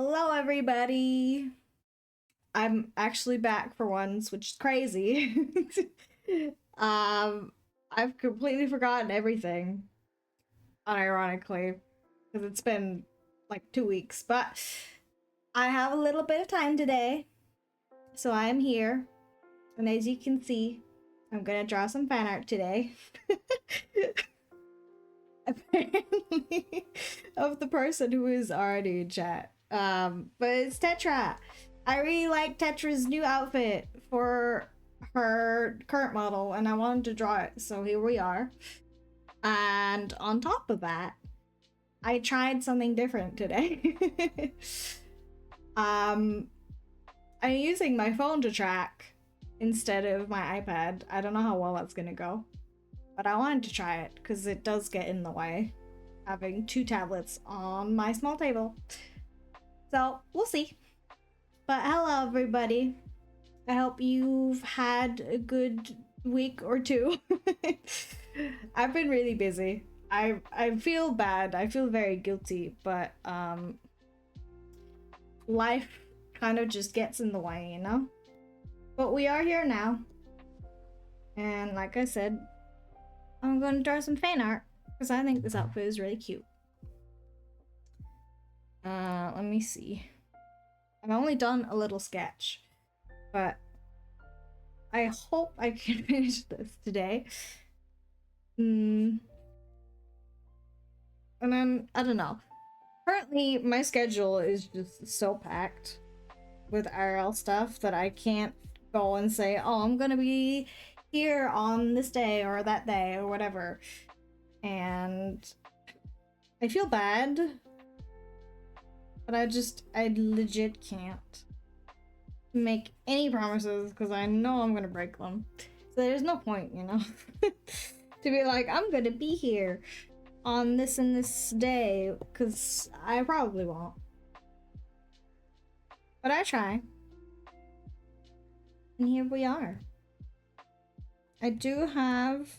Hello, everybody. I'm actually back for once, which is crazy. um, I've completely forgotten everything, unironically, because it's been like 2 weeks. But I have a little bit of time today, so I am here. And as you can see, I'm gonna draw some fan art today. Apparently, of the person who is already in chat. But it's Tetra. I really like Tetra's new outfit for her current model, and I wanted to draw it, so here we are. And on top of that, I tried something different today. I'm using my phone to track instead of my iPad. I don't know how well that's gonna go, but I wanted to try it because it does get in the way having two tablets on my small table. So we'll see. But hello, everybody. I hope you've had a good week or two. I've been really busy. I feel bad. I feel very guilty, but life kind of just gets in the way, you know? But we are here now. And like I said, I'm going to draw some fan art because I think this outfit is really cute. Let me see. I've only done a little sketch, but I hope I can finish this today. And then, I don't know. Currently, my schedule is just so packed with IRL stuff that I can't go and say, oh, I'm gonna be here on this day or that day or whatever. And I feel bad, but I legit can't make any promises because I know I'm gonna break them. So there's no point, you know, to be like, I'm gonna be here on this and this day, because I probably won't. But I try. And here we are. I do have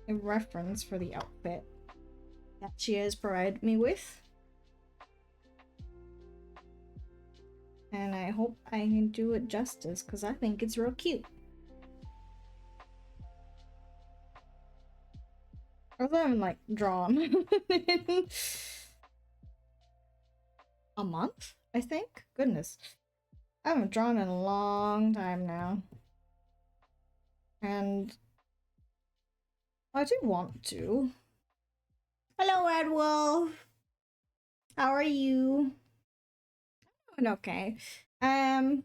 a reference for the outfit that she has provided me with. And I hope I can do it justice, because I think it's real cute. I haven't like drawn in a month, I think. Goodness. I haven't drawn in a long time now. And I do want to. Hello, Red Wolf. How are you? I'm doing okay. I'm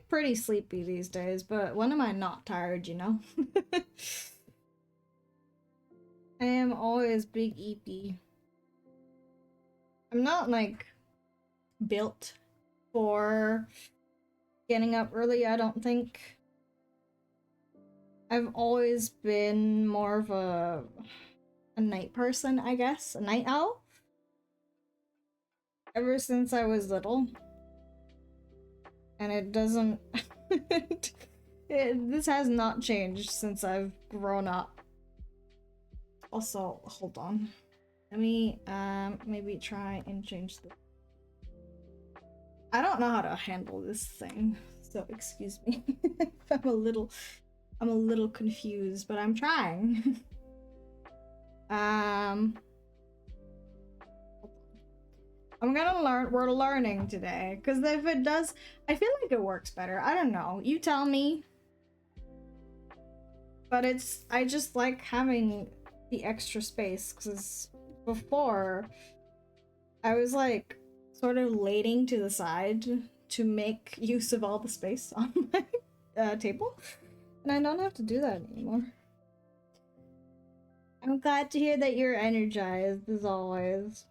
pretty sleepy these days, but when am I not tired, you know? I am always big EP. I'm not like built for getting up early, I don't think. I've always been more of a night person, I guess, a night owl. Ever since I was little. And it doesn't this has not changed since I've grown up. Also, hold on. Let me maybe try and change the I don't know how to handle this thing, so excuse me. I'm a little confused, but I'm trying. I'm gonna learn. We're learning today, because if it does, I feel like it works better. I don't know. You tell me. But I just like having the extra space, because before I was like sort of lading to the side to make use of all the space on my table, and I don't have to do that anymore. I'm glad to hear that you're energized as always.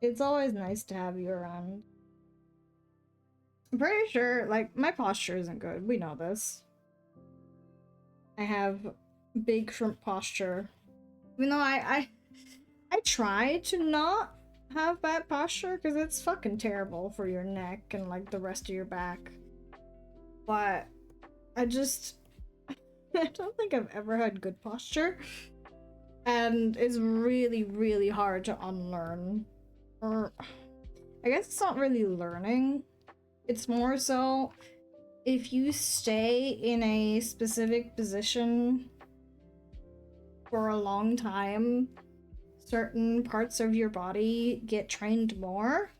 It's always nice to have you around. I'm pretty sure, like, my posture isn't good. We know this. I have big shrimp posture. Even though I try to not have bad posture, because it's fucking terrible for your neck and, like, the rest of your back. But I just... I don't think I've ever had good posture. And it's really, really hard to unlearn. Or I guess it's not really learning. It's more so if you stay in a specific position for a long time, certain parts of your body get trained more.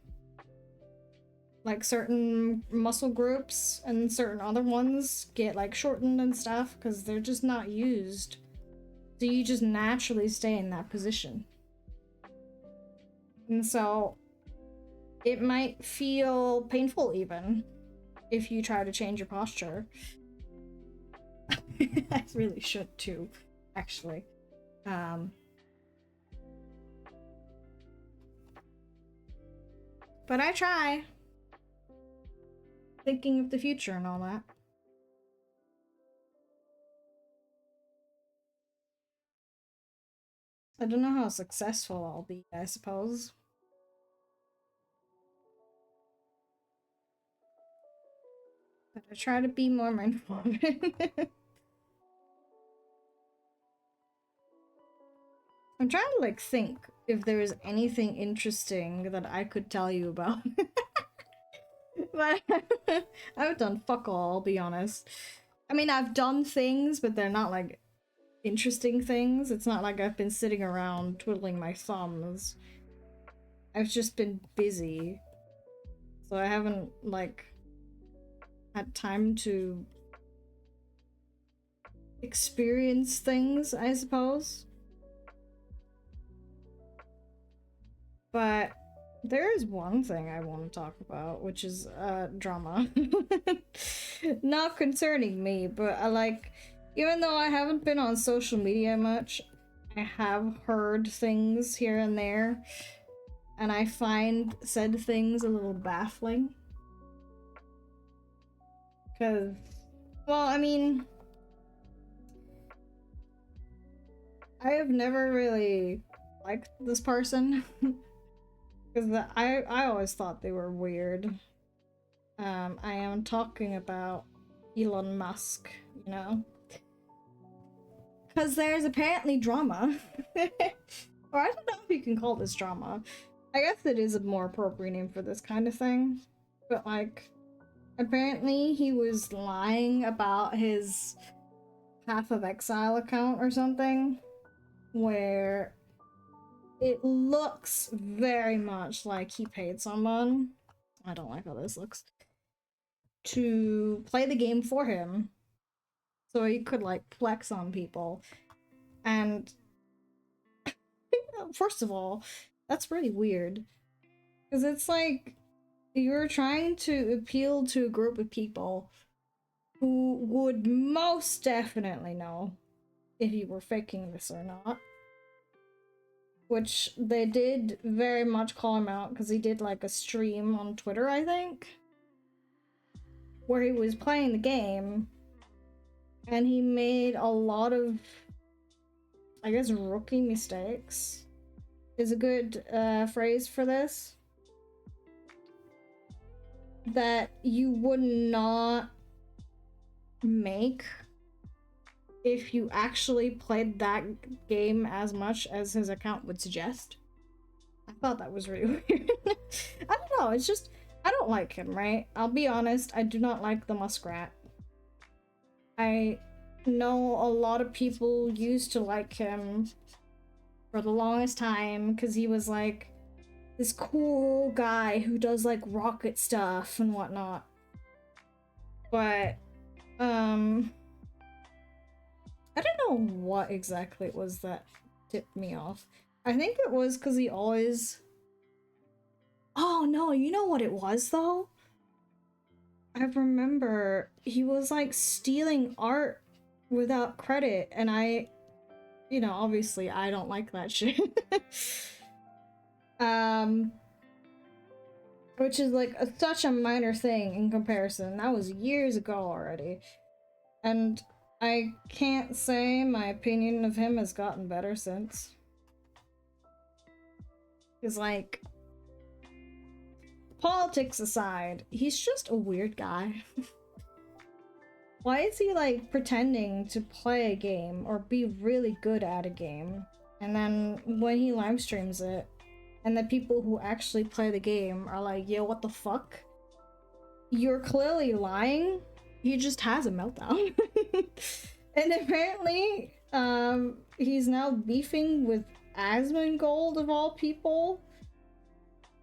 Like certain muscle groups and certain other ones get like shortened and stuff because they're just not used. So you just naturally stay in that position. And so it might feel painful even if you try to change your posture. I really should too, actually. But I try. Thinking of the future and all that. I don't know how successful I'll be, I suppose. But I try to be more mindful of it. I'm trying to like think if there is anything interesting that I could tell you about. But I've done fuck all, I'll be honest. I mean, I've done things, but they're not like interesting things. It's not like I've been sitting around twiddling my thumbs. I've just been busy. So I haven't like had time to experience things, I suppose. But there is one thing I want to talk about, which is drama. Not concerning me, but I like, even though I haven't been on social media much, I have heard things here and there, and I find said things a little baffling. Because, well, I mean, I have never really liked this person. Because I always thought they were weird. I am talking about Elon Musk, you know? Because there's apparently drama. Or I don't know if you can call this drama. I guess it is a more appropriate name for this kind of thing. But like, apparently he was lying about his Path of Exile account or something. Where it looks very much like he paid someone, I don't like how this looks, to play the game for him. So he could like flex on people. And first of all, that's really weird. Because it's like you're trying to appeal to a group of people who would most definitely know if you were faking this or not. Which they did very much call him out because he did like a stream on Twitter, I think, where he was playing the game and he made a lot of, I guess, rookie mistakes is a good phrase for this, that you would not make if you actually played that game as much as his account would suggest. I thought that was really weird. I don't know, it's just, I don't like him, right? I'll be honest, I do not like the muskrat. I know a lot of people used to like him for the longest time because he was like this cool guy who does like rocket stuff and whatnot. But, I don't know what exactly it was that tipped me off. I think it was because he always... Oh no, you know what it was though? I remember he was like stealing art without credit, and I, you know, obviously I don't like that shit. Which is like such a minor thing in comparison. That was years ago already. And I can't say my opinion of him has gotten better since. Because, like, politics aside, he's just a weird guy. Why is he, like, pretending to play a game or be really good at a game, and then when he live streams it, and the people who actually play the game are like, yo, what the fuck? You're clearly lying. He just has a meltdown. And apparently, he's now beefing with Asmongold of all people,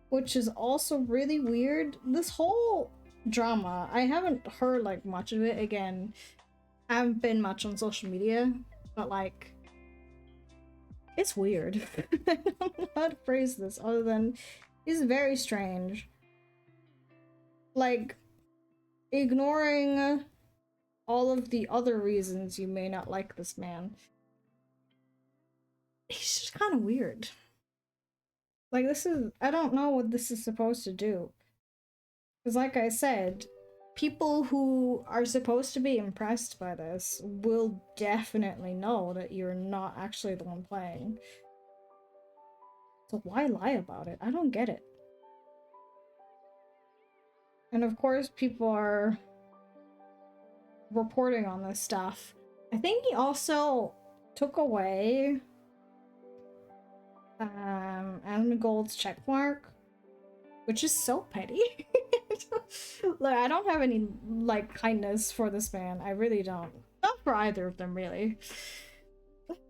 which is also really weird. This whole drama, I haven't heard like much of it. Again, I haven't been much on social media, but like, it's weird. I don't know how to phrase this other than it's very strange. Like, ignoring all of the other reasons you may not like this man. He's just kind of weird. Like, this is, I don't know what this is supposed to do. Because like I said, people who are supposed to be impressed by this will definitely know that you're not actually the one playing. So why lie about it? I don't get it. And of course, people are reporting on this stuff. I think he also took away Asmongold's checkmark, which is so petty. Like, I don't have any like kindness for this man. I really don't. Not for either of them, really.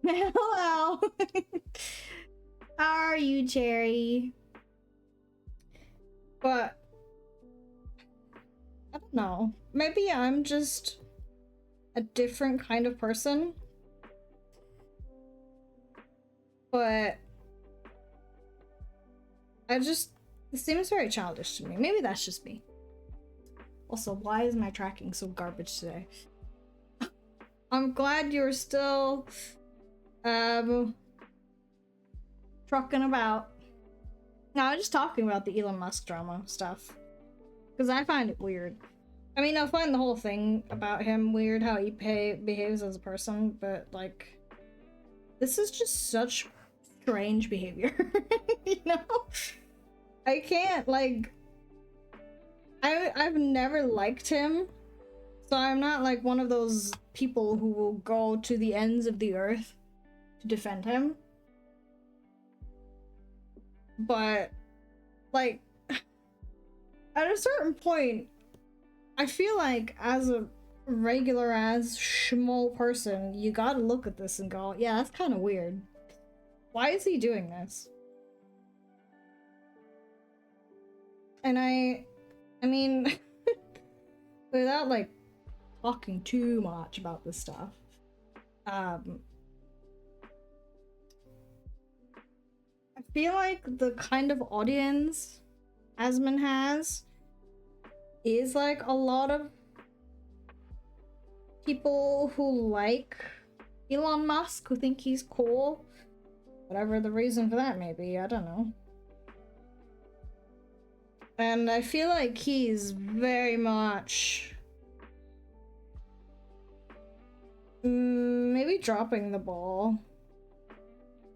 Hello. How are you, Cherry? But I don't know. Maybe I'm just a different kind of person. But it seems very childish to me. Maybe that's just me. Also, why is my tracking so garbage today? I'm glad you're still trucking about. No, I'm just talking about the Elon Musk drama stuff. Because I find it weird. I mean, I find the whole thing about him weird, how he behaves as a person, but like, this is just such strange behavior. You know? I can't, like, I've never liked him, so I'm not like one of those people who will go to the ends of the earth to defend him. But, like, at a certain point, I feel like as a regular ass schmo person, you gotta look at this and go, yeah, that's kind of weird. Why is he doing this? And I mean, without like talking too much about this stuff, I feel like the kind of audience Asmon has is like a lot of people who like Elon Musk, who think he's cool. Whatever the reason for that may be, I don't know. And I feel like he's very much maybe dropping the ball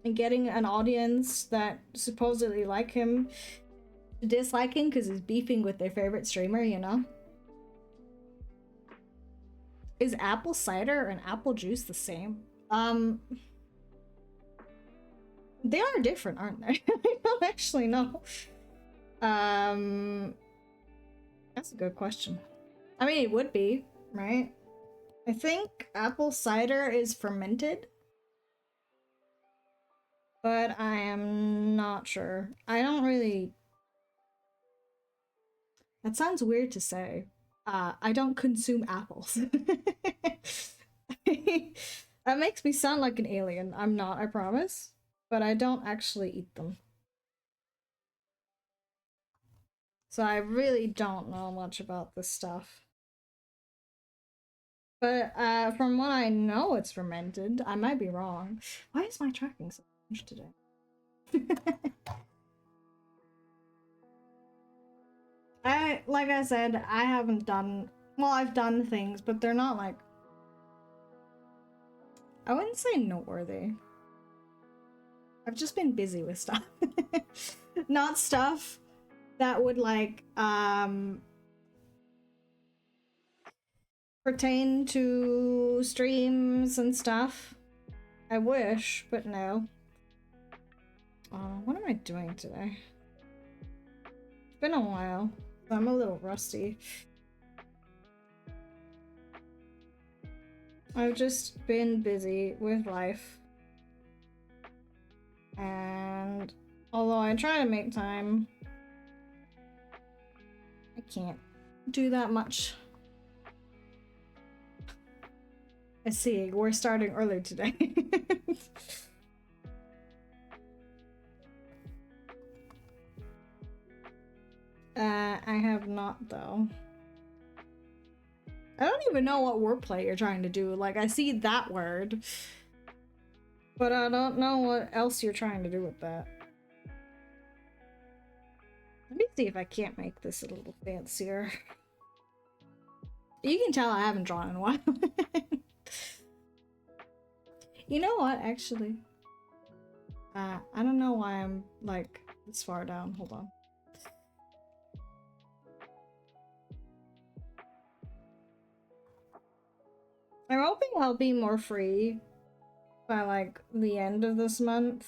and getting an audience that supposedly like him to dislike him because he's beefing with their favorite streamer, you know? Is apple cider and apple juice the same? They are different, aren't they? I don't actually know. That's a good question. I mean, it would be, right? I think apple cider is fermented, but I am not sure. I don't really... That sounds weird to say. I don't consume apples. That makes me sound like an alien. I'm not, I promise. But I don't actually eat them. So I really don't know much about this stuff. But from what I know, it's fermented. I might be wrong. Why is my tracking so much today? Like I said, I haven't done... Well, I've done things, but they're not like... I wouldn't say noteworthy. I've just been busy with stuff. Not stuff that would like pertain to streams and stuff. I wish, but no. What am I doing today? It's been a while. I'm a little rusty. I've just been busy with life. And although I try to make time, I can't do that much. I see, we're starting early today. I have not, though. I don't even know what wordplay you're trying to do. Like, I see that word, but I don't know what else you're trying to do with that. Let me see if I can't make this a little fancier. You can tell I haven't drawn in a while. You know what, actually? I don't know why I'm, like, this far down. Hold on. I'm hoping I'll be more free by, like, the end of this month.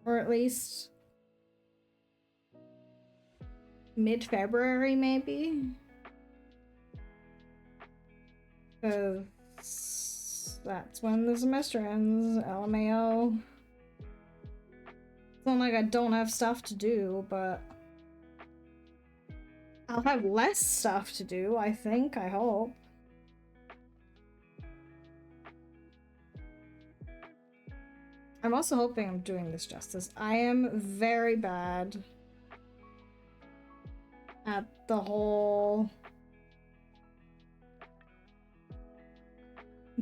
Or at least mid-February, maybe? Because that's when the semester ends, LMAO. It's not like I don't have stuff to do, but I'll have less stuff to do, I think, I hope. I'm also hoping I'm doing this justice. I am very bad at the whole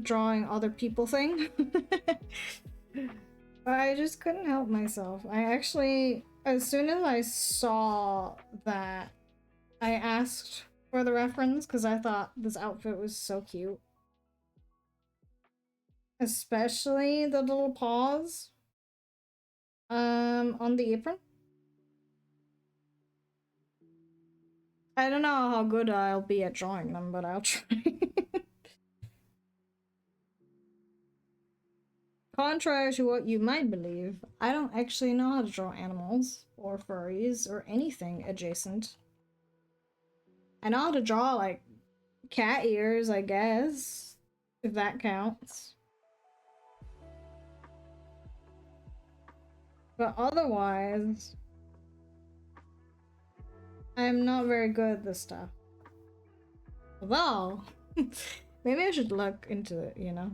drawing other people thing. I just couldn't help myself. I actually, as soon as I saw that, I asked for the reference because I thought this outfit was so cute. Especially the little paws on the apron. I don't know how good I'll be at drawing them, but I'll try. Contrary to what you might believe, I don't actually know how to draw animals or furries or anything adjacent. I know how to draw, like, cat ears, I guess, if that counts. But otherwise, I'm not very good at this stuff. Although, maybe I should look into it, you know?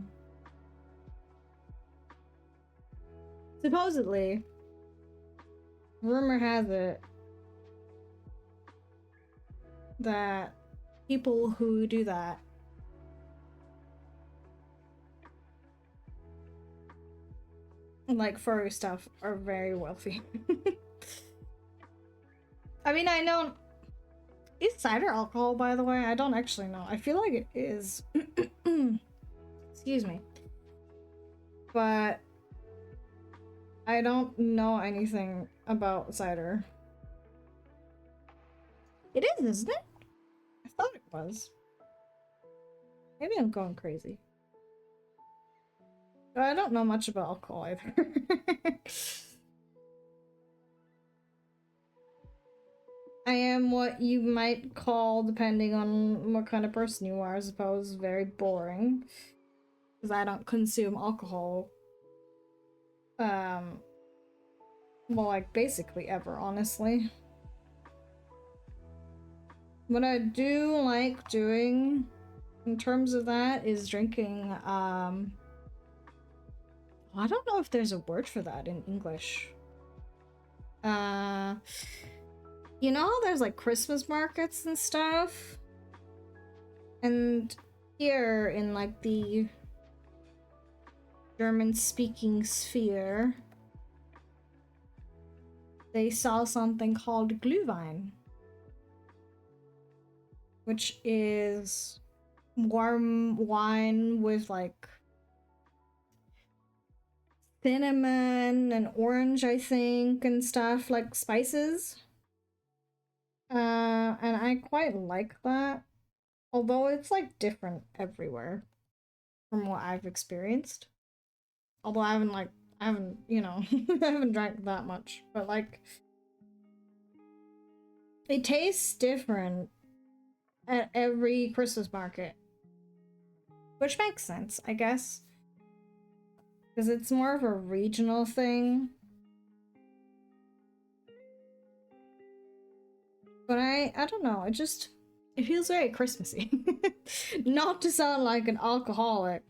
Supposedly, rumor has it that people who do that like furry stuff are very wealthy. I mean, I know. Is cider alcohol, by the way? I don't actually know. I feel like it is. Excuse me. But I don't know anything about cider. It is, isn't it? I thought it was. Maybe I'm going crazy. But I don't know much about alcohol either. I am what you might call, depending on what kind of person you are, I suppose, very boring. Because I don't consume alcohol. Well, like, basically ever, honestly. What I do like doing in terms of that is drinking, I don't know if there's a word for that in English. You know how there's like Christmas markets and stuff? And here in like the German-speaking sphere, they sell something called Glühwein, which is warm wine with like cinnamon and orange, I think, and stuff, like spices. And I quite like that. Although it's like different everywhere from what I've experienced. Although I I haven't, I haven't drank that much, but like, it tastes different at every Christmas market, which makes sense, I guess, because it's more of a regional thing. But I don't know, it feels very Christmassy. Not to sound like an alcoholic,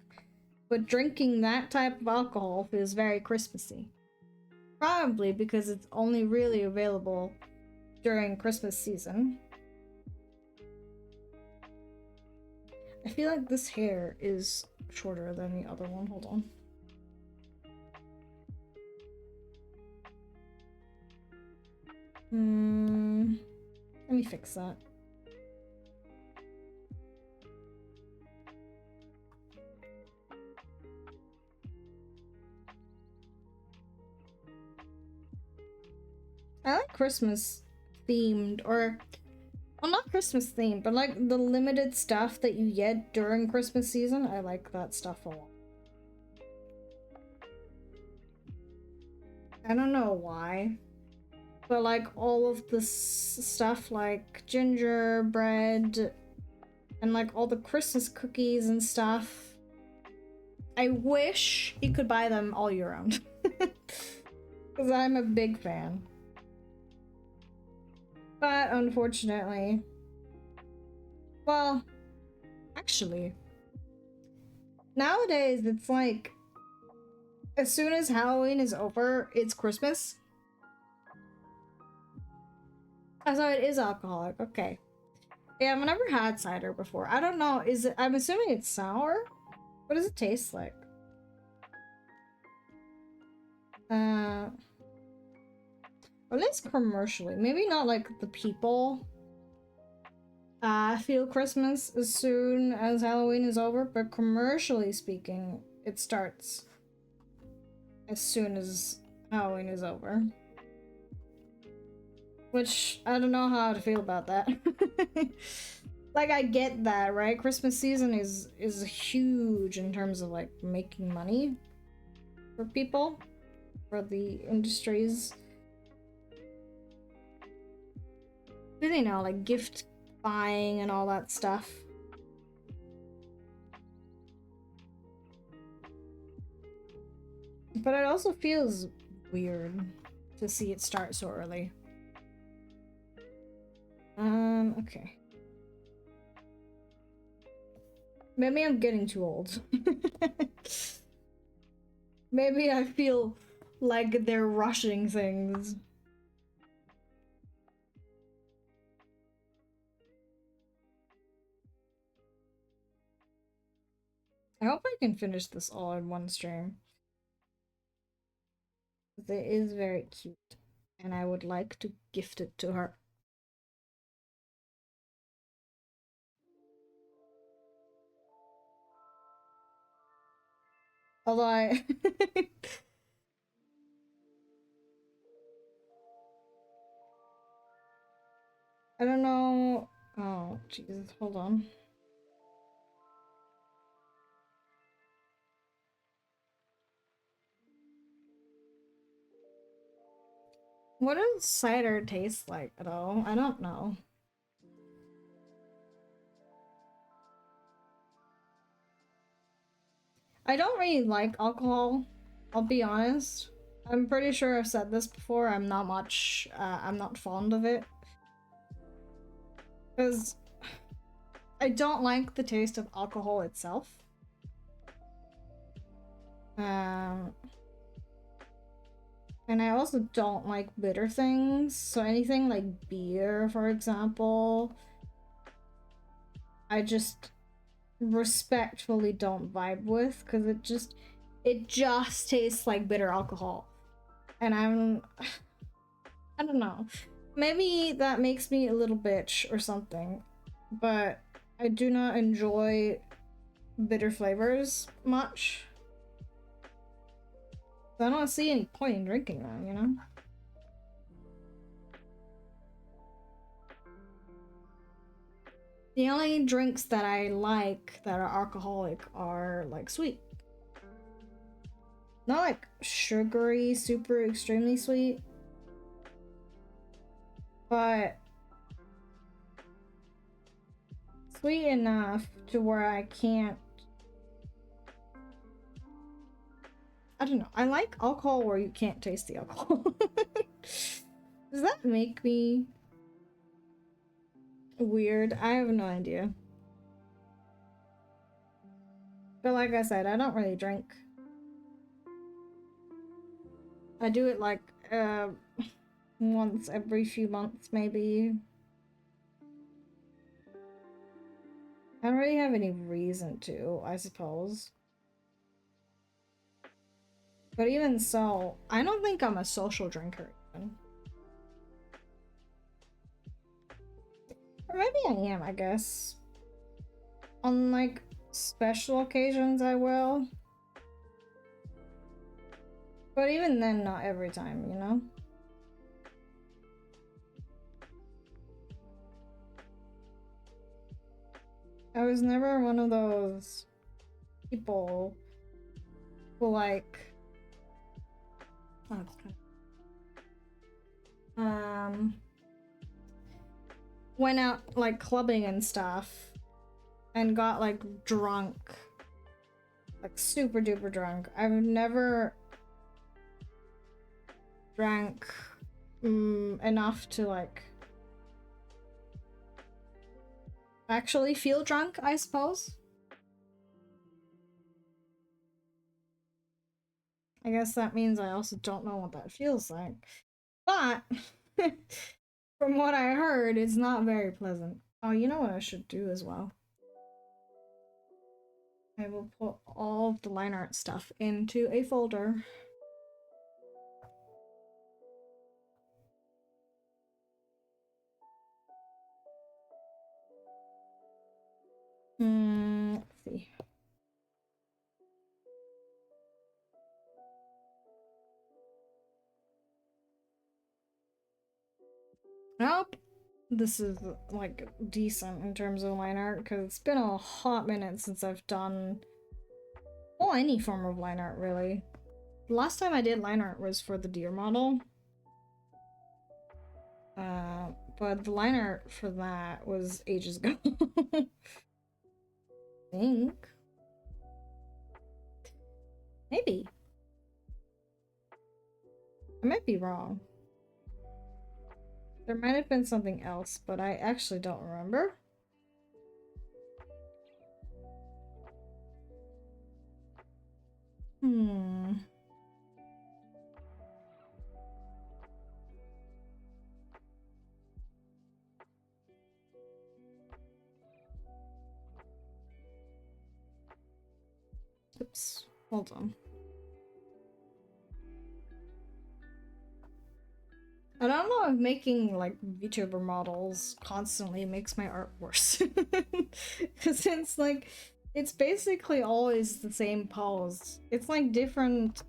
but drinking that type of alcohol feels very Christmassy. Probably because it's only really available during Christmas season. I feel like this hair is shorter than the other one. Hold on. Let me fix that. I like Christmas themed, or well, not Christmas themed, but like the limited stuff that you get during Christmas season. I like that stuff a lot. I don't know why, but like all of this stuff, like gingerbread and like all the Christmas cookies and stuff, I wish you could buy them all year round. Because I'm a big fan. But unfortunately, well, actually, nowadays it's like as soon as Halloween is over, it's Christmas. So it is alcoholic. Okay. Yeah, I've never had cider before. I don't know. Is it? I'm assuming it's sour. What does it taste like? At least commercially. Maybe not like the people feel Christmas as soon as Halloween is over, but commercially speaking, it starts as soon as Halloween is over. Which, I don't know how to feel about that. Like, I get that, right? Christmas season is huge in terms of, like, making money for people, for the industries. You know, like, gift buying and all that stuff. But it also feels weird to see it start so early. Okay. Maybe I'm getting too old. Maybe I feel like they're rushing things. I hope I can finish this all in one stream. It is very cute, and I would like to gift it to her. Although I I don't know. Oh, Jesus, hold on. What does cider taste like at all? I don't know. I don't really like alcohol, I'll be honest. I'm pretty sure I've said this before. I'm not fond of it. Because I don't like the taste of alcohol itself. And I also don't like bitter things. So anything like beer, for example, I just respectfully don't vibe with, because it just tastes like bitter alcohol. And I don't know. Maybe that makes me a little bitch or something, but I do not enjoy bitter flavors much. So I don't see any point in drinking them, you know? The only drinks that I like that are alcoholic are like sweet. not like sugary, super extremely sweet, but sweet enough to where I can't. I don't know. I like alcohol where you can't taste the alcohol. Does that make me weird? I have no idea. But like I said, I don't really drink. I do it like once every few months, maybe. I don't really have any reason to, I suppose. But even so, I don't think I'm a social drinker even. Or maybe I am, I guess. On like special occasions I will. But even then, not every time, you know? I was never one of those people who like went out like clubbing and stuff and got like drunk, like super duper drunk. I've never drank enough to like actually feel drunk, I suppose. I guess that means I also don't know what that feels like. But from what I heard, it's not very pleasant. Oh, you know what I should do as well? I will put all of the line art stuff into a folder. Let's see. Nope. This is like decent in terms of line art because it's been a hot minute since I've done well any form of line art really. The last time I did line art was for the deer model. But the line art for that was ages ago. I think. Maybe. I might be wrong. There might have been something else, but I actually don't remember. Oops. Hold on. I don't know if making like VTuber models constantly makes my art worse. Because it's like, it's basically always the same pose. It's like different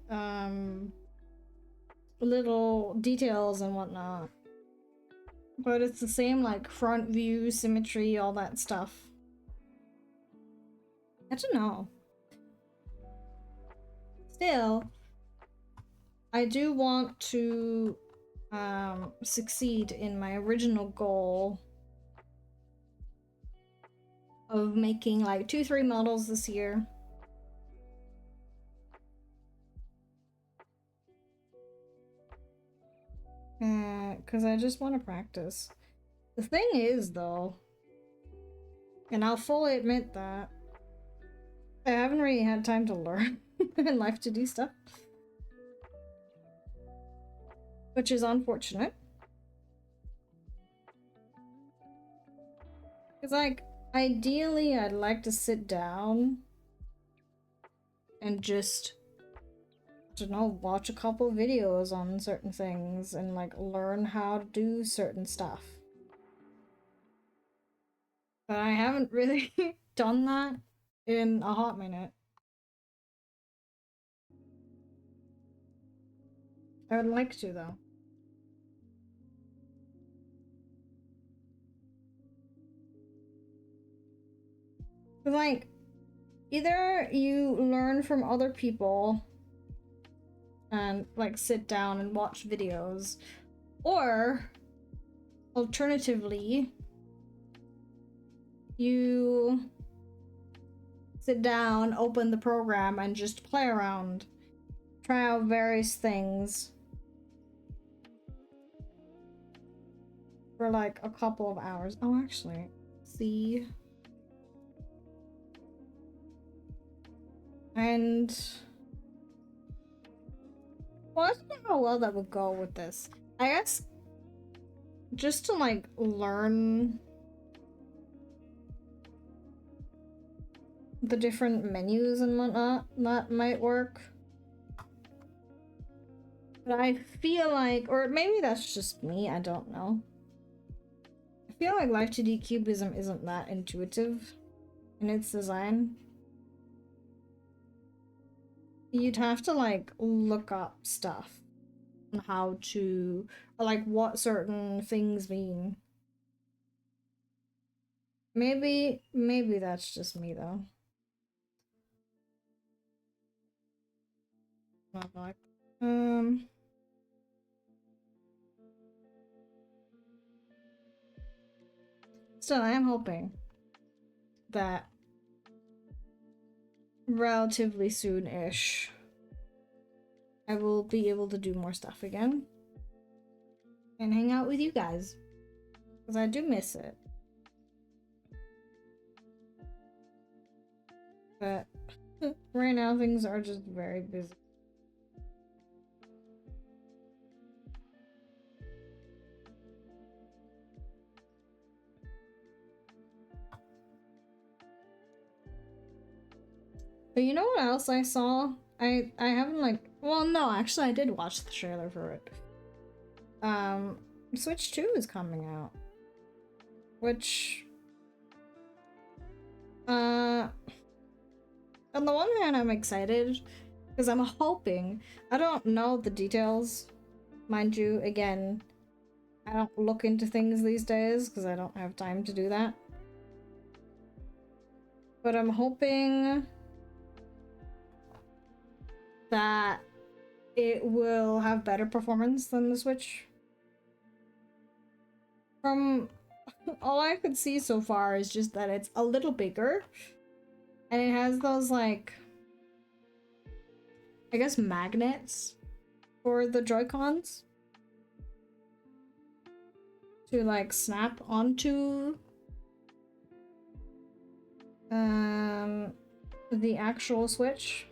little details and whatnot. But it's the same like front view, symmetry, all that stuff. I don't know. Still, I do want to succeed in my original goal of making like 2-3 models this year. Because I just want to practice. The thing is, though, and I'll fully admit that, I haven't really had time to learn in life to do stuff. Which is unfortunate. Because, like, ideally, I'd like to sit down and just, I don't know, watch a couple videos on certain things and, like, learn how to do certain stuff. But I haven't really done that in a hot minute. I would like to, though. Like, either you learn from other people and like sit down and watch videos. Or alternatively, you sit down, open the program, and just play around. Try out various things for like a couple of hours. Oh, actually, see. And well, I don't know how well that would go with this. I guess just to like learn the different menus and whatnot, that might work. But I feel like, or maybe that's just me, I don't know. I feel like Life2D Cubism isn't that intuitive in its design. You'd have to like look up stuff on how to, or like what certain things mean. Maybe that's just me though. Not like, still, I am hoping that relatively soon-ish I will be able to do more stuff again and hang out with you guys, because I do miss it. But right now things are just very busy. But you know what else I saw? I haven't like, well, no, actually I did watch the trailer for it. Switch 2 is coming out, which on the one hand I'm excited because I'm hoping, I don't know the details, mind you, again, I don't look into things these days because I don't have time to do that. But I'm hoping that it will have better performance than the Switch. From all I could see so far is just that it's a little bigger and it has those like, I guess, magnets for the Joy-Cons to like snap onto the actual Switch.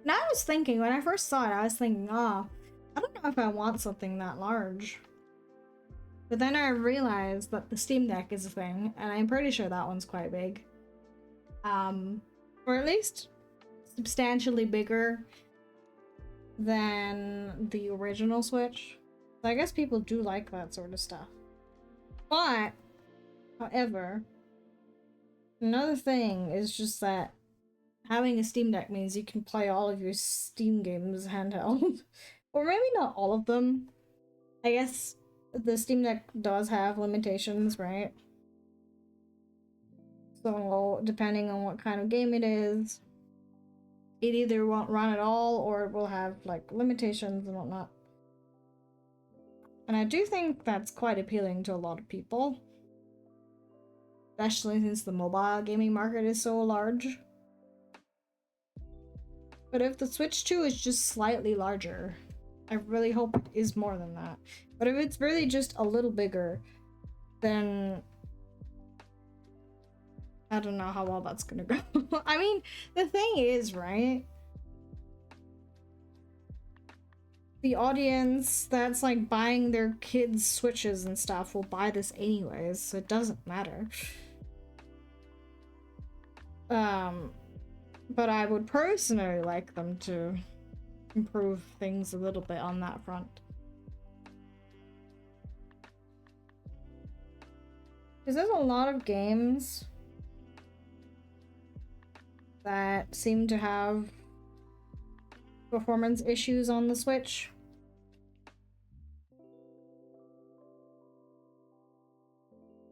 Now I was thinking, when I first saw it, I was thinking, oh, I don't know if I want something that large. But then I realized that the Steam Deck is a thing, and I'm pretty sure that one's quite big. Or at least substantially bigger than the original Switch. So I guess people do like that sort of stuff. But, however, another thing is just that having a Steam Deck means you can play all of your Steam games handheld. Or maybe not all of them. I guess the Steam Deck does have limitations, right? So, depending on what kind of game it is, it either won't run at all or it will have, like, limitations and whatnot. And I do think that's quite appealing to a lot of people. Especially since the mobile gaming market is so large. But if the Switch 2 is just slightly larger, I really hope it is more than that. But if it's really just a little bigger, then I don't know how well that's gonna go. I mean, the thing is, right? The audience that's like buying their kids' Switches and stuff will buy this anyways, so it doesn't matter. But I would personally like them to improve things a little bit on that front. Because there's a lot of games that seem to have performance issues on the Switch.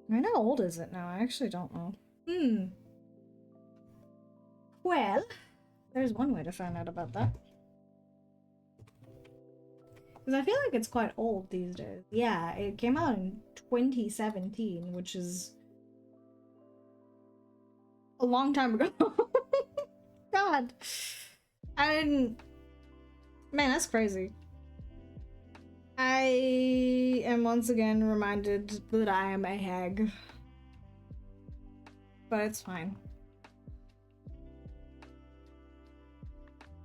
I mean, how old is it now? I actually don't know. Well, There's one way to find out about that. Because I feel like it's quite old these days. Yeah, it came out in 2017, which is a long time ago. God. I didn't... Man, that's crazy. I am once again reminded that I am a hag. But it's fine.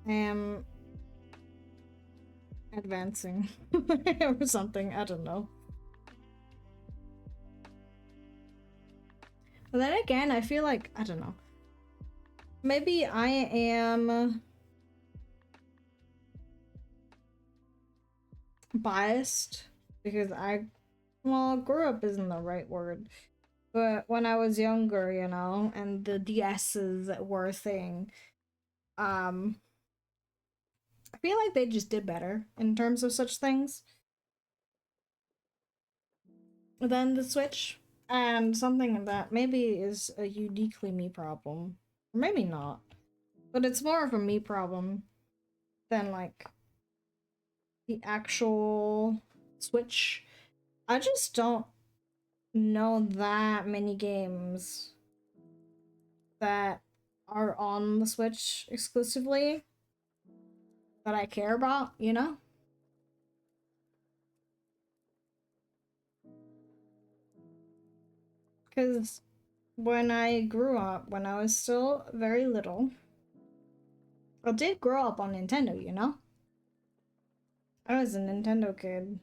I am advancing or something, I don't know. But then again, I feel like, I don't know. Maybe I am biased because well, grew up isn't the right word. But when I was younger, you know, and the DSs were a thing, I feel like they just did better in terms of such things than the Switch. And something that maybe is a uniquely me problem. Or maybe not. But it's more of a me problem than like the actual Switch. I just don't know that many games that are on the Switch exclusively that I care about, you know? Because when I grew up, when I was still very little, I did grow up on Nintendo, you know? I was a Nintendo kid.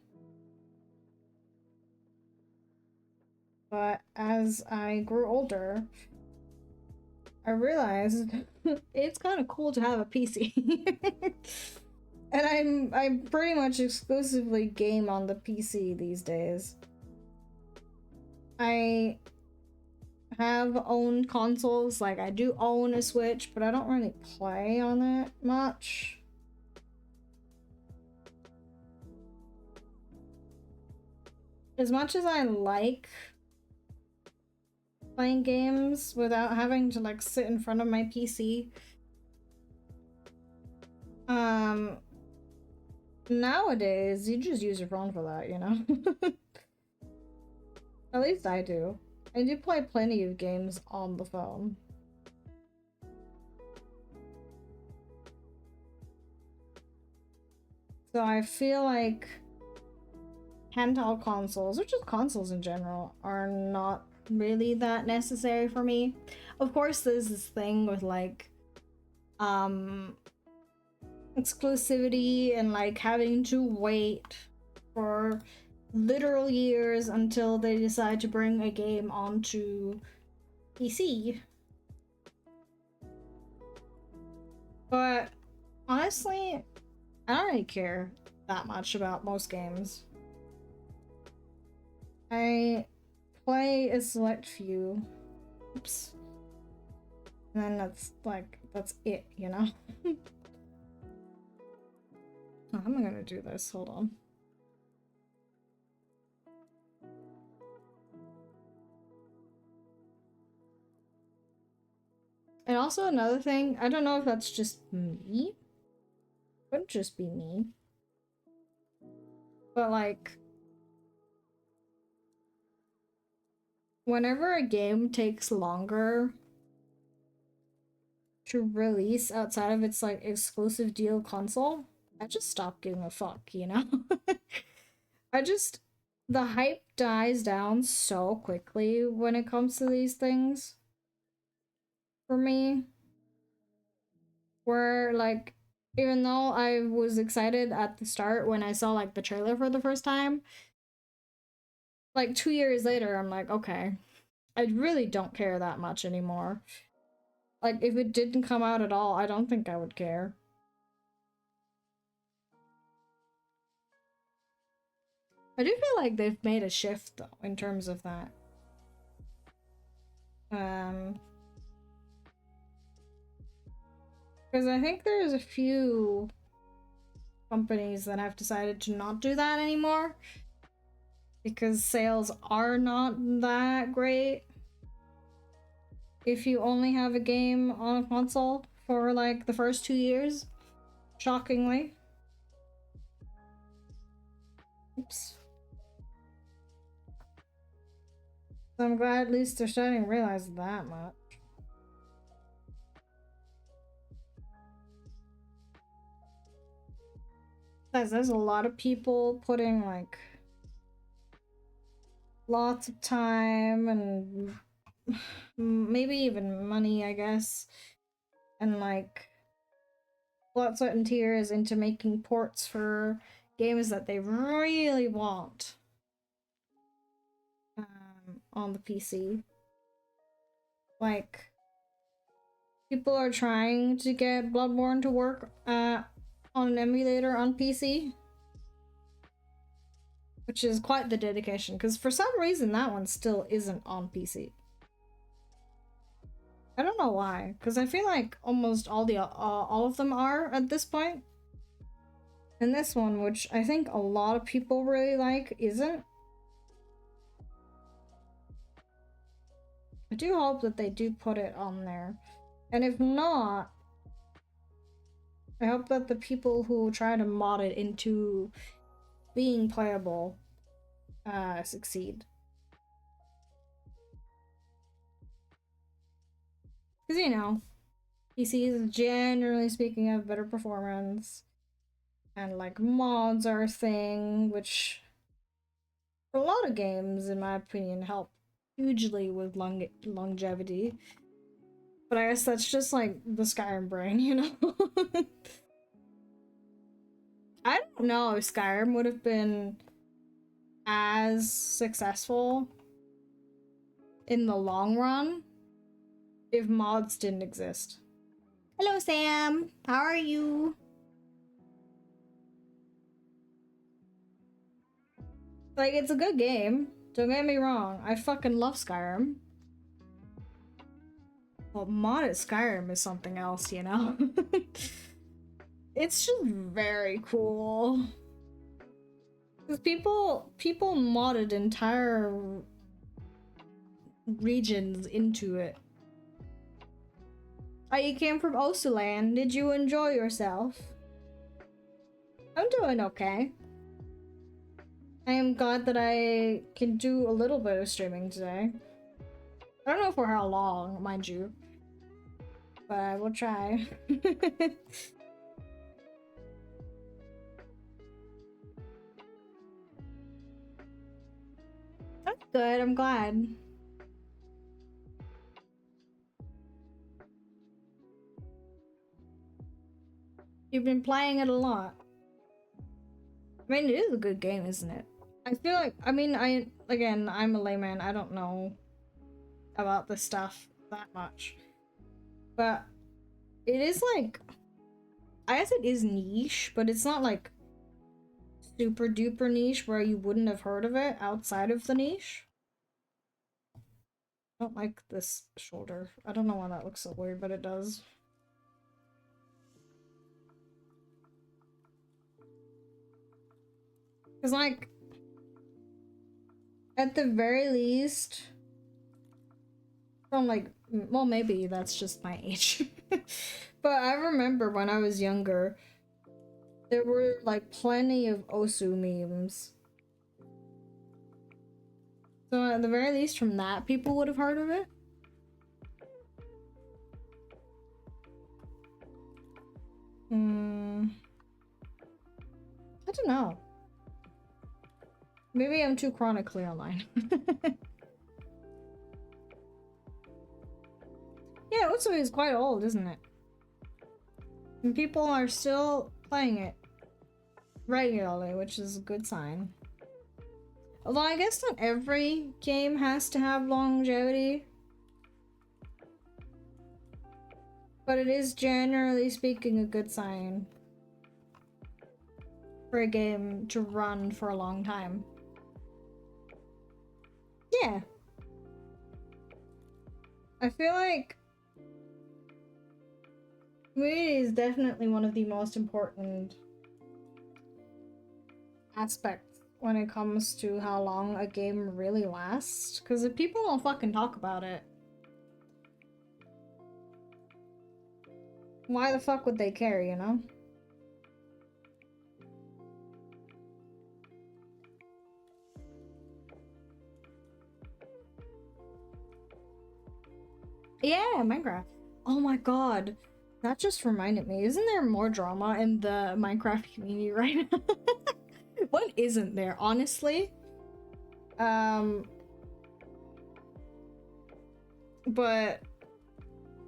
But as I grew older, I realized it's kind of cool to have a PC. And I'm pretty much exclusively game on the PC these days. I have owned consoles, like I do own a Switch, but I don't really play on it much. As much as I like playing games without having to like sit in front of my PC, nowadays you just use your phone for that, you know? At least I do. I do play plenty of games on the phone. So I feel like handheld consoles, or just consoles in general, are not really that necessary for me. Of course, there's this thing with like exclusivity and like having to wait for literal years until they decide to bring a game onto PC. But honestly, I don't really care that much about most games. I play a select few. Oops. And then that's it, you know? How am I gonna do this? Hold on. And also another thing, I don't know if that's just me. Couldn't just be me. But like, whenever a game takes longer to release outside of its like exclusive deal console, I just stop giving a fuck, you know? The hype dies down so quickly when it comes to these things for me. Where like, even though I was excited at the start when I saw like the trailer for the first time, like 2 years later, I'm like, okay, I really don't care that much anymore. Like, if it didn't come out at all, I don't think I would care. I do feel like they've made a shift though in terms of that. Because I think there's a few companies that have decided to not do that anymore because sales are not that great if you only have a game on a console. for like the first 2 years. Shockingly. Oops. So I'm glad at least they're starting to realize that much. There's a lot of people putting like lots of time and maybe even money, I guess, and like blood, sweat, and tears into making ports for games that they really want on the PC. Like, people are trying to get Bloodborne to work on an emulator on PC, which is quite the dedication, because for some reason that one still isn't on PC. I don't know why, because I feel like almost all of them are at this point. And this one, which I think a lot of people really like, isn't. I do hope that they do put it on there. And if not, I hope that the people who try to mod it into being playable succeed. Because, you know, PCs, generally speaking, have better performance. And, like, mods are a thing, which for a lot of games, in my opinion, help hugely with longevity. But I guess that's just, like, the Skyrim brain, you know? I don't know if Skyrim would have been as successful in the long run if mods didn't exist. Hello, Sam. How are you? Like, it's a good game. Don't get me wrong. I fucking love Skyrim. Well, modded Skyrim is something else, you know? It's just very cool. Because people modded entire regions into it. Oh, you came from Osuland. Did you enjoy yourself? I'm doing okay. I am glad that I can do a little bit of streaming today. I don't know for how long, mind you. But I will try. That's good, I'm glad. You've been playing it a lot. I mean, it is a good game, isn't it? I feel like, I mean, again, I'm a layman. I don't know about this stuff that much. But it is like, I guess it is niche, but it's not like super duper niche where you wouldn't have heard of it outside of the niche. I don't like this shoulder. I don't know why that looks so weird, but it does. Because, like, at the very least, from like, well, maybe that's just my age. But I remember when I was younger, there were like plenty of Osu memes. So at the very least from that, people would have heard of it. I don't know. Maybe I'm too chronically online. Yeah, Osu is quite old, isn't it? And people are still playing it regularly, which is a good sign. Although I guess not every game has to have longevity. But it is generally speaking a good sign for a game to run for a long time. Yeah. I feel like community is definitely one of the most important aspects when it comes to how long a game really lasts. Because if people don't fucking talk about it, Why the fuck would they care, you know? Yeah, Minecraft. Oh my god. That just reminded me. Isn't there more drama in the Minecraft community right now? What isn't there, honestly? Um, but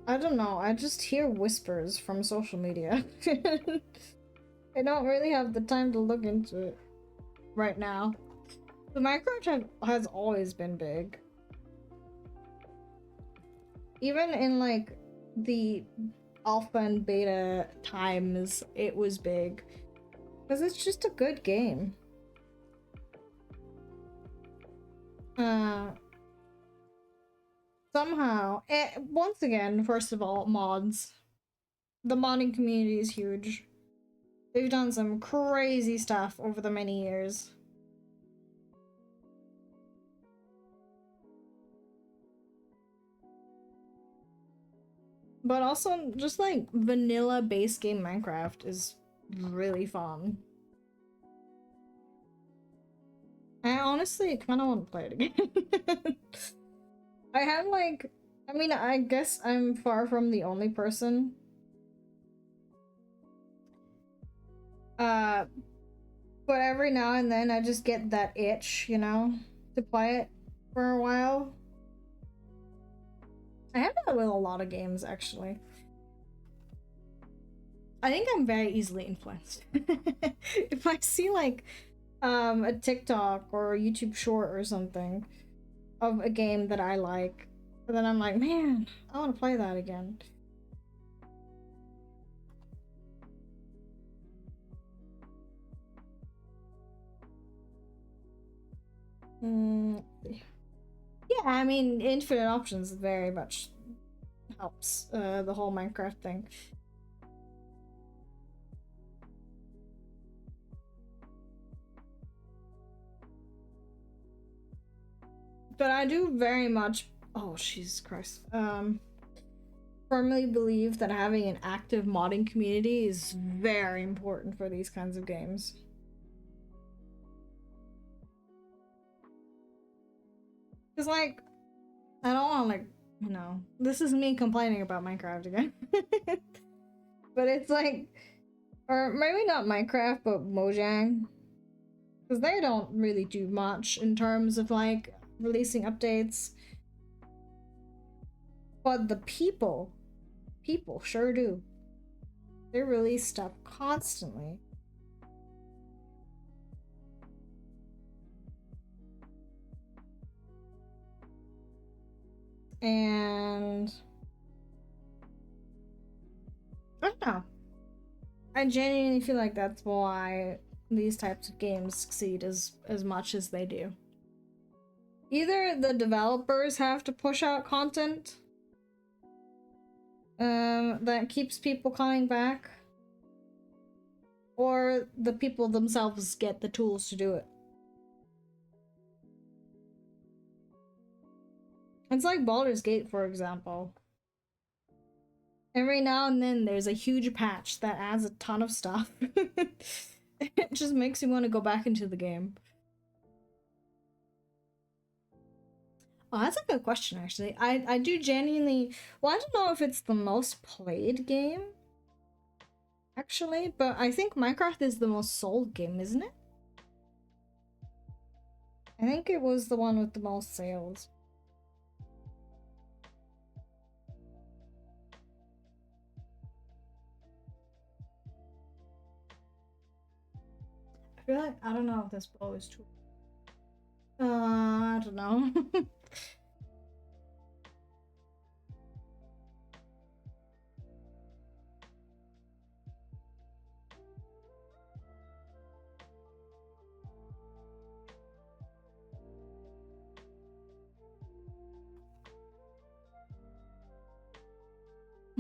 I don't know. I just hear whispers from social media. I don't really have the time to look into it right now. The Minecraft has always been big. Even in like the alpha and beta times, it was big. Because it's just a good game. Somehow, once again, first of all, mods. The modding community is huge. They've done some crazy stuff over the many years. But also, just like vanilla base game Minecraft is really fun. I honestly kind of want to play it again. I had like, I mean, I guess I'm far from the only person. But every now and then I just get that itch, you know, to play it for a while. I have that with a lot of games, actually. I think I'm very easily influenced. If I see like a TikTok or a YouTube short or something of a game that I like, then I'm like, man, I want to play that again. Yeah, I mean, infinite options very much helps the whole Minecraft thing. But I do very much, oh Jesus Christ, firmly believe that having an active modding community is very important for these kinds of games. Cause like, I don't want like, you know, this is me complaining about Minecraft again. But it's like, or maybe not Minecraft, but Mojang. Because they don't really do much in terms of like releasing updates. But the people sure do. They release stuff constantly. And I don't know. I genuinely feel like that's why these types of games succeed as much as they do. Either the developers have to push out content that keeps people coming back, or the people themselves get the tools to do it. It's like Baldur's Gate, for example. Every now and then there's a huge patch that adds a ton of stuff. It just makes you want to go back into the game. Oh, that's a good question, actually. I do genuinely... Well, I don't know if it's the most played game, actually, but I think Minecraft is the most sold game, isn't it? I think it was the one with the most sales. I feel like... I don't know if this bow is true. I don't know.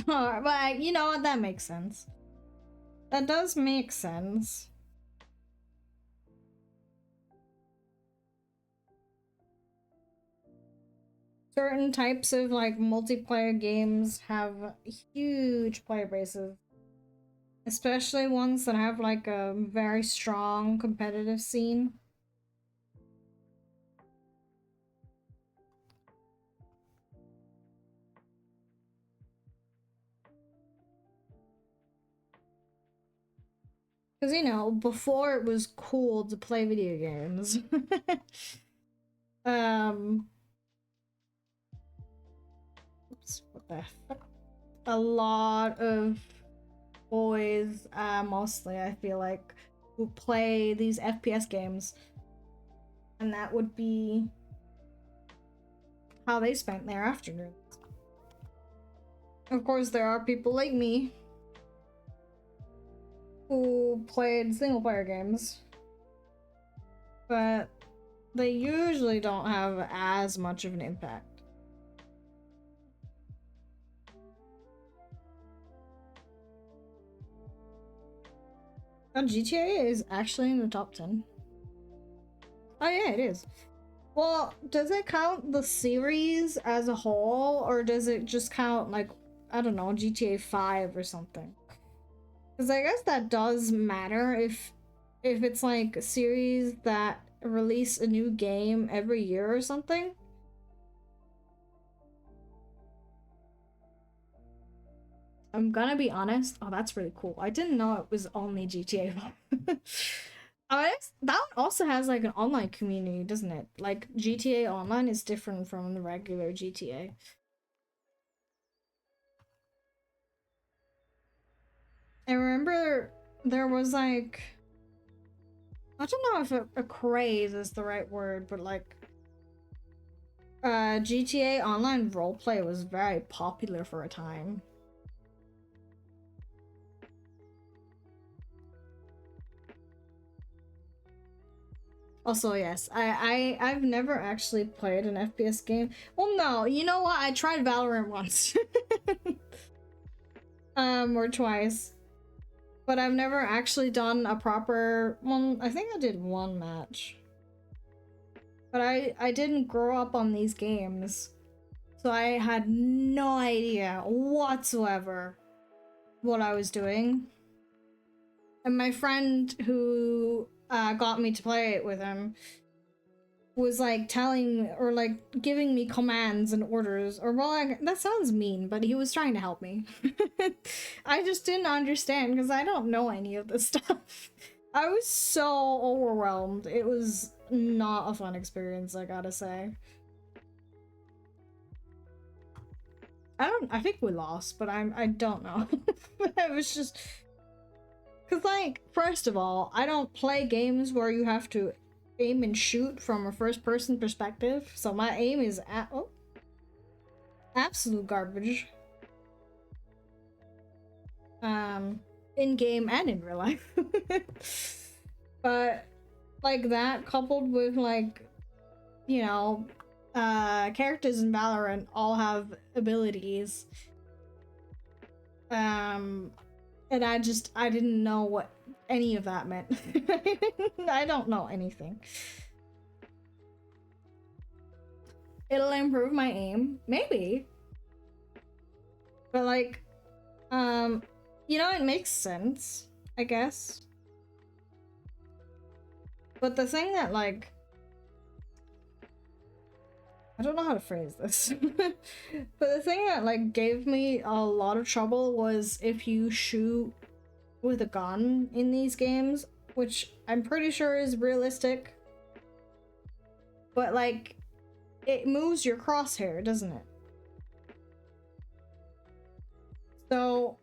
Alright, but you know what? That makes sense. That does make sense. certain types of like multiplayer games have huge player bases, especially ones that have like a very strong competitive scene. Because, you know, before it was cool to play video games. Oops, what the fuck? A lot of boys, mostly, I feel like, who play these FPS games. And that would be how they spent their afternoons. Of course, there are people like me who played single player games, but they usually don't have as much of an impact. Oh, GTA is actually in the top 10. Oh yeah, it is. Well, does it count the series as a whole, or does it just count, like, I don't know, GTA 5 or something? Because I guess that does matter if it's like a series that release a new game every year or something. I'm gonna be honest. Oh, that's really cool. I didn't know it was only GTA 5. That one also has like an online community, doesn't it? Like GTA Online is different from the regular GTA. I remember there was like, I don't know if a craze is the right word, but like GTA Online roleplay was very popular for a time. Also, yes, I've never actually played an FPS game. Well, no, you know what? I tried Valorant once. Or twice. But I've never actually done a proper one. I think I did one match. But I didn't grow up on these games. So I had no idea whatsoever what I was doing. And my friend who got me to play it with him was like telling or like giving me commands and orders, or well, that sounds mean, but he was trying to help me. I just didn't understand because I don't know any of this stuff. I was so overwhelmed. It was not a fun experience, I gotta say. I think we lost, but I don't know. It was just because, like, first of all, I don't play games where you have to aim and shoot from a first person perspective, so my aim is absolute garbage. In game and in real life. But like that coupled with like, you know, characters in Valorant all have abilities. And I didn't know what any of that meant. I don't know anything. It'll improve my aim, maybe. But like, you know, it makes sense, I guess. But the thing that like, I don't know how to phrase this. But the thing that like gave me a lot of trouble was if you shoot with a gun in these games, which I'm pretty sure is realistic. But like, it moves your crosshair, doesn't it? So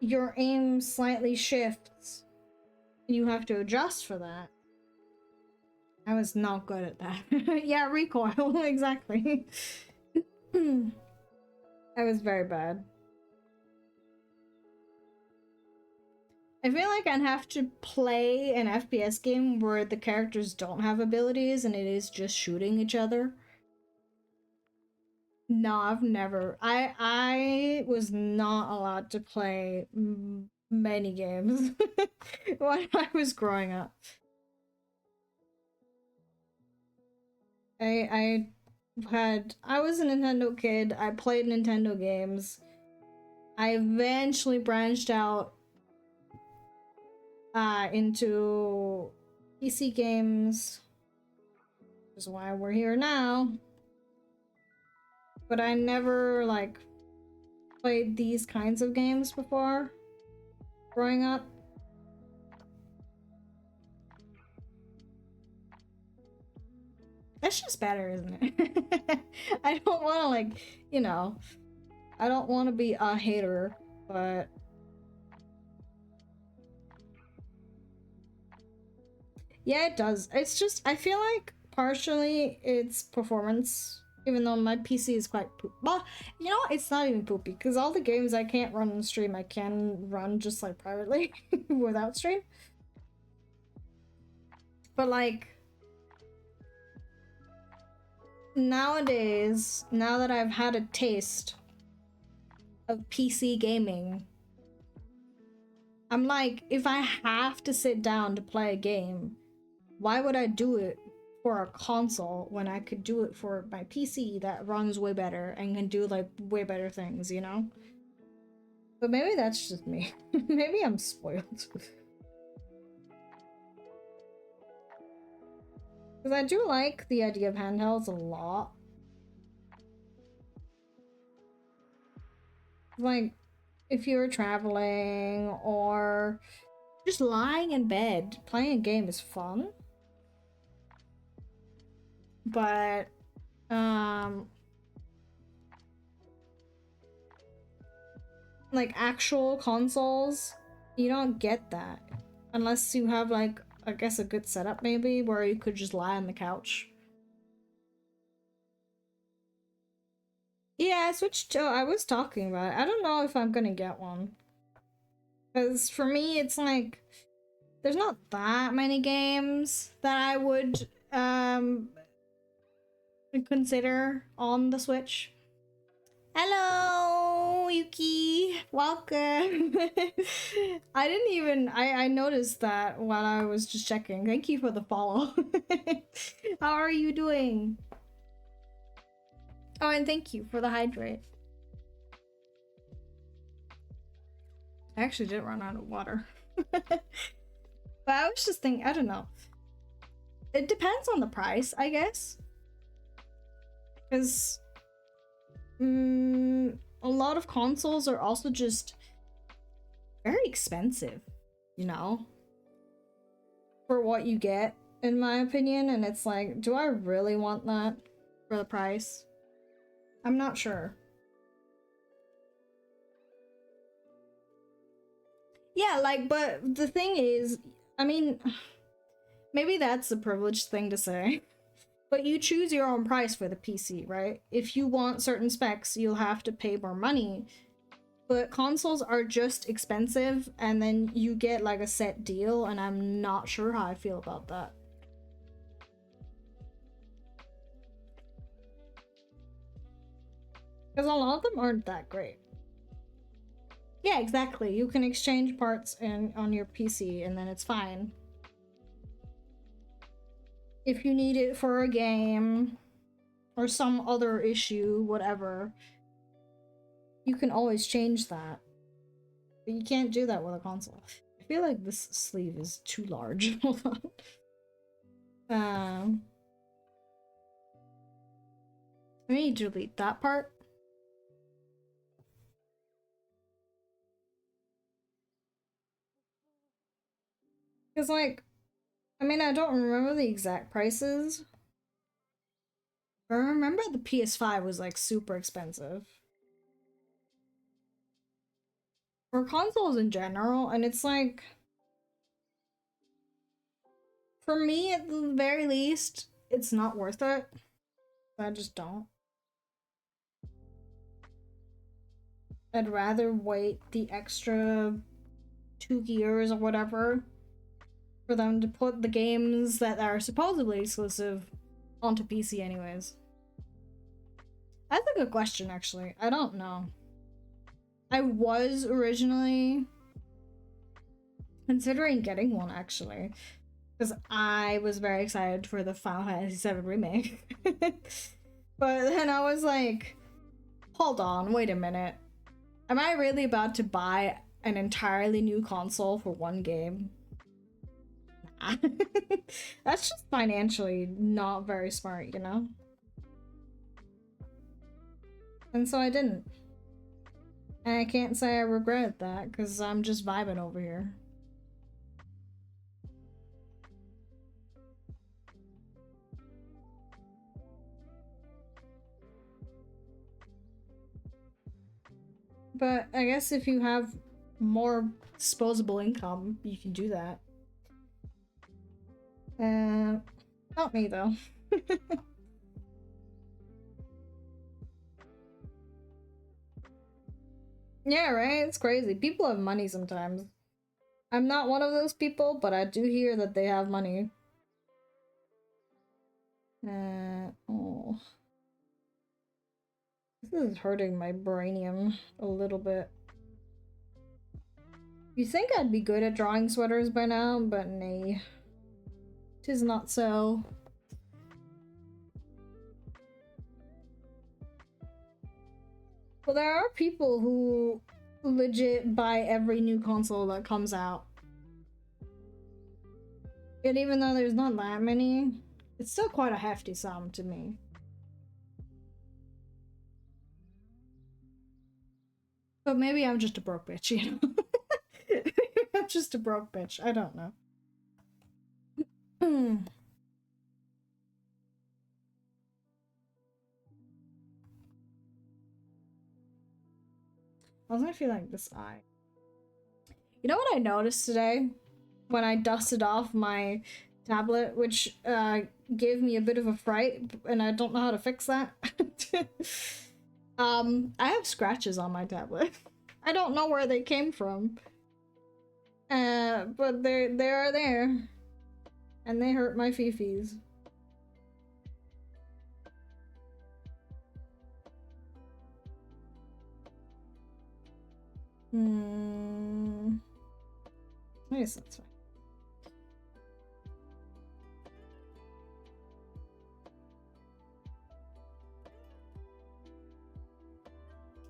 your aim slightly shifts. And you have to adjust for that. I was not good at that. Yeah, recoil, exactly. I was very bad. I feel like I'd have to play an FPS game where the characters don't have abilities and it is just shooting each other. No, I've never. I was not allowed to play many games when I was growing up. I I was a Nintendo kid. I played Nintendo games. I eventually branched out into PC games, which is why we're here now. But I never like played these kinds of games before growing up. That's just better, isn't it? I don't want to like, you know, I don't want to be a hater, but yeah, it does. It's just, I feel like partially it's performance, even though my PC is quite poop. Well, you know, it's not even poopy, because all the games I can't run on stream, I can run just like privately without stream. But like, nowadays, now that I've had a taste of PC gaming, I'm like, if I have to sit down to play a game, why would I do it for a console when I could do it for my PC that runs way better and can do like way better things, you know? But maybe that's just me. Maybe I'm spoiled. Because I do like the idea of handhelds a lot. Like, if you're traveling or just lying in bed, playing a game is fun. But, like actual consoles, you don't get that. Unless you have like, I guess a good setup maybe, where you could just lie on the couch. Yeah, I was talking about it. I don't know if I'm gonna get one. Because for me, it's like, there's not that many games that I would consider on the Switch. Hello, Yuki. Welcome. I didn't even I noticed that while I was just checking. Thank you for the follow. How are you doing? Oh, and thank you for the hydrate. I actually did run out of water. But I was just thinking, I don't know. It depends on the price, I guess. Because a lot of consoles are also just very expensive, you know, for what you get, in my opinion. And it's like, do I really want that for the price? I'm not sure. Yeah, like, but the thing is, I mean, maybe that's a privileged thing to say. But you choose your own price for the PC, right? If you want certain specs, you'll have to pay more money. But consoles are just expensive, and then you get like a set deal, and I'm not sure how I feel about that. Because a lot of them aren't that great. Yeah, exactly. You can exchange parts on your PC, and then it's fine. If you need it for a game or some other issue, whatever, you can always change that. But you can't do that with a console. I feel like this sleeve is too large. Hold on. Let me delete that part. Because, like, I mean, I don't remember the exact prices. But I remember the PS5 was, like, super expensive. For consoles in general, and it's like, for me, at the very least, it's not worth it. I just don't. I'd rather wait the extra 2 years or whatever for them to put the games that are supposedly exclusive onto PC anyways. That's a good question, actually. I don't know. I was originally considering getting one, actually, because I was very excited for the Final Fantasy VII remake. But then I was like, hold on, wait a minute. Am I really about to buy an entirely new console for one game? Nah. That's just financially not very smart, you know? And so I didn't. And I can't say I regret that, because I'm just vibing over here. But I guess if you have more disposable income, you can do that. Not me though. Yeah, right? It's crazy. People have money sometimes. I'm not one of those people, but I do hear that they have money. Oh. This is hurting my brainium a little bit. You think I'd be good at drawing sweaters by now, but nay. 'Tis not so. Well, there are people who legit buy every new console that comes out. And even though there's not that many, it's still quite a hefty sum to me. But maybe I'm just a broke bitch, you know? Maybe I'm just a broke bitch. I don't know. I was gonna feel like this eye. You know what I noticed today? When I dusted off my tablet, which gave me a bit of a fright, and I don't know how to fix that. I have scratches on my tablet. I don't know where they came from. But they are there. And they hurt my fifis. I guess that's fine.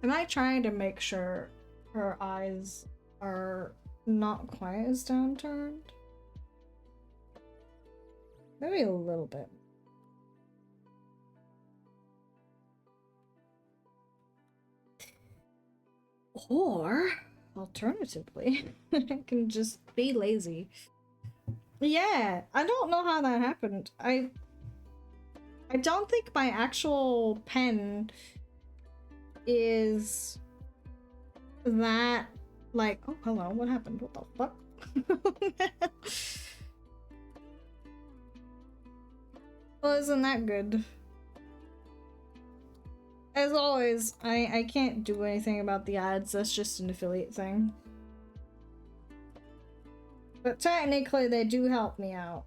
Am I trying to make sure her eyes are not quite as downturned? Maybe a little bit. Or, alternatively, I can just be lazy. Yeah, I don't know how that happened. I don't think my actual pen is that, like, oh hello, what happened? What the fuck? Well, isn't that good? As always, I can't do anything about the ads, that's just an affiliate thing. But technically they do help me out.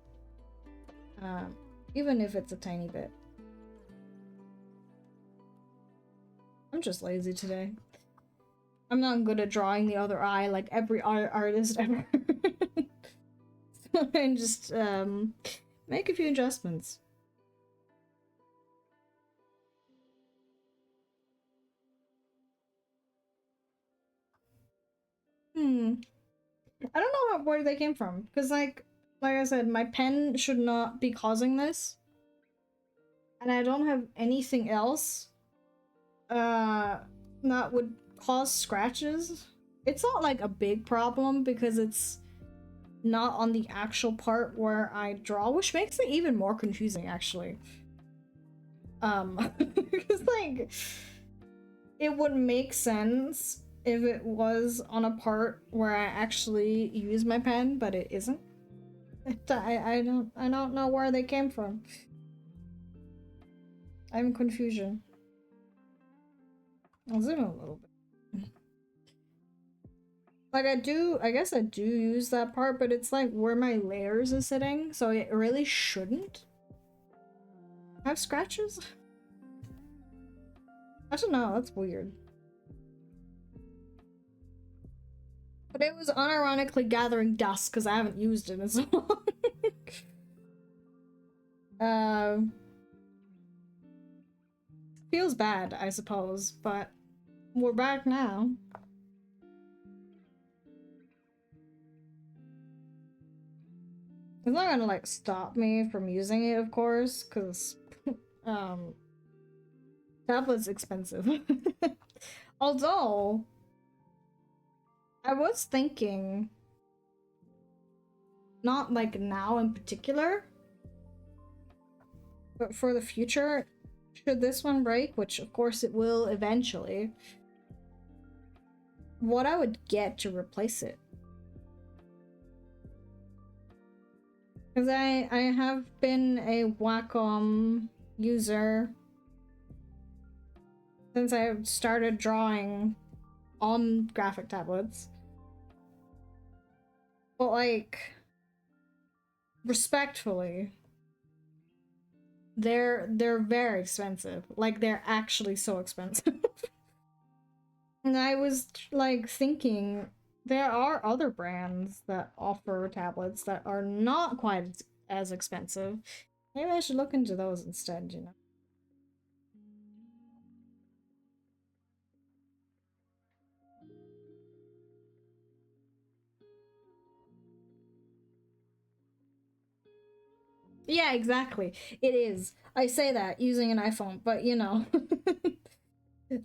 Even if it's a tiny bit. I'm just lazy today. I'm not good at drawing the other eye like every artist ever. So I just make a few adjustments. I don't know where they came from, because like I said, my pen should not be causing this. And I don't have anything else that would cause scratches. It's not like a big problem because it's not on the actual part where I draw, which makes it even more confusing actually. Because like it would make sense if it was on a part where I actually use my pen, but it isn't. I don't know where they came from. I'm confusion. I'll zoom in a little bit. Like I guess I do use that part, but it's like where my layers is sitting, so it really shouldn't have scratches. I don't know, that's weird. But it was unironically gathering dust because I haven't used it in so long. Feels bad, I suppose, but we're back now. It's not gonna like stop me from using it, of course, because um tablet's expensive. Although I was thinking, not like now in particular, but for the future, should this one break, which of course it will eventually, what I would get to replace it. Because I have been a Wacom user since I started drawing on graphic tablets. But like, respectfully, they're very expensive. Like, they're actually so expensive. And I was like thinking, there are other brands that offer tablets that are not quite as expensive. Maybe I should look into those instead, you know. Yeah, exactly. It is. I say that using an iPhone, but you know,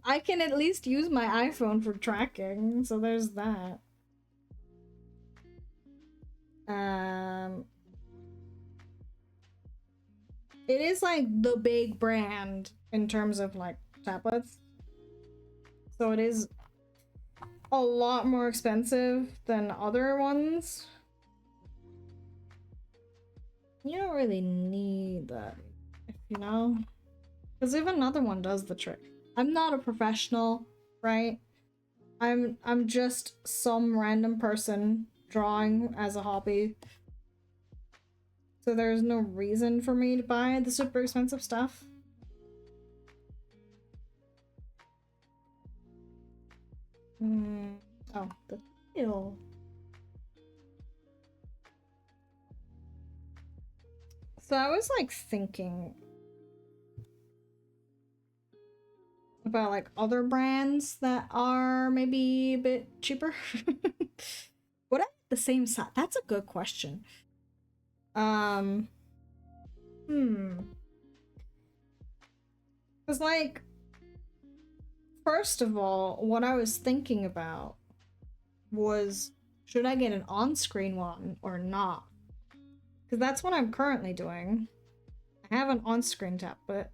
I can at least use my iPhone for tracking, so there's that. Um, it is like the big brand in terms of like tablets, so it is a lot more expensive than other ones. You don't really need that, you know? Because if another one does the trick. I'm not a professional, right? I'm just some random person drawing as a hobby. So there's no reason for me to buy the super expensive stuff. Oh, the tail. So I was like thinking about like other brands that are maybe a bit cheaper. Would I the same size? That's a good question. Um, Because like, first of all, what I was thinking about was, should I get an on-screen one or not? Because that's what I'm currently doing. I have an on-screen tablet.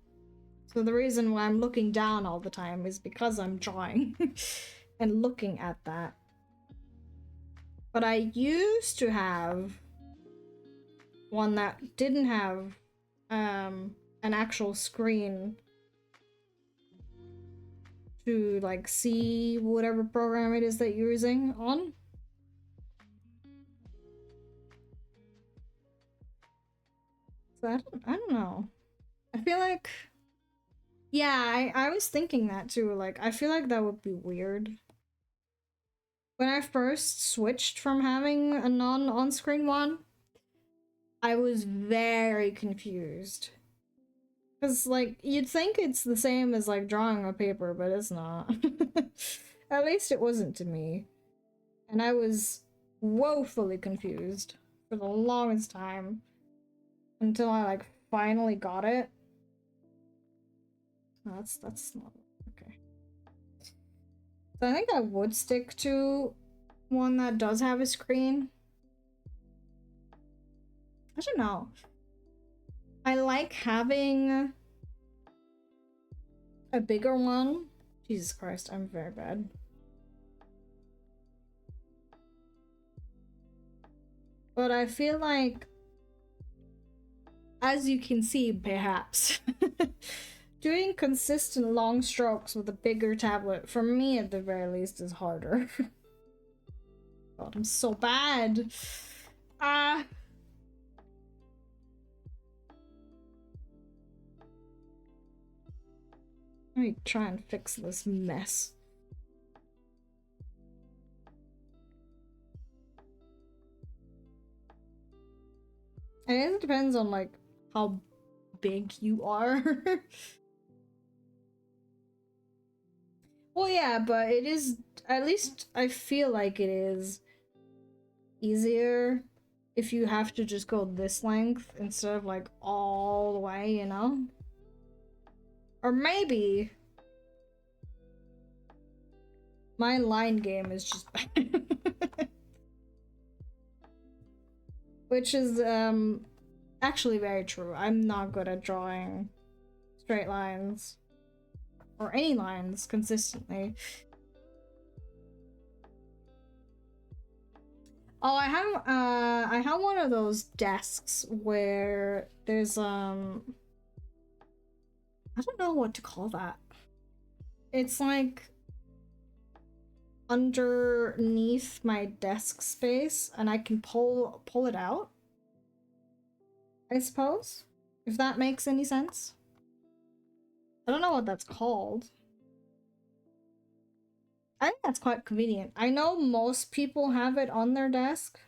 So the reason why I'm looking down all the time is because I'm drawing and looking at that. But I used to have one that didn't have an actual screen to like see whatever program it is that you're using on. So I don't know. I feel like, yeah, I was thinking that too. Like, I feel like that would be weird. When I first switched from having a non on-screen one, I was very confused. Because, like, you'd think it's the same as, like, drawing on paper, but it's not. At least it wasn't to me. And I was woefully confused for the longest time. Until I, like, finally got it. No, that's not... Okay. So I think I would stick to one that does have a screen. I don't know. I like having a bigger one. Jesus Christ, I'm very bad. But I feel like, as you can see, perhaps, doing consistent long strokes with a bigger tablet, for me at the very least, is harder. God, I'm so bad. Ah. Let me try and fix this mess. I guess it depends on like how big you are. Well, yeah, but it is, at least I feel like it is easier if you have to just go this length instead of like all the way, you know? Or maybe my line game is just bad. Which is actually very true. I'm not good at drawing straight lines or any lines consistently. Oh, I have one of those desks where there's I don't know what to call that. It's like underneath my desk space and I can pull it out, I suppose, if that makes any sense. I don't know what that's called. I think that's quite convenient. I know most people have it on their desk,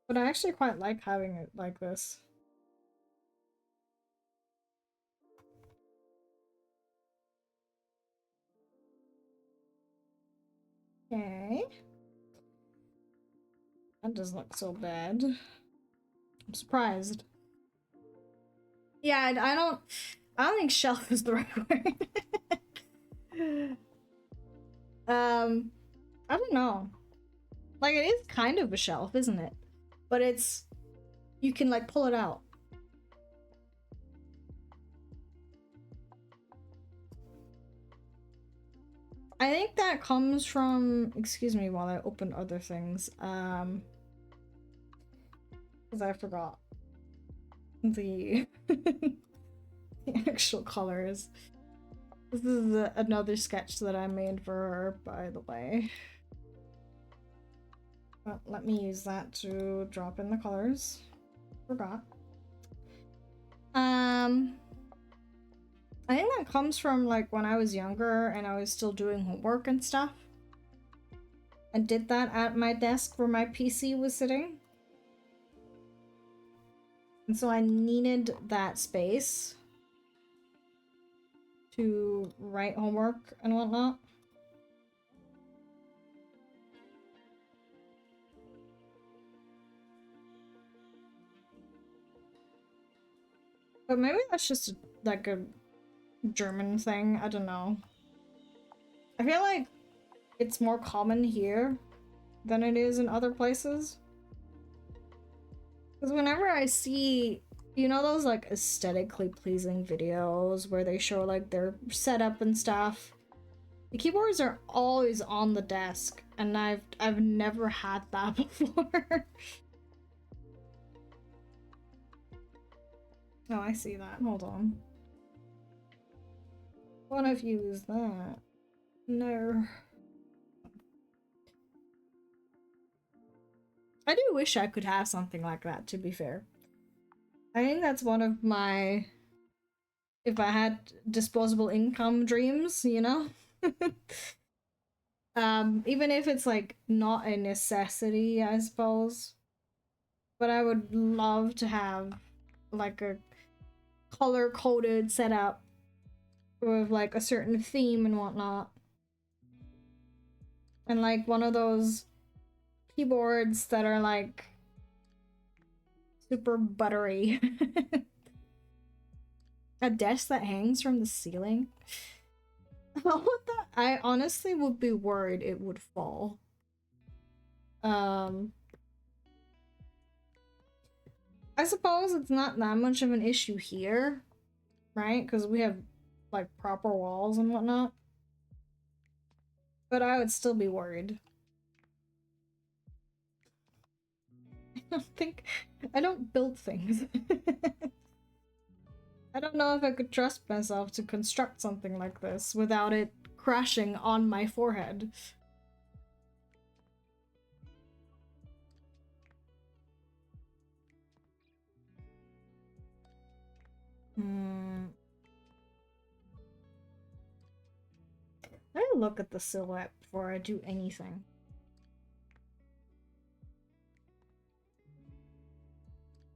but I actually quite like having it like this. Okay. That doesn't look so bad. I'm surprised. Yeah, I don't think shelf is the right word. I don't know. Like, it is kind of a shelf, isn't it? But it's, you can like pull it out. I think that comes from, excuse me while I open other things, because I forgot the, the actual colors. This is another sketch that I made for her, by the way. But let me use that to drop in the colors. Forgot. I think that comes from like when I was younger and I was still doing homework and stuff. I did that at my desk where my PC was sitting. And so I needed that space to write homework and whatnot. But maybe that's just like a German thing. I don't know. I feel like it's more common here than it is in other places. Because whenever I see, you know, those like aesthetically pleasing videos where they show like their setup and stuff, the keyboards are always on the desk, and I've never had that before. Oh, I see that. Hold on. What if you use that? No. I do wish I could have something like that, to be fair. I think that's one of my, if I had disposable income dreams, you know? Even if it's like not a necessity, I suppose. But I would love to have like a color-coded setup with like a certain theme and whatnot. And like one of those keyboards that are like super buttery. A desk that hangs from the ceiling. How would that? I honestly would be worried it would fall. I suppose it's not that much of an issue here, right? Because we have like proper walls and whatnot. But I would still be worried. I don't build things. I don't know if I could trust myself to construct something like this without it crashing on my forehead. Let me look at the silhouette before I do anything.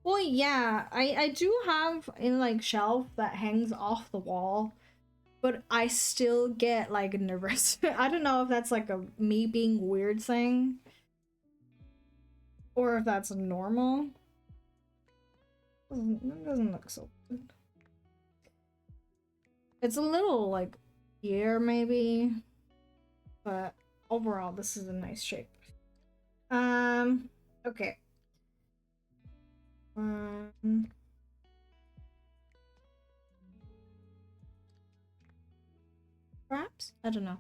Well, yeah, I do have a like shelf that hangs off the wall, but I still get like nervous. I don't know if that's like a me being weird thing or if that's normal. It doesn't look so good. It's a little like here maybe, but overall this is a nice shape. Okay. Perhaps? I don't know.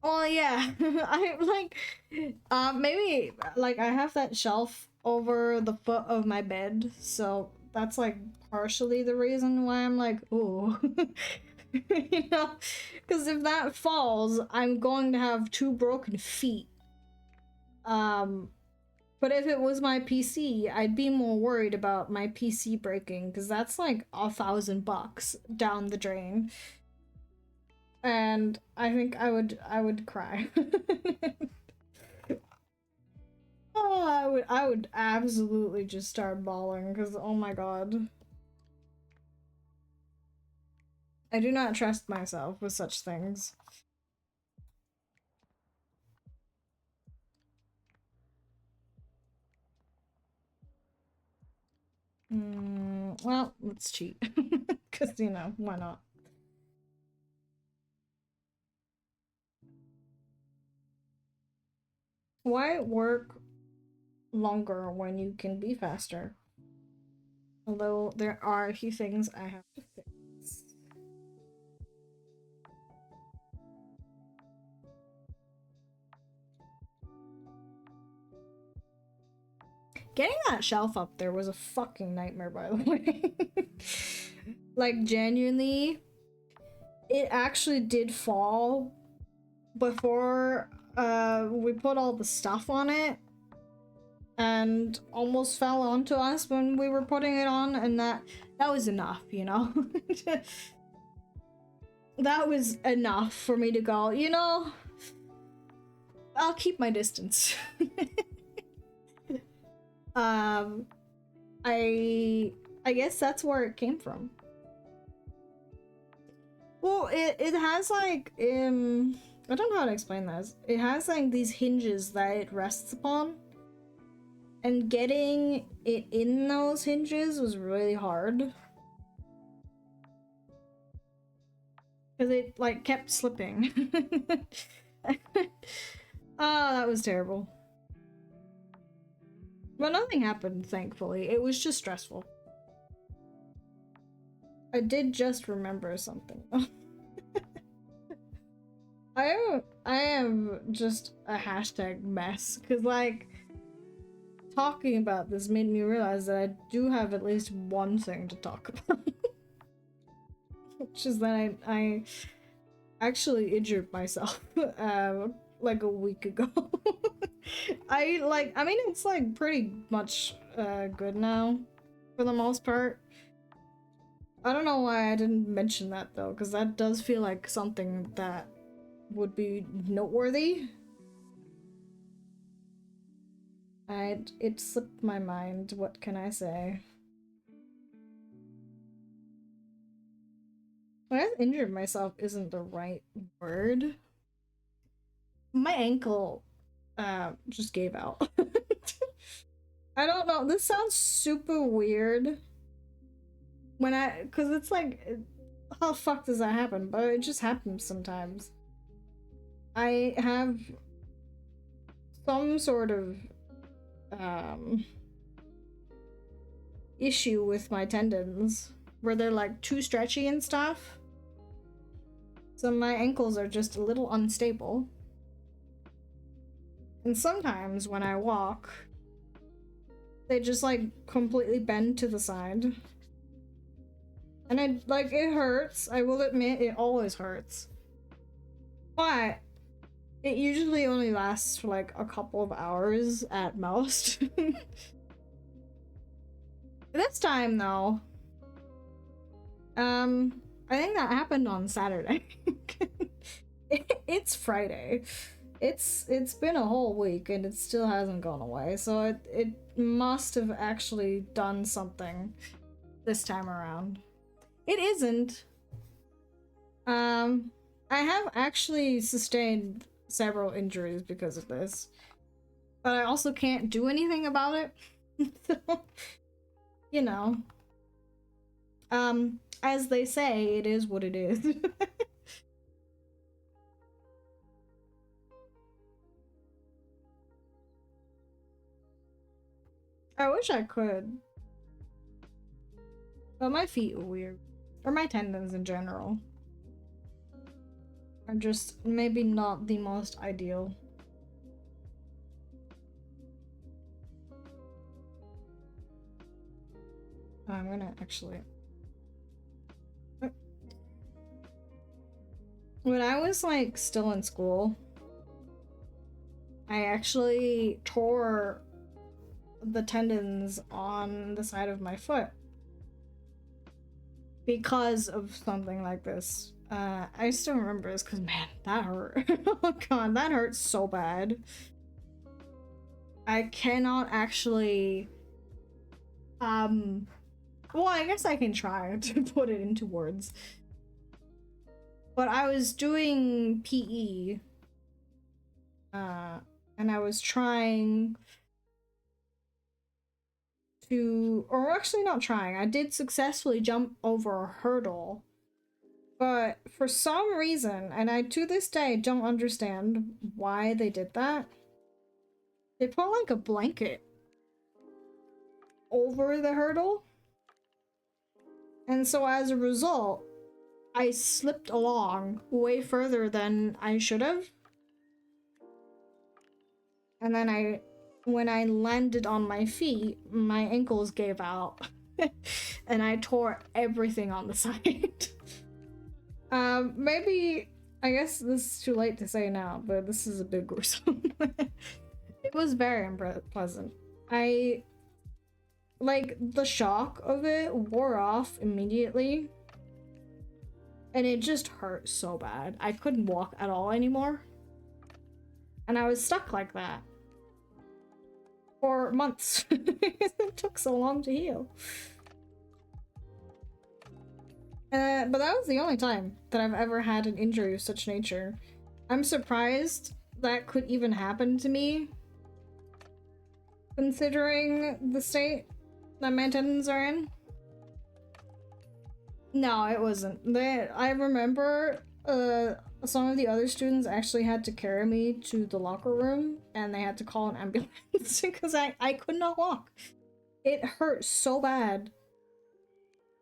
Oh yeah, I like maybe like I have that shelf over the foot of my bed, so that's like partially the reason why I'm like, ooh. You know, because if that falls, I'm going to have 2 broken feet. But if it was my PC, I'd be more worried about my PC breaking because that's like $1,000 down the drain. And I think I would cry. Oh, I would absolutely just start bawling because oh my god. I do not trust myself with such things. Well, let's cheat. Because, you know, why not? Why work longer when you can be faster? Although there are a few things I have to fix. Getting that shelf up there was a fucking nightmare, by the way. Like, genuinely, it actually did fall before we put all the stuff on it and almost fell onto us when we were putting it on, and that was enough, you know. That was enough for me to go, you know, I'll keep my distance. I guess that's where it came from. Well, it has like I don't know how to explain this. It has like these hinges that it rests upon, and getting it in those hinges was really hard because it like kept slipping. Oh, that was terrible. But nothing happened, thankfully. It was just stressful. I did just remember something. I am just a hashtag mess, because like talking about this made me realize that I do have at least one thing to talk about. Which is that I actually injured myself like a week ago. I mean it's like pretty much good now for the most part. I don't know why I didn't mention that though, because that does feel like something that would be noteworthy. It slipped my mind, what can I say? I guess injured myself isn't the right word. My ankle just gave out. I don't know, this sounds super weird when because it's like, how the fuck does that happen? But it just happens sometimes. I have some sort of issue with my tendons where they're like too stretchy and stuff. So my ankles are just a little unstable. And sometimes when I walk, they just like completely bend to the side. And it hurts. I will admit it always hurts. But it usually only lasts for like a couple of hours at most. This time though, I think that happened on Saturday. It's Friday. It's been a whole week and it still hasn't gone away, so it must have actually done something this time around. It isn't, I have actually sustained several injuries because of this, but I also can't do anything about it. So, you know, as they say, it is what it is. I wish I could, but my feet are weird, or my tendons in general are just maybe not the most ideal. I'm gonna actually. When I was like still in school, I actually tore the tendons on the side of my foot because of something like this. I still remember this because man, that hurt. Oh god, that hurt so bad. I cannot actually well, I guess I can try to put it into words. But I was doing PE and I was trying to, or actually not trying, I did successfully jump over a hurdle, but for some reason, and I to this day don't understand why they did that, they put like a blanket over the hurdle, and so as a result I slipped along way further than I should have, and then when I landed on my feet, my ankles gave out and I tore everything on the side. Maybe, I guess this is too late to say now, but this is a bit gruesome. It was very unpleasant. Like, the shock of it wore off immediately, and it just hurt so bad. I couldn't walk at all anymore, and I was stuck like that for months. It took so long to heal. But that was the only time that I've ever had an injury of such nature. I'm surprised that could even happen to me, considering the state that my tendons are in. No, it wasn't. I remember some of the other students actually had to carry me to the locker room, and they had to call an ambulance because I could not walk. It hurt so bad.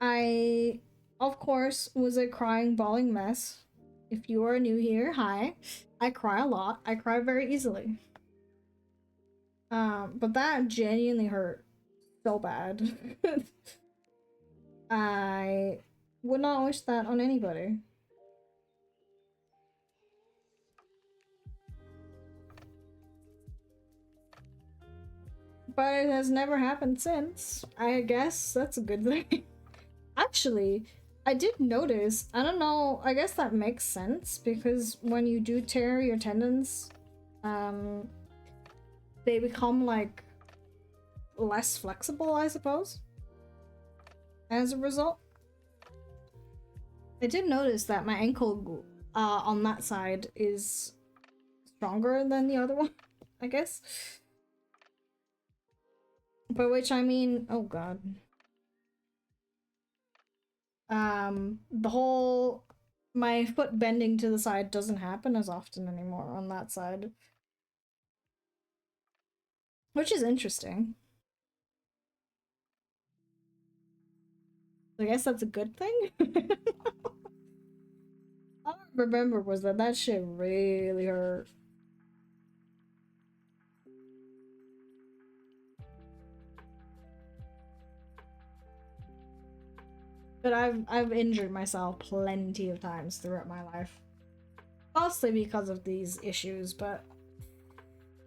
I, of course, was a crying, bawling mess. If you are new here, hi. I cry a lot. I cry very easily. But that genuinely hurt so bad. I would not wish that on anybody. But it has never happened since. I guess that's a good thing. Actually, I did notice, I don't know, I guess that makes sense because when you do tear your tendons, they become like less flexible, I suppose, as a result. I did notice that my ankle on that side is stronger than the other one, I guess. By which I mean, oh god. The whole my foot bending to the side doesn't happen as often anymore on that side. Which is interesting. I guess that's a good thing. All I remember was that shit really hurt. But I've injured myself plenty of times throughout my life. Mostly because of these issues, but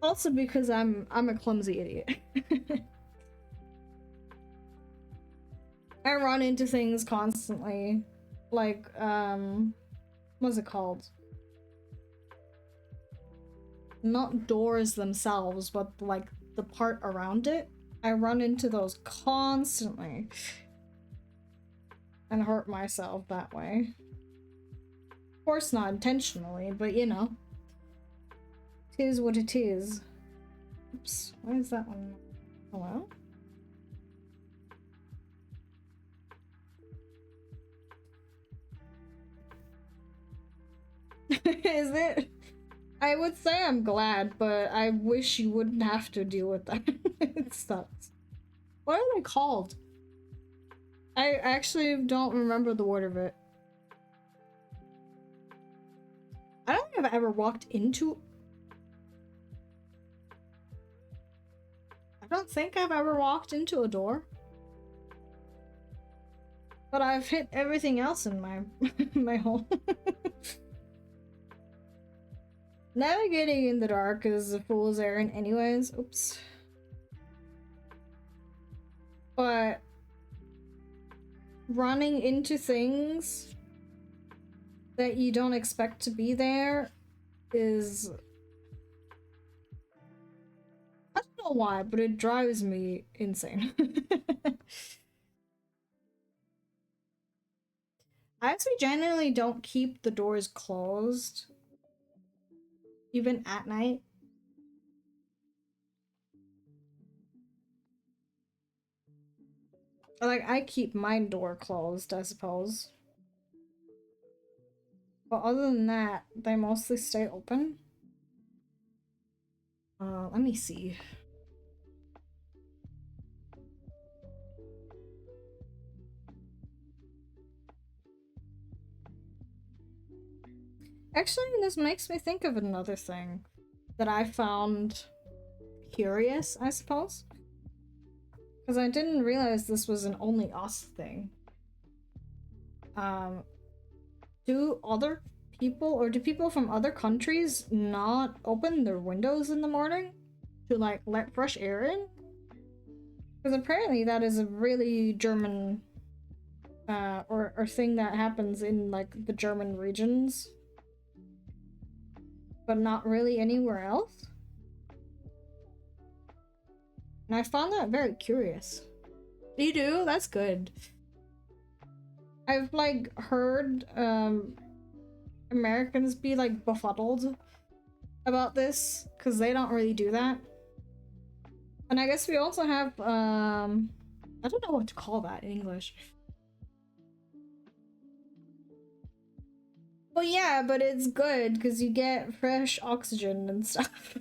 also because I'm a clumsy idiot. I run into things constantly. Like, what's it called? Not doors themselves, but like the part around it. I run into those constantly and hurt myself that way. Of course not intentionally, but you know. It is what it is. Oops, why is that one? Hello? Is it? I would say I'm glad, but I wish you wouldn't have to deal with that. It sucks. What are they called? I actually don't remember the word of it. I don't think I've ever walked into... I don't think I've ever walked into a door. But I've hit everything else in my my home. Navigating in the dark is a fool's errand anyways. Oops. But running into things that you don't expect to be there is... I don't know why, but it drives me insane. I actually generally don't keep the doors closed, even at night. Like, I keep my door closed, I suppose. But other than that, they mostly stay open. Let me see. Actually, this makes me think of another thing that I found curious, I suppose. Because I didn't realize this was an only us thing. Do other people, or do people from other countries not open their windows in the morning to, like, let fresh air in? Because apparently that is a really German, or thing that happens in, like, the German regions. But not really anywhere else. And I found that very curious. You do? That's good. I've, like, heard, Americans be, like, befuddled about this, because they don't really do that. And I guess we also have, I don't know what to call that in English. Well, yeah, but it's good, because you get fresh oxygen and stuff.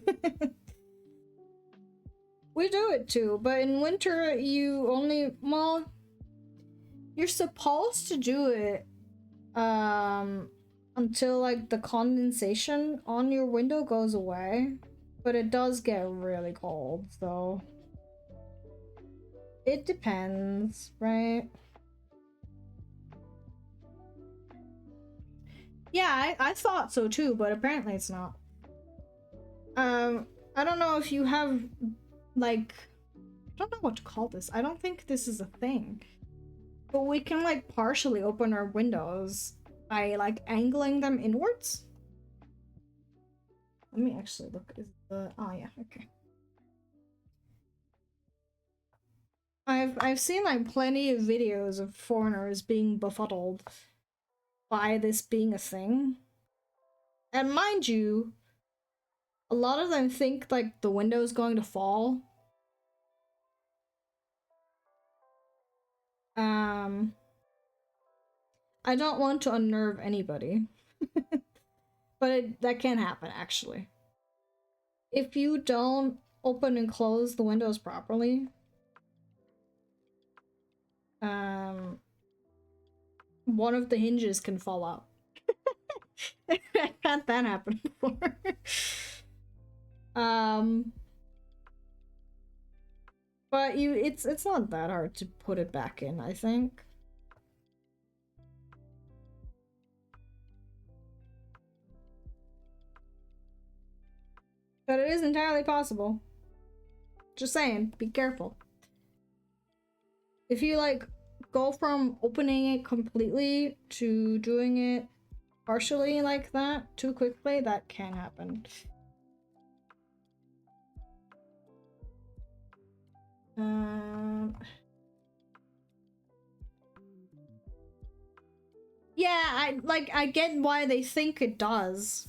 We do it too, but in winter, you only, well, you're supposed to do it, until, like, the condensation on your window goes away. But it does get really cold, so it depends, right? Yeah, I thought so too, but apparently it's not. I don't know if you have, like, I don't know what to call this. I don't think this is a thing. But we can, like, partially open our windows by, like, angling them inwards. Let me actually look. Is the... Oh, yeah, okay. I've seen, like, plenty of videos of foreigners being befuddled by this being a thing. And mind you, a lot of them think, like, the window's going to fall. I don't want to unnerve anybody. But that can happen, actually. If you don't open and close the windows properly, one of the hinges can fall out. I've had that happen before. But it's not that hard to put it back in, I think. But it is entirely possible. Just saying, be careful. If you, like, go from opening it completely to doing it partially like that too quickly, that can happen. Yeah, I get why they think it does,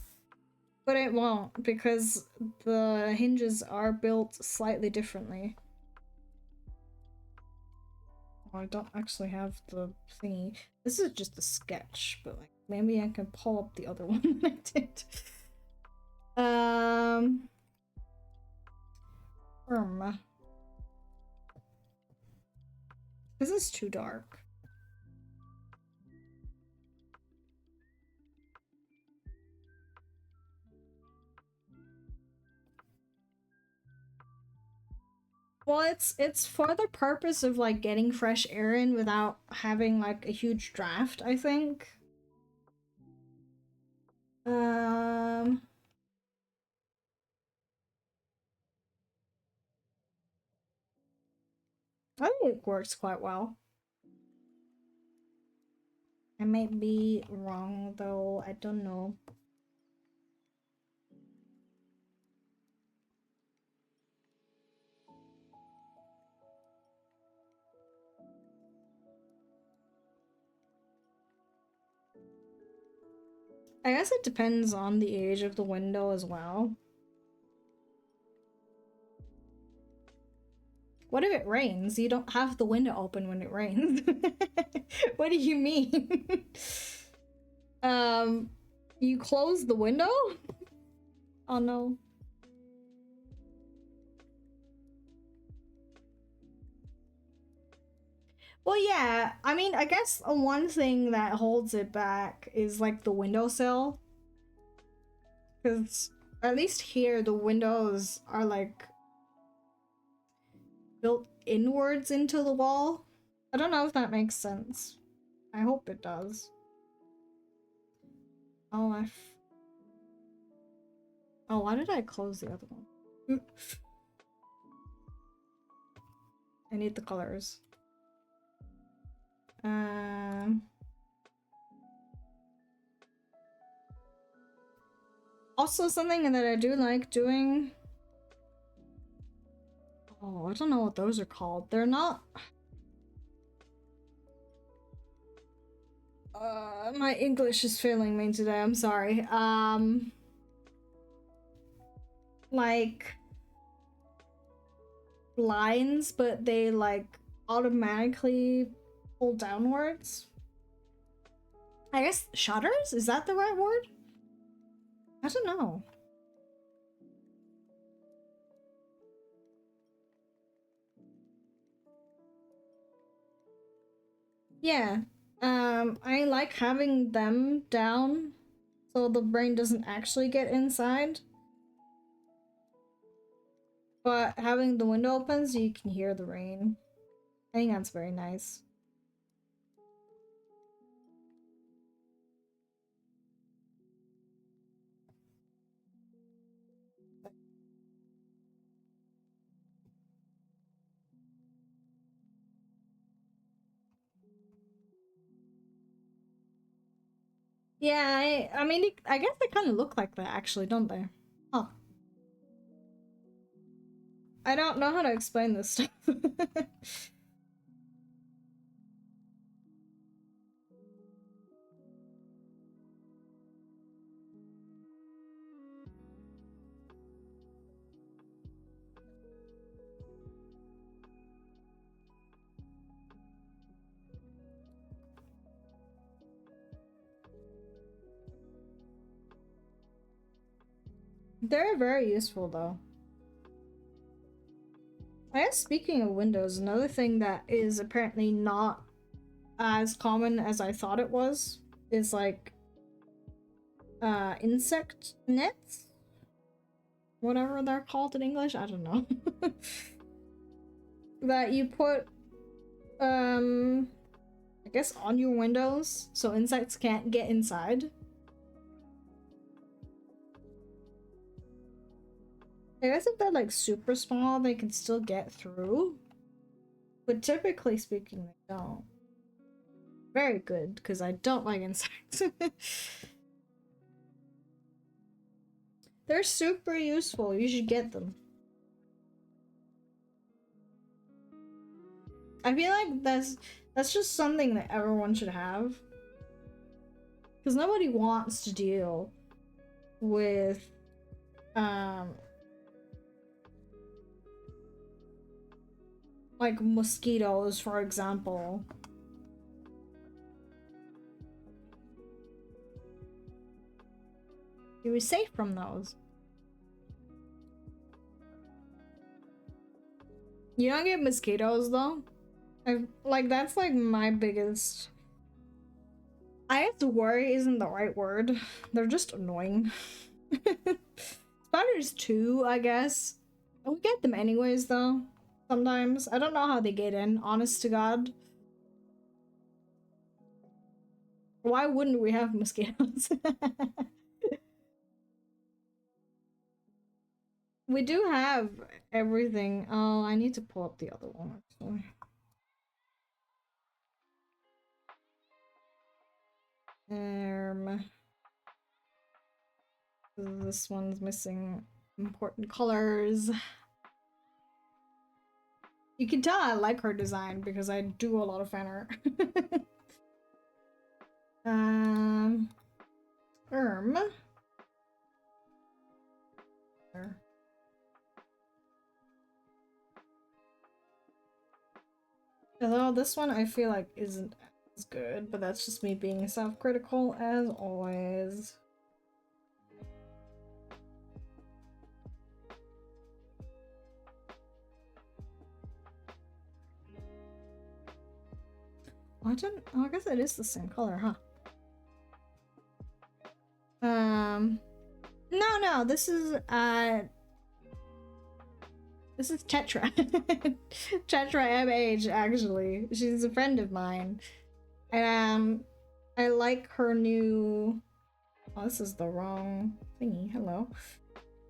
but it won't because the hinges are built slightly differently. Oh, I don't actually have the thingy. This is just a sketch, but like maybe I can pull up the other one that I did. This is too dark. Well, it's for the purpose of like getting fresh air in without having like a huge draft, I think. Um I think it works quite well. I might be wrong though, I don't know. I guess it depends on the age of the window as well. What if it rains? You don't have the window open when it rains. What do you mean? You close the window? Oh no. Well, yeah, I mean, I guess one thing that holds it back is like the windowsill. Because at least here, the windows are like built inwards into the wall. I don't know if that makes sense. I hope it does. Oh, oh, why did I close the other one? I need the colors. Also something that I do like doing. Oh, I don't know what those are called. They're not. My English is failing me today. I'm sorry. Like lines, but they like automatically pull downwards. I guess shutters? Is that the right word? I don't know. Yeah. I like having them down so the brain doesn't actually get inside. But having the window open so you can hear the rain. I think that's very nice. Yeah, I mean, I guess they kind of look like that actually, don't they? Huh. I don't know how to explain this stuff. They're very useful though. I guess speaking of windows, another thing that is apparently not as common as I thought it was is like insect nets, whatever they're called in English, I don't know. That you put I guess on your windows so insects can't get inside. I guess if they're like super small they can still get through, but typically speaking they don't. Very good, because I don't like insects. They're super useful, you should get them. I feel like that's just something that everyone should have. Because nobody wants to deal with like mosquitoes, for example. He was safe from those. You don't get mosquitoes though. Like that's like my biggest. I have to worry isn't the right word. They're just annoying. Spiders too, I guess. We get them anyways though. Sometimes I don't know how they get in. Honest to God. Why wouldn't we have mosquitoes? We do have everything. Oh, I need to pull up the other one actually. This one's missing important colors. You can tell I like her design because I do a lot of fan art. Although this one I feel like isn't as good, but that's just me being self-critical as always. I guess it is the same color, huh? No, this is Tetra. Tetra MH, actually. She's a friend of mine. And I like her new... Oh, this is the wrong thingy. Hello.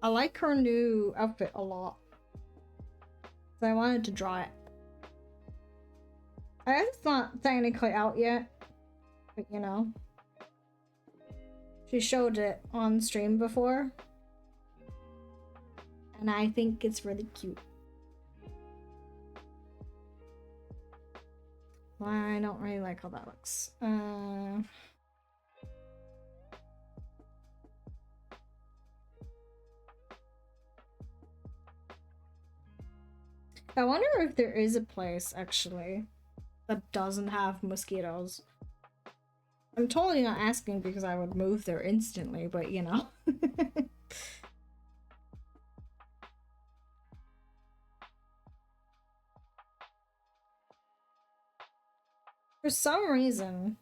I like her new outfit a lot. So I wanted to draw it. I guess it's not technically out yet. But you know. She showed it on stream before. And I think it's really cute. I don't really like how that looks. I wonder if there is a place, actually, that doesn't have mosquitoes. I'm totally not asking because I would move there instantly, but you know. For some reason,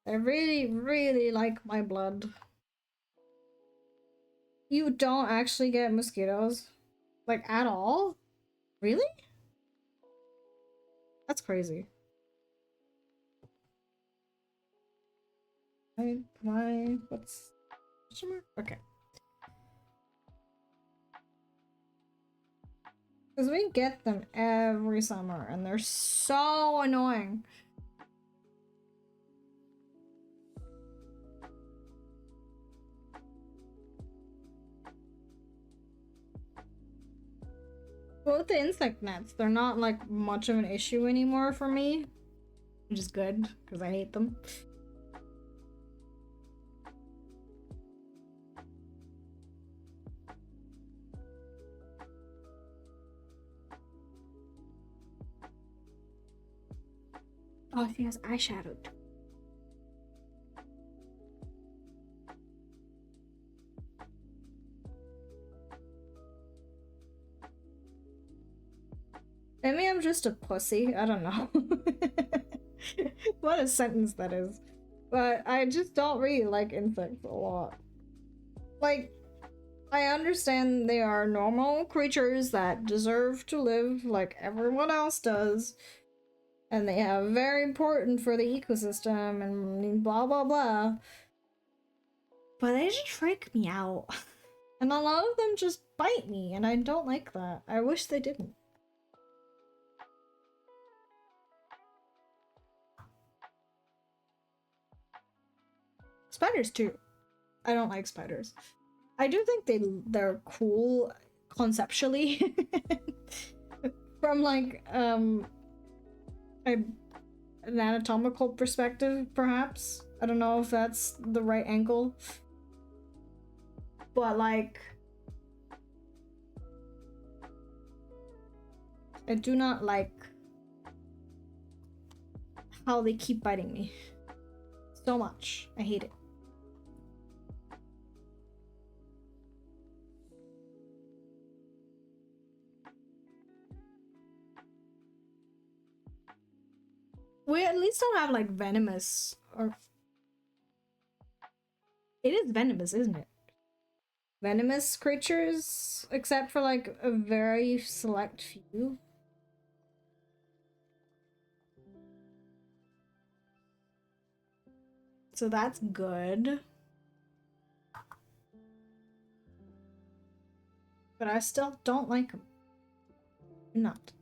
I really, really like my blood. You don't actually get mosquitoes? Like, at all? Really? That's crazy. What's... Okay. Because we get them every summer, and they're so annoying. But with the insect nets, they're not like much of an issue anymore for me. Which is good, because I hate them. Oh, she has eyeshadow. Maybe I'm just a pussy. I don't know. What a sentence that is. But I just don't really like insects a lot. Like, I understand they are normal creatures that deserve to live like everyone else does. And they are very important for the ecosystem and blah blah blah. But they just freak me out. And a lot of them just bite me, and I don't like that. I wish they didn't. Spiders too. I don't like spiders. I do think they're cool conceptually. From like a an anatomical perspective, perhaps. I don't know if that's the right angle. But like, I do not like how they keep biting me so much. I hate it. We at least don't have like venomous, or it is venomous, isn't it? Venomous creatures, except for like a very select few. So that's good. But I still don't like them. Not.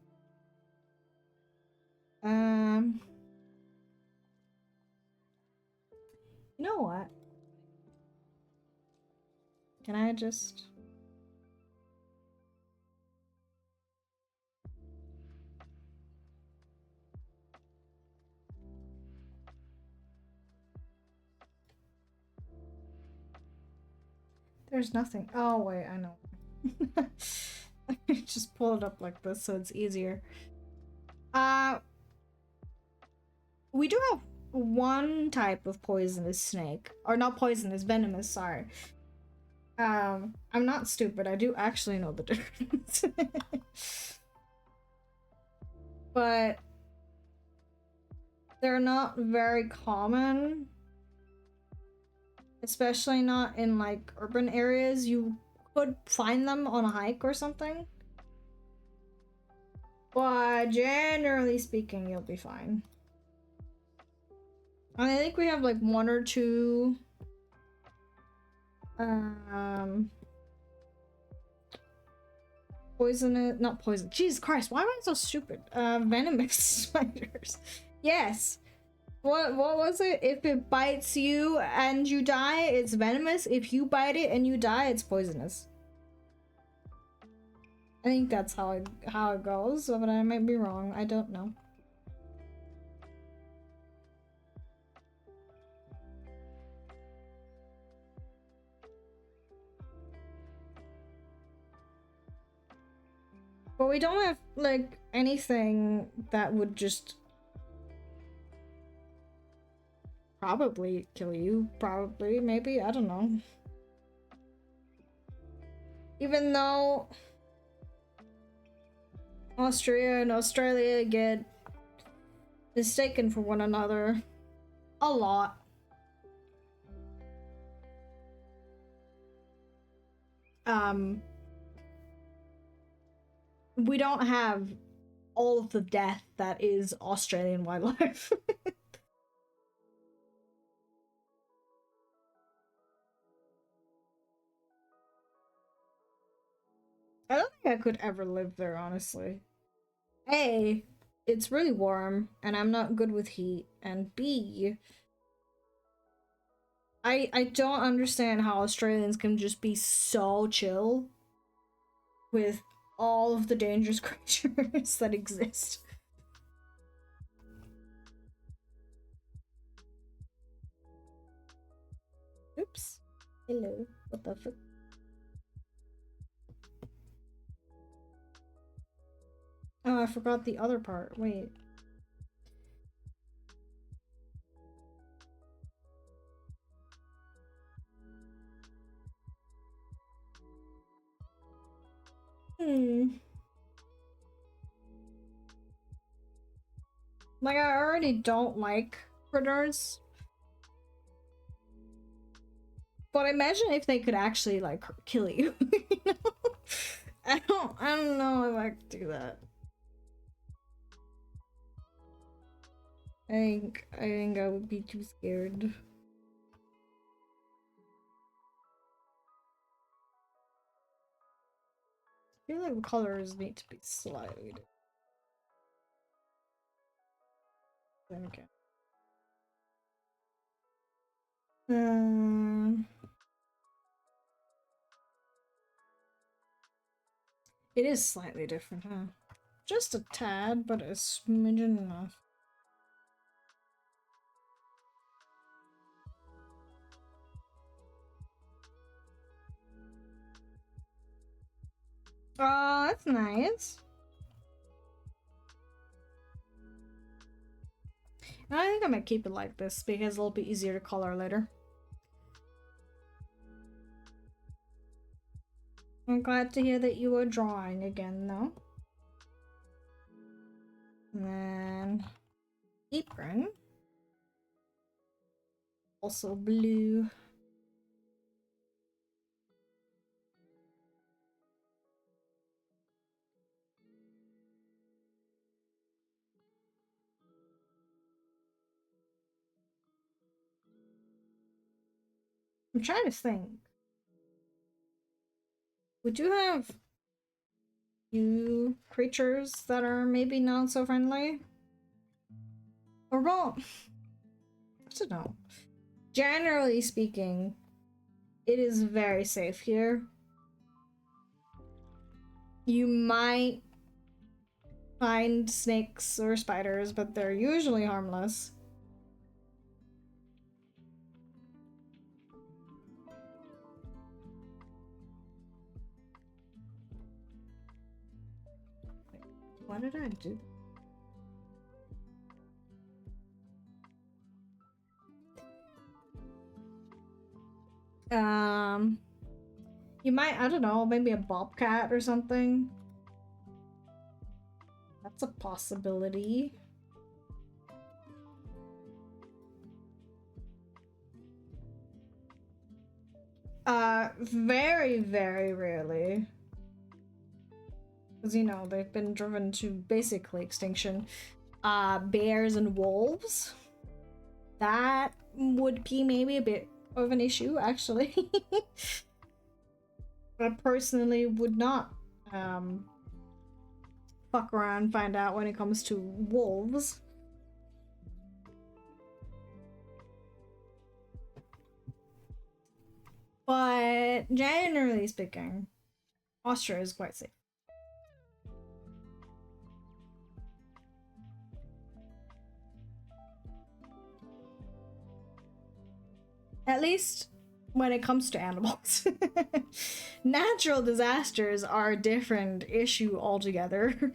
You know what? Can I just... There's nothing. Oh, wait, I know. I just pull it up like this so it's easier. We do have one type of poisonous snake. Or not poisonous, venomous, sorry. I'm not stupid. I do actually know the difference. But they're not very common. Especially not in like urban areas. You could find them on a hike or something. But generally speaking, you'll be fine. I think we have like one or two poisonous, not poison. Jesus Christ, why am I so stupid? Venomous spiders. Yes. What was it? If it bites you and you die, it's venomous. If you bite it and you die, it's poisonous. I think that's how it goes, but I might be wrong. I don't know. But we don't have like anything that would just probably kill you. Probably, maybe, I don't know. Even though Austria and Australia get mistaken for one another a lot. We don't have all of the death that is Australian wildlife. I don't think I could ever live there, honestly. A, it's really warm, and I'm not good with heat. And B, I don't understand how Australians can just be so chill with all of the dangerous creatures that exist. Oops. Hello. What the fuck? Oh, I forgot the other part. Wait. Like, I already don't like critters. But imagine if they could actually, like, kill you. You know? I don't know if I could do that. I think I would be too scared. I feel like the colors need to be slightly different. Okay. It is slightly different, huh? Just a tad, but a smidgen enough. Oh, that's nice. I think I might keep it like this because it'll be easier to color later. I'm glad to hear that you were drawing again, though. And then apron. Also blue. I'm trying to think. Would you have few creatures that are maybe not so friendly? Or wrong? I don't know. Generally speaking, it is very safe here. You might find snakes or spiders, but they're usually harmless. What did I do? You might, I don't know, maybe a bobcat or something. That's a possibility. Very, very rarely. Because, you know, they've been driven to basically extinction. Bears and wolves. That would be maybe a bit of an issue, actually. I personally would not, fuck around and find out when it comes to wolves. But generally speaking, Austria is quite safe. At least when it comes to animals. Natural disasters are a different issue altogether.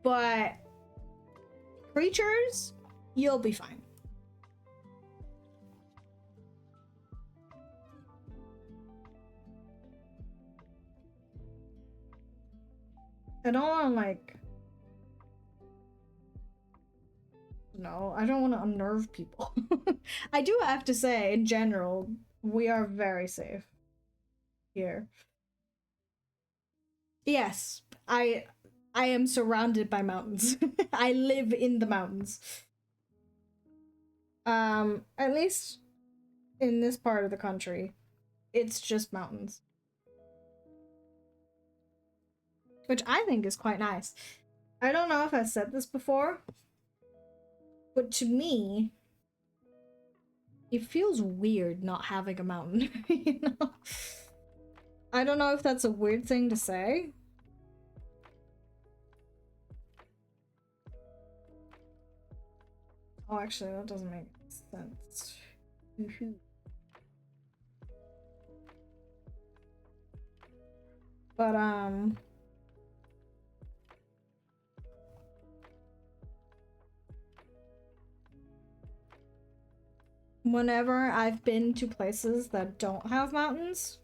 But creatures, you'll be fine. I don't want to, like... No, I don't want to unnerve people. I do have to say, in general, we are very safe here. Yes, I am surrounded by mountains. I live in the mountains. At least in this part of the country, it's just mountains. Which I think is quite nice. I don't know if I said this before, but to me, it feels weird not having a mountain, you know? I don't know if that's a weird thing to say. Oh, actually, that doesn't make sense. But, whenever I've been to places that don't have mountains,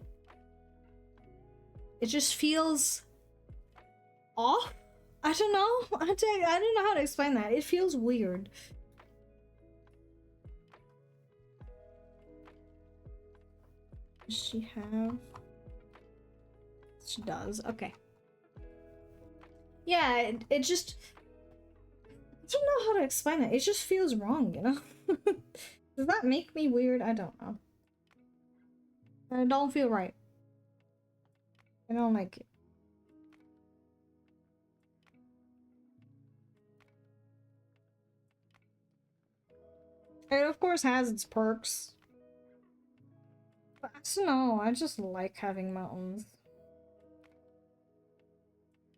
it just feels off. I don't know. I don't know how to explain that. It feels weird. Does she have? She does. Okay. Yeah, it just... I don't know how to explain it. It just feels wrong, you know? Does that make me weird? I don't know. I don't feel right. I don't like it. It of course has its perks. But I don't know, I just like having mountains.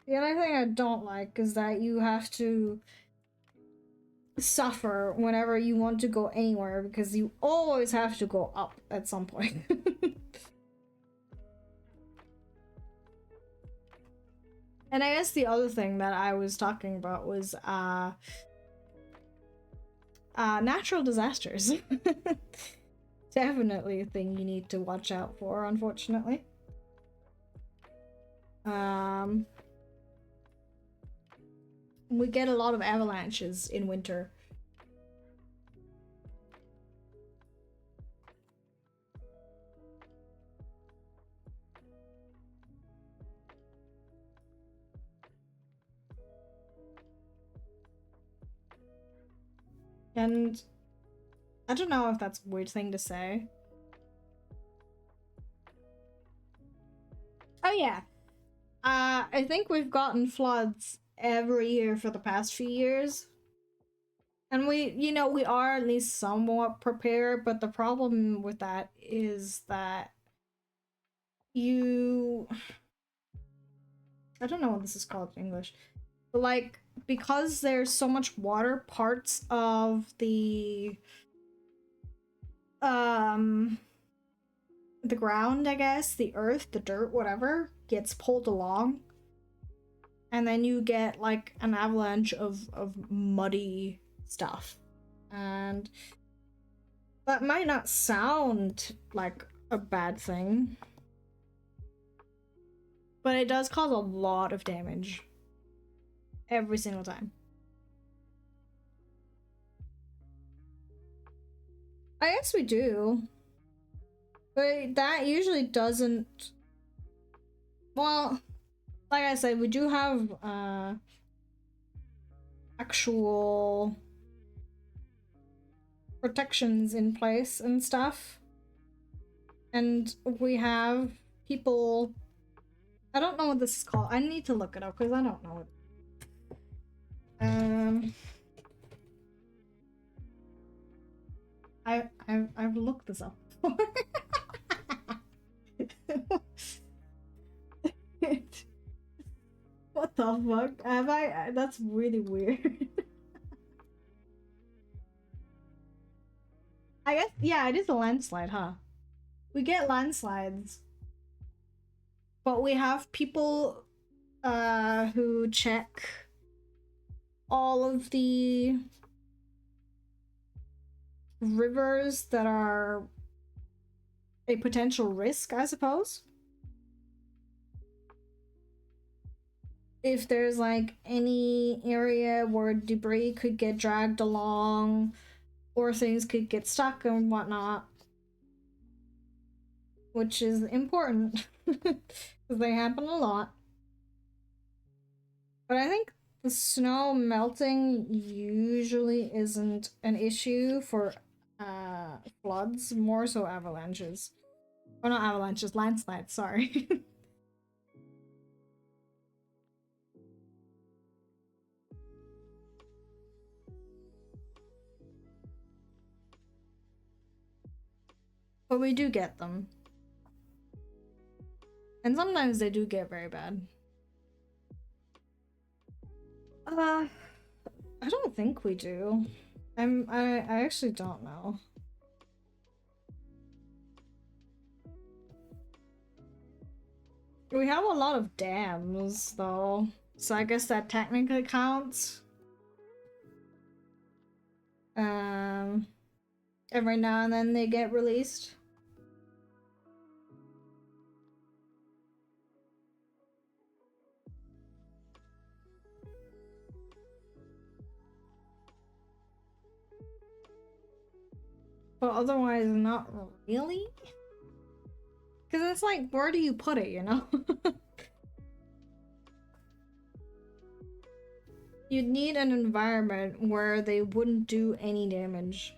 The other thing I don't like is that you have to suffer whenever you want to go anywhere because you always have to go up at some point. And I guess the other thing that I was talking about was natural disasters. Definitely a thing you need to watch out for, unfortunately. We get a lot of avalanches in winter. And I don't know if that's a weird thing to say. Oh yeah. I think we've gotten floods every year for the past few years. And we are at least somewhat prepared, but the problem with that is that you I don't know what this is called in English. But like because there's so much water, parts of the ground, I guess, the earth, the dirt, whatever, gets pulled along. And then you get like an avalanche of muddy stuff. And that might not sound like a bad thing, but it does cause a lot of damage every single time. I guess we do. But that usually doesn't. Well, like I said, we do have actual protections in place and stuff. And we have people. I don't know what this is called. I need to look it up because I don't know it. I've looked this up. What the fuck? Have I? That's really weird. I guess, yeah, it is a landslide, huh? We get landslides, but we have people who check all of the rivers that are a potential risk, I suppose. If there's like any area where debris could get dragged along or things could get stuck and whatnot, which is important because they happen a lot. But I think the snow melting usually isn't an issue for floods, more so avalanches. Or not avalanches, landslides, sorry. But we do get them. And sometimes they do get very bad. I don't think we do. I actually don't know. We have a lot of dams though, so I guess that technically counts. Every now and then they get released. But otherwise, not really. Because it's like, where do you put it, you know? You'd need an environment where they wouldn't do any damage.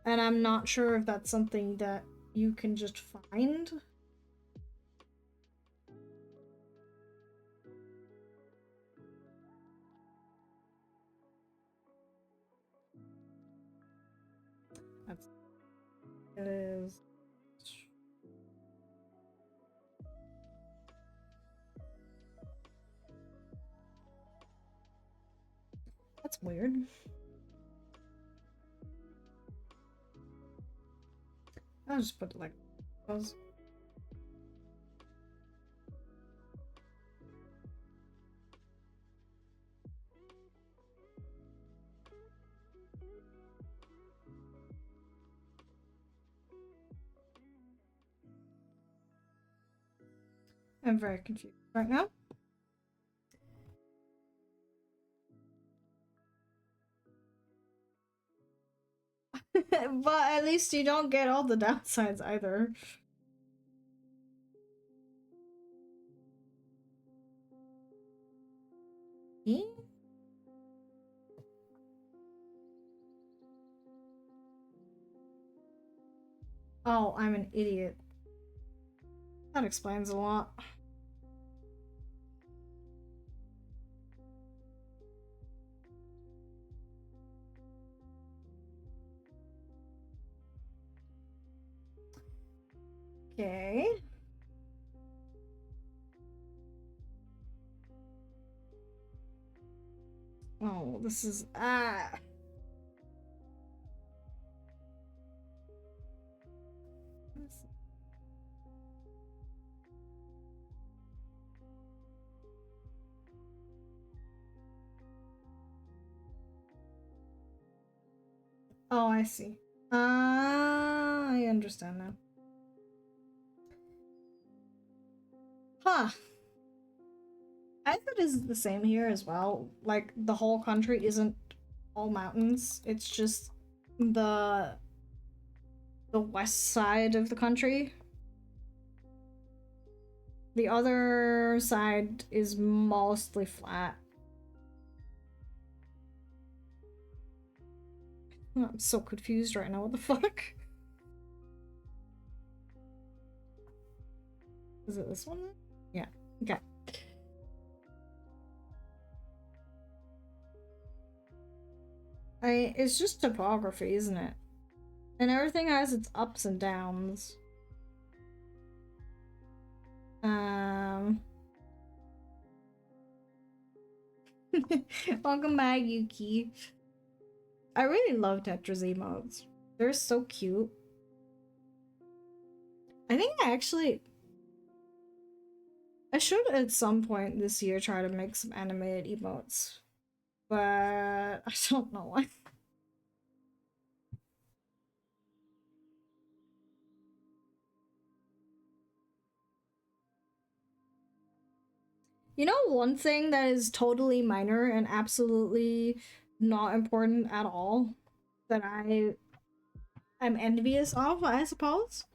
And I'm not sure if that's something that you can just find. That's it is. That's weird. I'll just put it like those. I'm very confused right now. But at least you don't get all the downsides either. Me? Oh, I'm an idiot. That explains a lot. Okay. Oh, this is Oh, I see. I understand now. Huh. I thought it's the same here as well. Like, the whole country isn't all mountains. It's just the west side of the country. The other side is mostly flat. I'm so confused right now. What the fuck? Is it this one? Yeah. Okay. It's just topography, isn't it? And everything has its ups and downs. Welcome back, Yuki. I really love Tetra's emotes. They're so cute. I think I should at some point this year try to make some animated emotes. But I don't know why. You know, one thing that is totally minor and absolutely not important at all that I'm envious of, I suppose.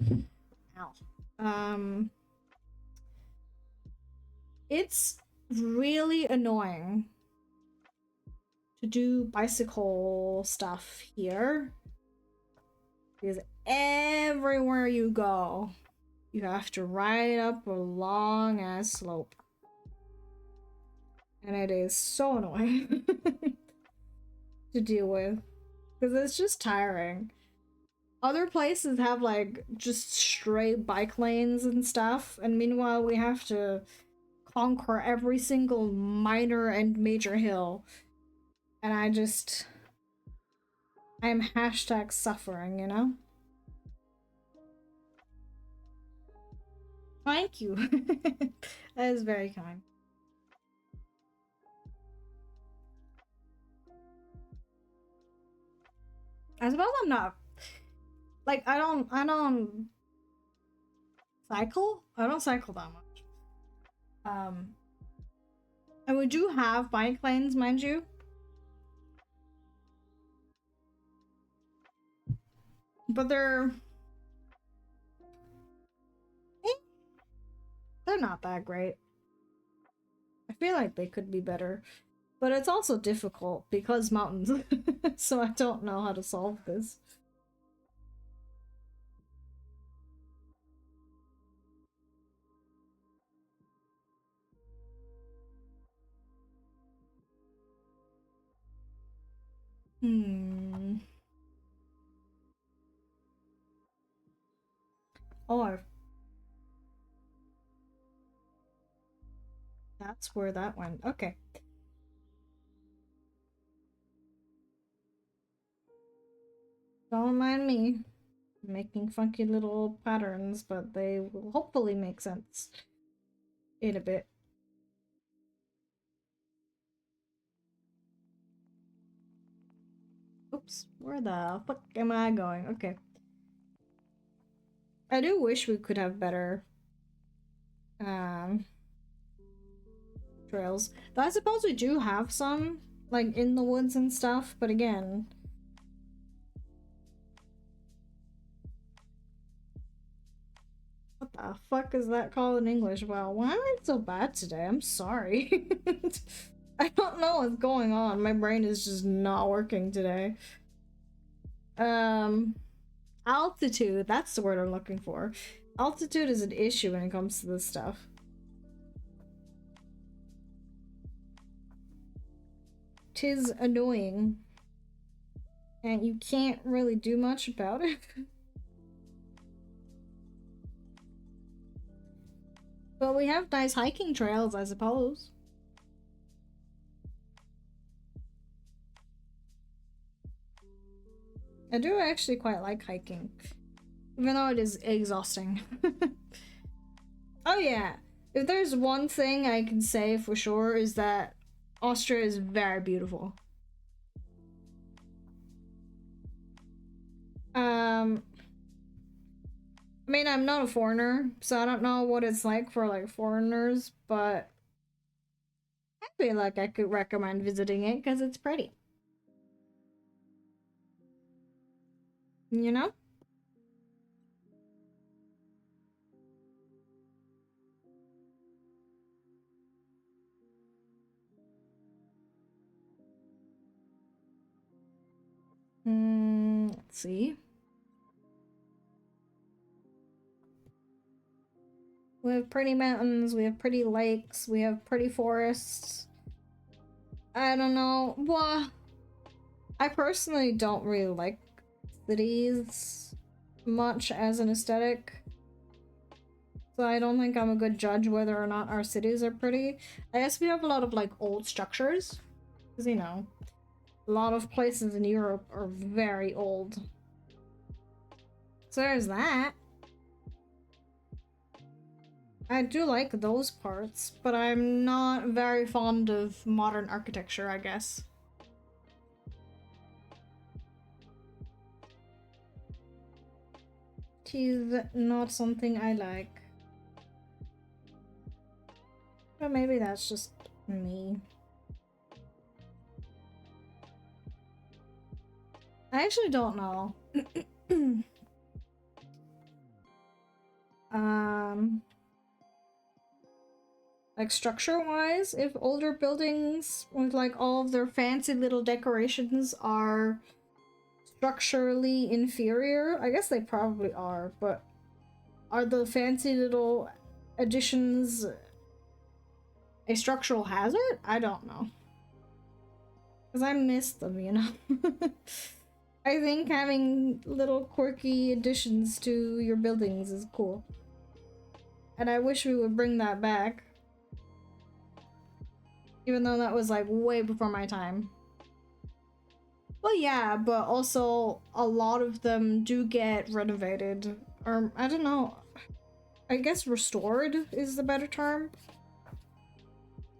Ow. It's really annoying to do bicycle stuff here because everywhere you go, you have to ride up a long ass slope. And it is so annoying to deal with because it's just tiring. Other places have like just straight bike lanes and stuff, and meanwhile we have to conquer every single minor and major hill. And I'm hashtag suffering, you know? Thank you. That is very kind. I suppose I'm not like I don't cycle. I don't cycle that much. And we do have bike lanes, mind you. But they're not that great. I feel like they could be better. But it's also difficult because mountains. So I don't know how to solve this. Hmm. Oh, that's where that went. Okay. Don't mind me making funky little patterns, but they will hopefully make sense in a bit. Oops, where the fuck am I going? Okay. I do wish we could have better um trails. Though I suppose we do have some, like in the woods and stuff, but again. What the fuck is that called in English? Wow, why am I so bad today? I'm sorry. I don't know what's going on. My brain is just not working today. Altitude, that's the word I'm looking for. Altitude is an issue when it comes to this stuff. Tis annoying. And you can't really do much about it. But we have nice hiking trails, I suppose. I do actually quite like hiking. Even though it is exhausting. Oh yeah, if there's one thing I can say for sure is that Austria is very beautiful. I mean, I'm not a foreigner, so I don't know what it's like for like foreigners, but I feel like I could recommend visiting it because it's pretty. You know? Let's see. We have pretty mountains, we have pretty lakes, we have pretty forests. I don't know. Well, I personally don't really like cities much as an aesthetic. So I don't think I'm a good judge whether or not our cities are pretty. I guess we have a lot of like old structures. Because, you know, a lot of places in Europe are very old. So there's that. I do like those parts, but I'm not very fond of modern architecture, I guess. It is not something I like. But maybe that's just me. I actually don't know. Like structure-wise, if older buildings with like all of their fancy little decorations are structurally inferior, I guess they probably are, but are the fancy little additions a structural hazard? I don't know. Because I miss them, you know? I think having little quirky additions to your buildings is cool. And I wish we would bring that back. Even though that was like way before my time. Well, yeah, but also a lot of them do get renovated. Or, I don't know. I guess restored is the better term.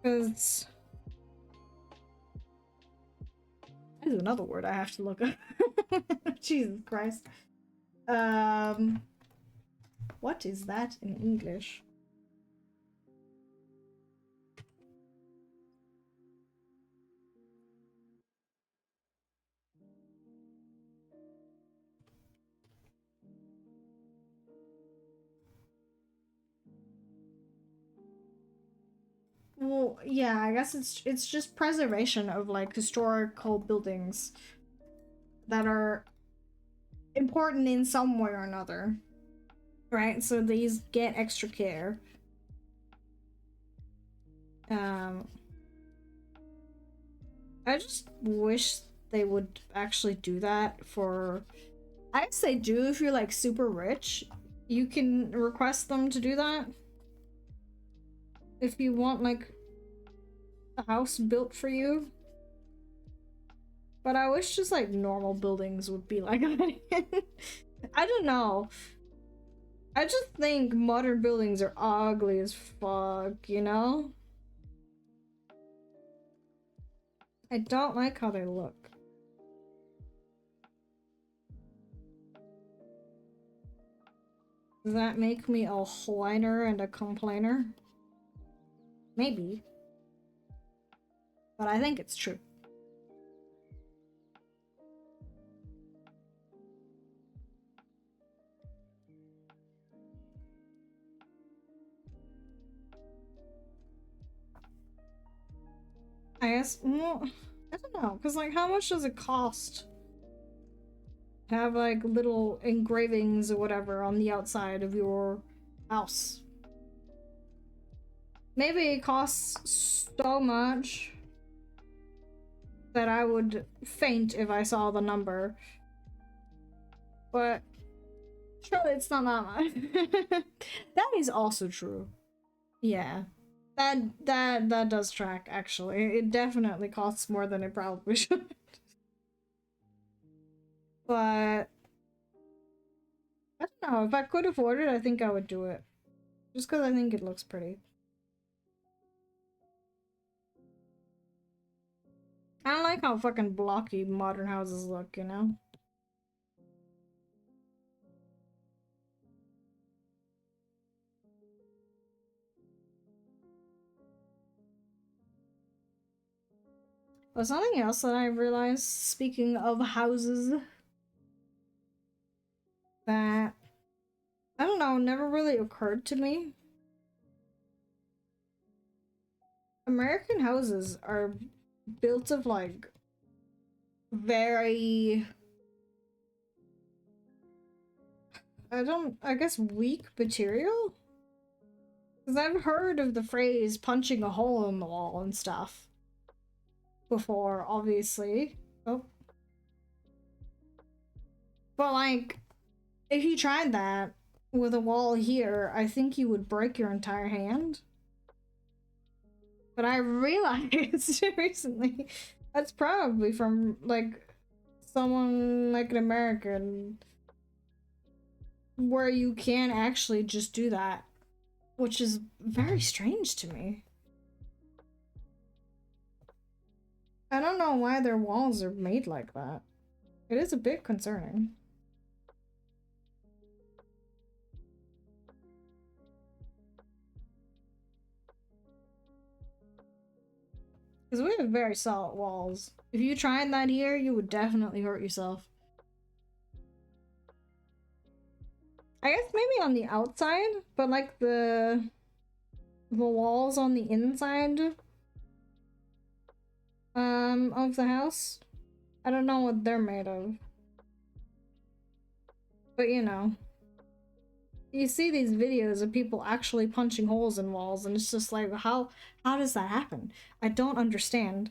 Because... That is another word I have to look up. Jesus Christ. What is that in English? Well, yeah, I guess it's just preservation of like historical buildings that are important in some way or another. Right? So these get extra care. I just wish they would actually do that for... I guess they do if you're like super rich. You can request them to do that. If you want like a house built for you. But I wish just like normal buildings would be like that. I don't know. I just think modern buildings are ugly as fuck, you know? I don't like how they look. Does that make me a whiner and a complainer? Maybe. But I think it's true. I guess, well, I don't know, because, like, how much does it cost to have, like, little engravings or whatever on the outside of your house? Maybe it costs so much that I would faint if I saw the number. But surely it's not that much. That is also true. Yeah. That does track, actually. It definitely costs more than it probably should. But I don't know, if I could afford it, I think I would do it. Just because I think it looks pretty. I don't like how fucking blocky modern houses look, you know? But something else that I realized, speaking of houses, that, I don't know, never really occurred to me. American houses are built of, like, very, I guess weak material? Because I've heard of the phrase punching a hole in the wall and stuff before, obviously. Oh. But, like, if you tried that with a wall here, I think you would break your entire hand. But I realized recently that's probably from, like, someone like an American where you can actually just do that, which is very strange to me. I don't know why their walls are made like that. It is a bit concerning. Because we have very solid walls. If you tried that here, you would definitely hurt yourself. I guess maybe on the outside, but like the walls on the inside of the house, I don't know what they're made of. But you know, you see these videos of people actually punching holes in walls, and it's just like, how does that happen? I don't understand.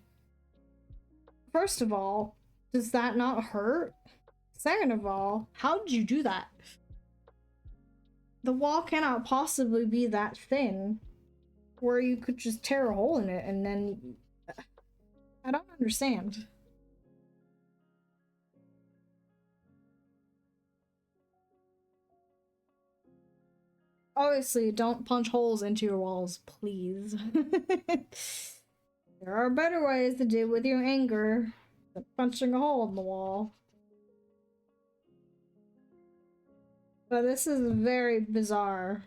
First of all, does that not hurt? Second of all, how did you do that? The wall cannot possibly be that thin where you could just tear a hole in it and then... I don't understand. Obviously, don't punch holes into your walls, please. There are better ways to deal with your anger than punching a hole in the wall. But this is very bizarre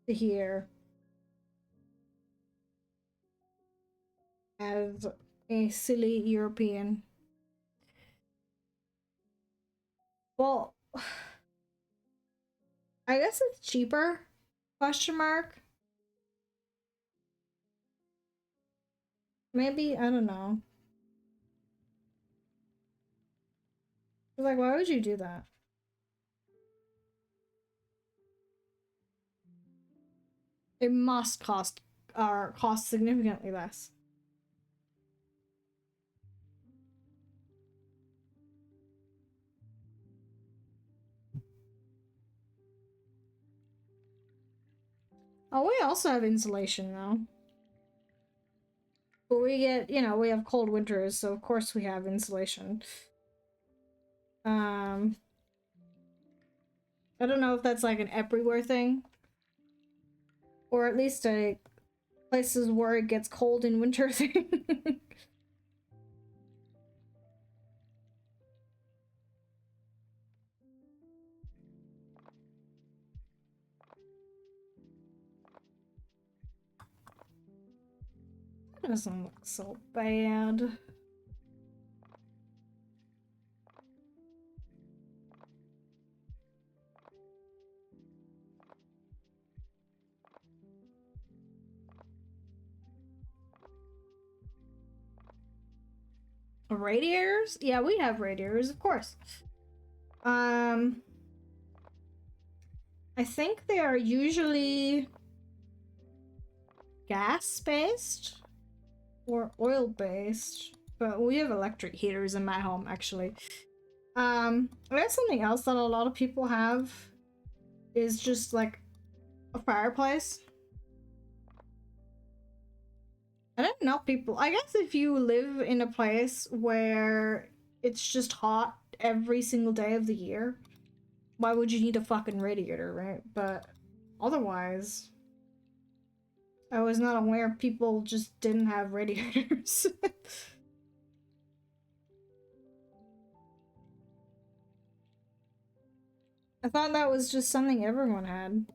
to hear as a silly European. Well, I guess it's cheaper? Question mark? Maybe, I don't know. Like, why would you do that? It must cost significantly less. Oh, we also have insulation though. But we get, you know, we have cold winters, so of course we have insulation. I don't know if that's like an everywhere thing. Or at least a places where it gets cold in winter thing. doesn't look so bad. Radiators? Yeah, we have radiators, of course. I think they are usually gas-based or oil-based, but we have electric heaters in my home, actually. That's something else that a lot of people have is just like a fireplace. I don't know, people. I guess if you live in a place where it's just hot every single day of the year, why would you need a fucking radiator, right? But otherwise, I was not aware people just didn't have radiators. I thought that was just something everyone had.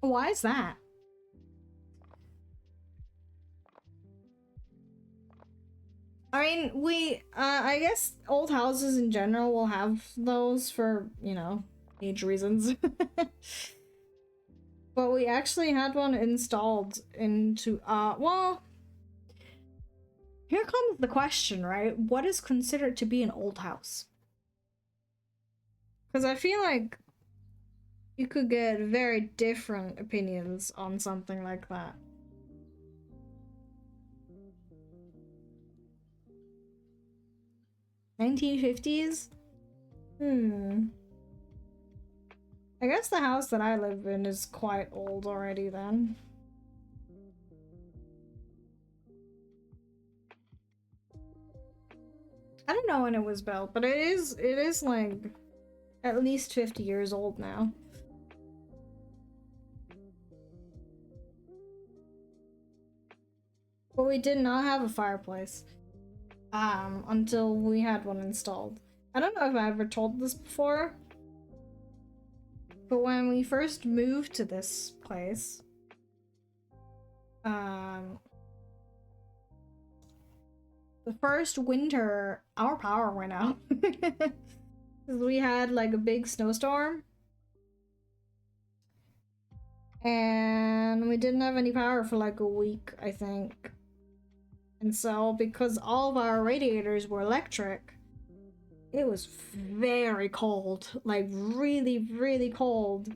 Why is that? I mean, I guess old houses in general will have those for, you know, age reasons. But we actually had one installed into, well, here comes the question, right? What is considered to be an old house? Because I feel like you could get very different opinions on something like that. 1950s? I guess the house that I live in is quite old already then. I don't know when it was built, but it is like at least 50 years old now. But we did not have a fireplace until we had one installed. I don't know if I ever told this before, but when we first moved to this place, the first winter our power went out. Because we had like a big snowstorm and we didn't have any power for like a week, I think. And so, because all of our radiators were electric, it was very cold. Like, really, really cold.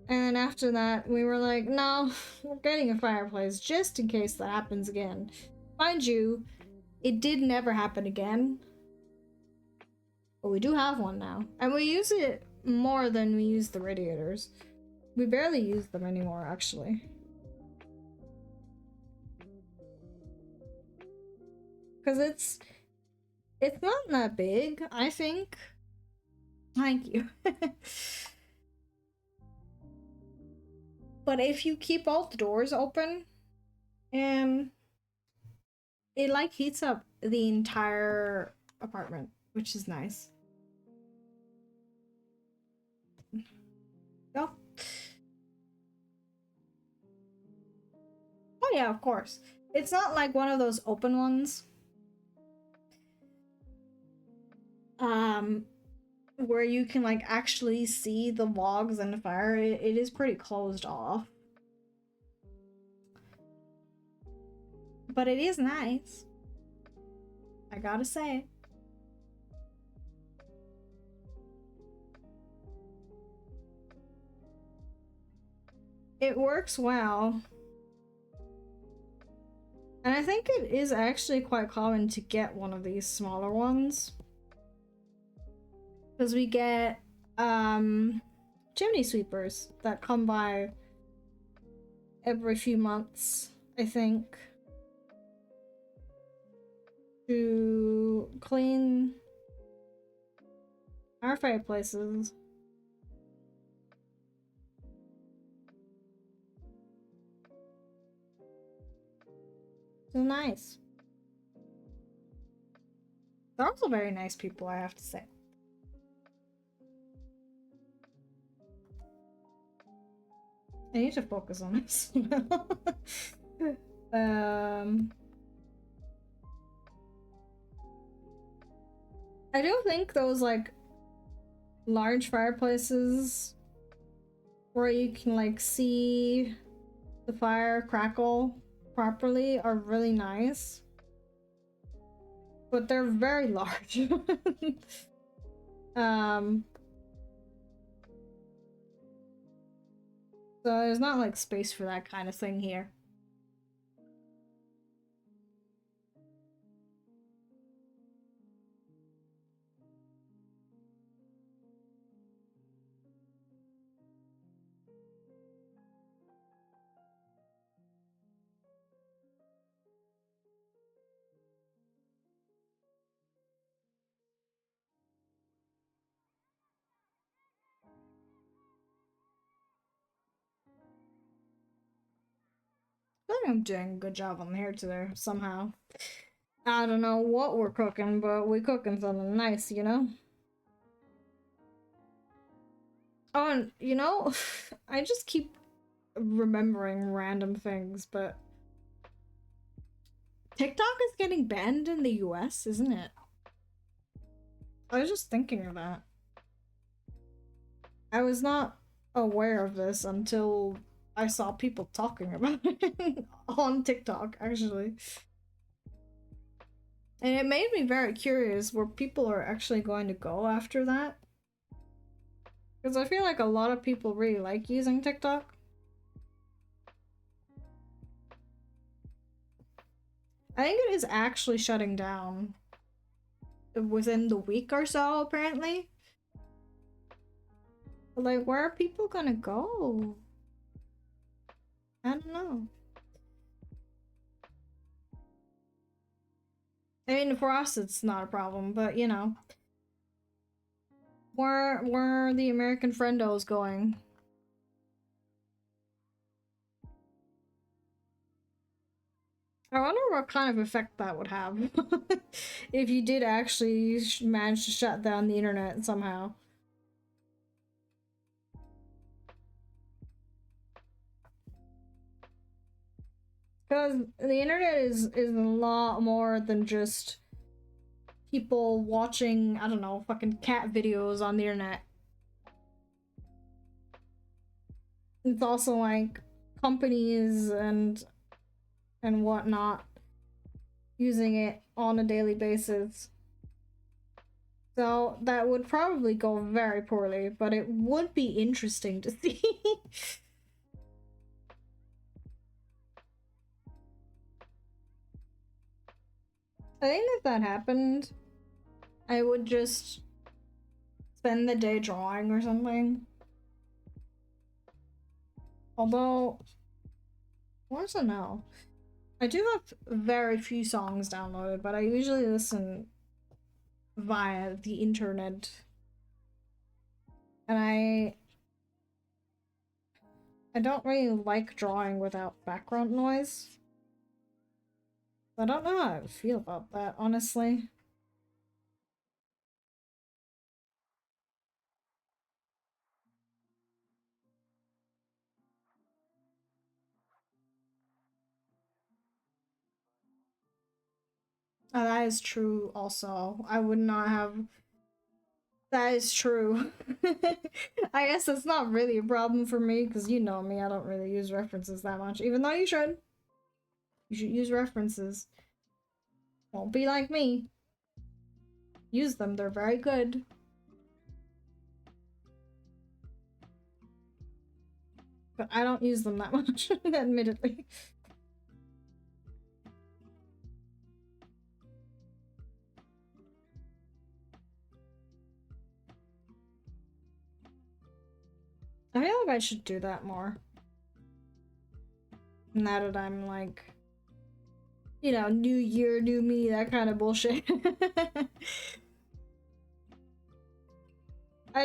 And then after that, we were like, no, we're getting a fireplace just in case that happens again. Mind you, it did never happen again. But we do have one now. And we use it more than we use the radiators. We barely use them anymore, actually. Because it's not that big, I think. Thank you. But if you keep all the doors open, it like heats up the entire apartment, which is nice. Go. Oh yeah, of course. It's not like one of those open ones. Where you can like actually see the logs and the fire. It is pretty closed off. But it is nice. I gotta say. It works well. And I think it is actually quite common to get one of these smaller ones. Because we get chimney sweepers that come by every few months, I think, to clean our fireplaces. They're nice. They're also very nice people, I have to say. I need to focus on this. I do think those like large fireplaces where you can like see the fire crackle properly are really nice, but they're very large. So there's not like space for that kind of thing here. I think I'm doing a good job on the hair today, somehow. I don't know what we're cooking, but we're cooking something nice, you know? Oh, and you know, I just keep remembering random things, but TikTok is getting banned in the US, isn't it? I was just thinking of that. I was not aware of this until I saw people talking about it on TikTok, actually. And it made me very curious where people are actually going to go after that. Because I feel like a lot of people really like using TikTok. I think it is actually shutting down within the week or so, apparently. But like, where are people gonna go? I don't know. I mean, for us, it's not a problem, but you know. Where are the American friendos going? I wonder what kind of effect that would have if you did actually manage to shut down the internet somehow. Because the internet is a lot more than just people watching, I don't know, fucking cat videos on the internet. It's also like companies and whatnot using it on a daily basis. So that would probably go very poorly, but it would be interesting to see. I think if that happened, I would just spend the day drawing or something. Although, I want to know. I do have very few songs downloaded, but I usually listen via the internet. And I don't really like drawing without background noise. I don't know how I feel about that, honestly. That is true also. I would not have... That is true. I guess it's not really a problem for me, because you know me, I don't really use references that much, even though you should. You should use references. Won't be like me. Use them, they're very good. But I don't use them that much, admittedly. I feel like I should do that more. Now that I'm like, you know, new year, new me, that kind of bullshit. I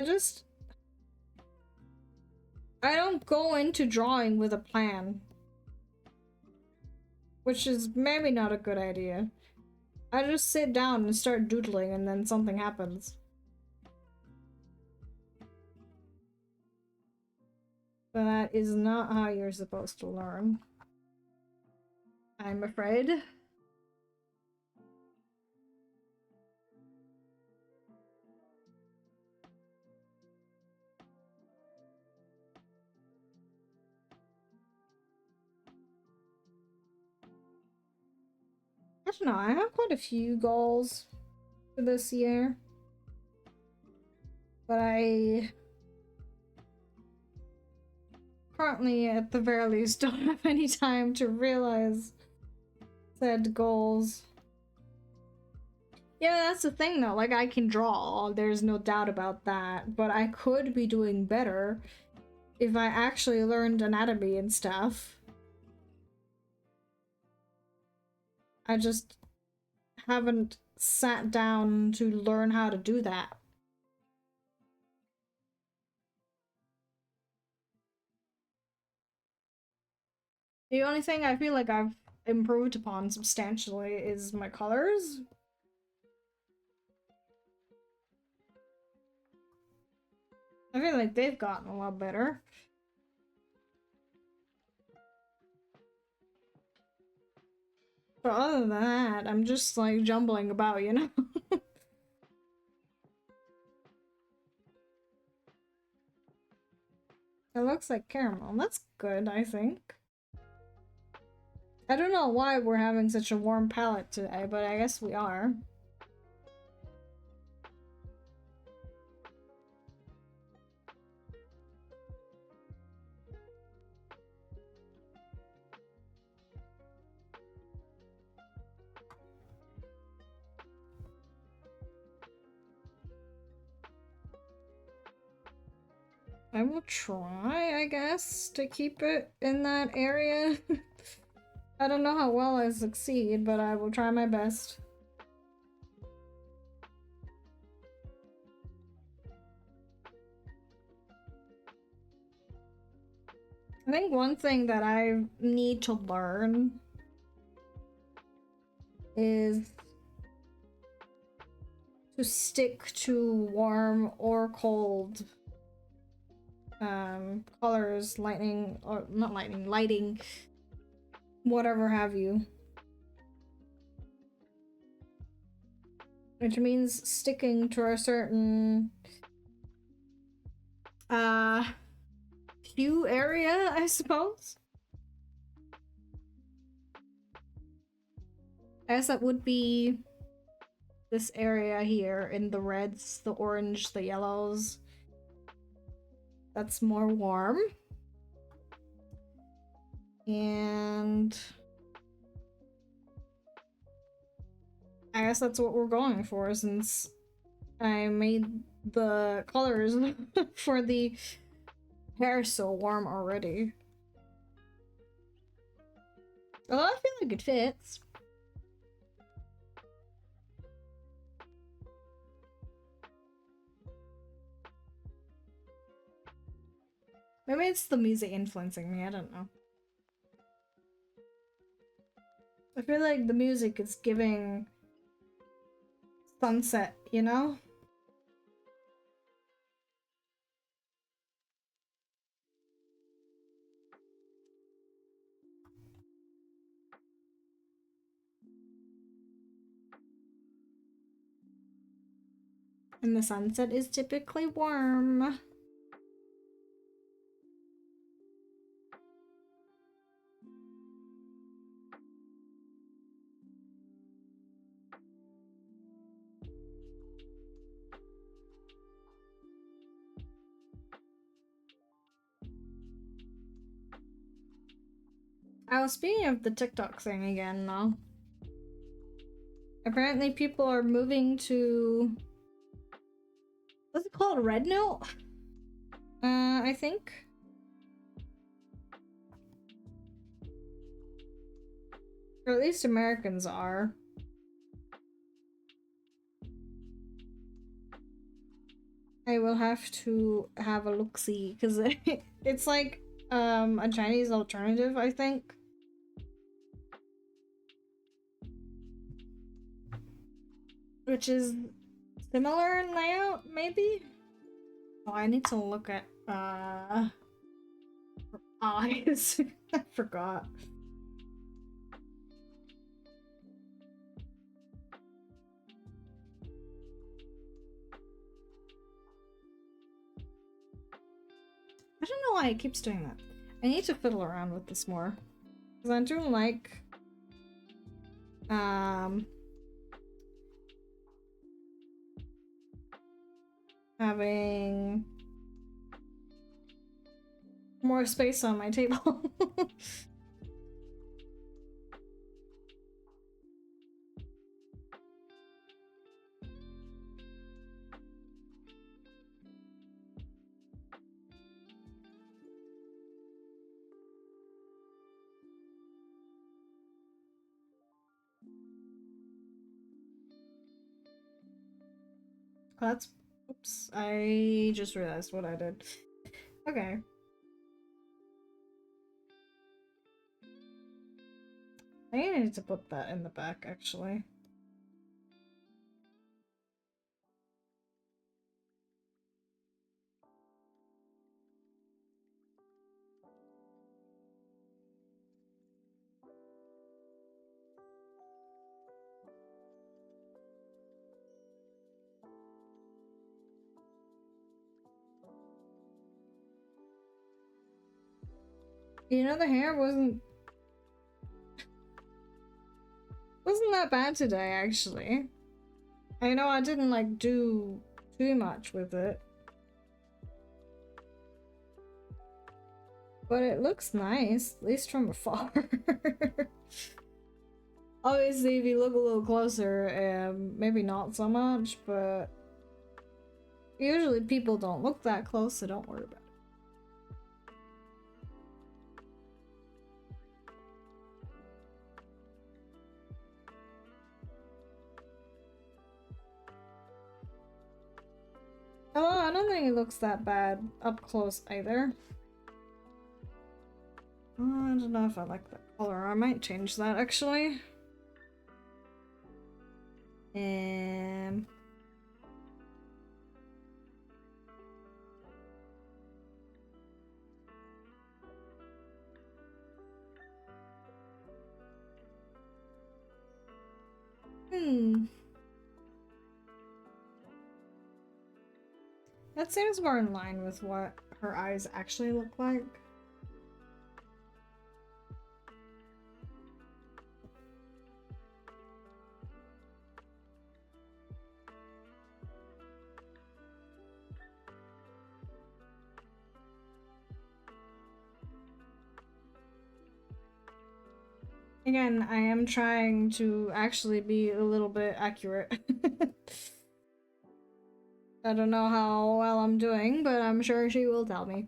don't go into drawing with a plan. which is maybe not a good idea. I just sit down and start doodling and then something happens. But that is not how you're supposed to learn, I'm afraid. I don't know, I have quite a few goals for this year. But I currently, at the very least, don't have any time to realize said goals. Yeah, that's the thing though, like I can draw, there's no doubt about that, but I could be doing better if I actually learned anatomy and stuff. I just haven't sat down to learn how to do that. The only thing I feel like I've improved upon substantially is my colors. I feel like they've gotten a lot better. But other than that, I'm just like jumbling about, you know? It looks like caramel. That's good, I think. I don't know why we're having such a warm palette today, but I guess we are. I will try, I guess, to keep it in that area. I don't know how well I succeed, but I will try my best. I think one thing that I need to learn is to stick to warm or cold colors, lightning, or not lightning, lighting, whatever have you. Which means sticking to a certain hue area, I suppose. I guess that would be this area here in the reds, the orange, the yellows. That's more warm. And I guess that's what we're going for, since I made the colors for the hair so warm already. Although I feel like it fits. Maybe it's the music influencing me, I don't know. I feel like the music is giving sunset, you know? And the sunset is typically warm. I was speaking of the TikTok thing again now. Apparently people are moving to... what's it called? Red Note? I think. Or at least Americans are. I will have to have a look-see, because it's like a Chinese alternative, I think. which is similar in layout, maybe? Oh, I need to look at, her eyes. I forgot. I don't know why it keeps doing that. I need to fiddle around with this more. Because I do like, having more space on my table. That's, oops, I just realized what I did. Okay. I need to put that in the back, actually. You know, the hair wasn't that bad today, actually. I know I didn't like do too much with it, but it looks nice, at least from afar. Obviously, if you look a little closer, maybe not so much, but usually people don't look that close, so don't worry about it. Oh, I don't think it looks that bad up close either. I don't know if I like that color. I might change that actually. That seems more in line with what her eyes actually look like. Again, I am trying to actually be a little bit accurate. I don't know how well I'm doing, but I'm sure she will tell me.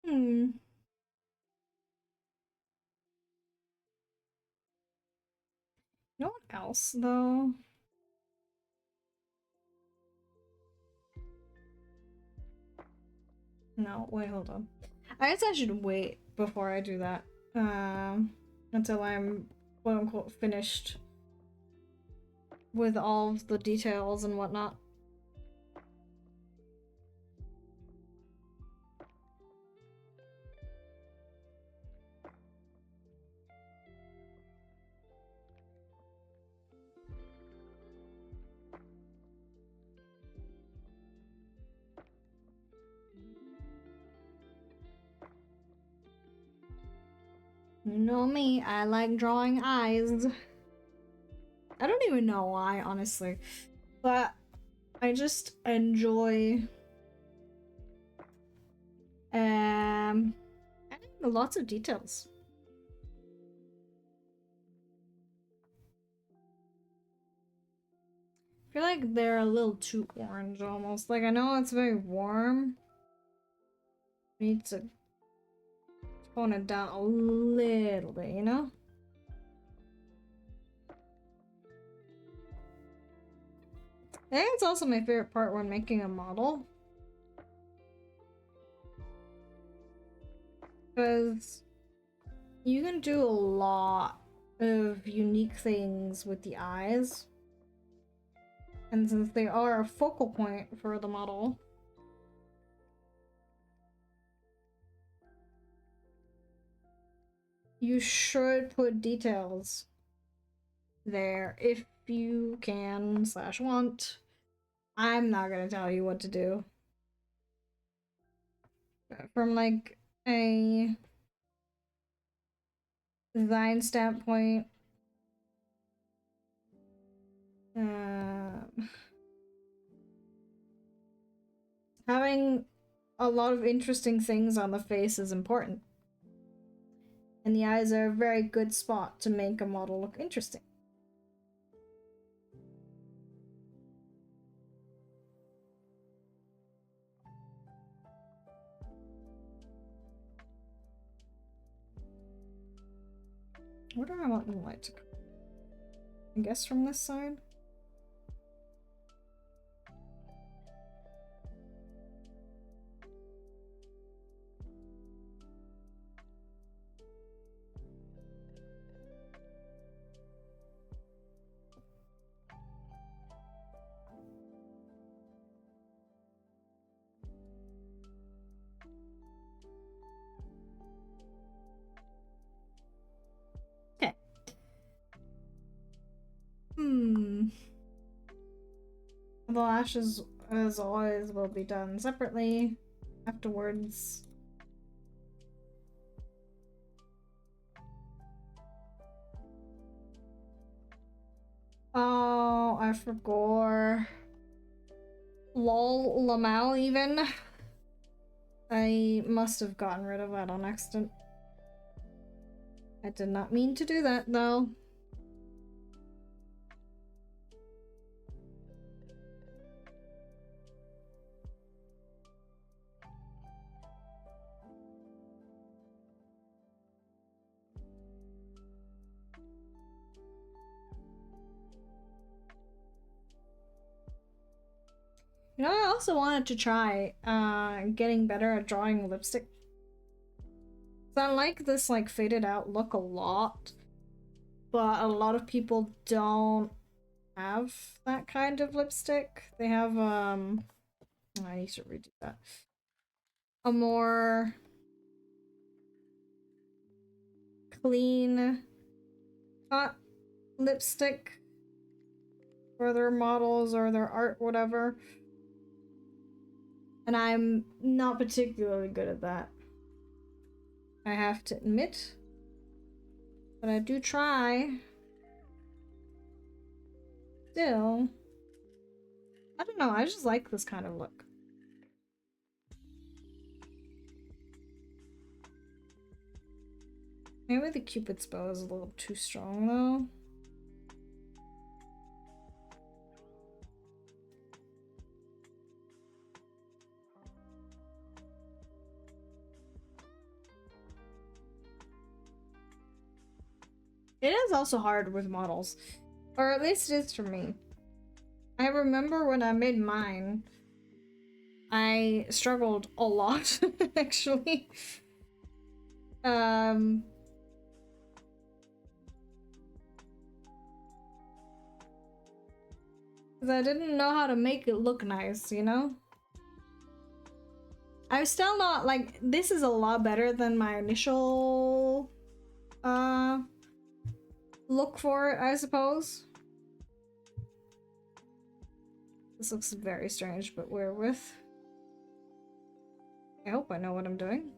You know what else, though? No, wait, hold on. I guess I should wait before I do that. Until I'm quote unquote finished with all of the details and whatnot. You know me, I like drawing eyes. I don't even know why, honestly. But I just enjoy adding lots of details. I feel like they're a little too orange almost. Like, I know it's very warm. I need to tone it down a little bit, you know? I think it's also my favorite part when making a model. Because you can do a lot of unique things with the eyes. And since they are a focal point for the model, you should put details there if you can / want. I'm not gonna tell you what to do. From like a design standpoint, having a lot of interesting things on the face is important. And the eyes are a very good spot to make a model look interesting. Where do I want the light to come? I guess from this side? Okay. The lashes, as always, will be done separately afterwards. Oh, I forgot. Lol, Lamal even. I must have gotten rid of that on accident. I did not mean to do that, though. You know, I also wanted to try getting better at drawing lipstick. So I like this like faded out look a lot, but a lot of people don't have that kind of lipstick. They have I need to redo that. A more clean cut lipstick for their models or their art, whatever. And I'm not particularly good at that, I have to admit. But I do try. Still, I don't know, I just like this kind of look. Maybe the Cupid's bow is a little too strong though. It is also hard with models, or at least it is for me. I remember when I made mine, I struggled a lot, actually. Because I didn't know how to make it look nice, you know? I'm still not, like, this is a lot better than my initial, look for it, I suppose. This looks very strange, but we're with. I hope I know what I'm doing.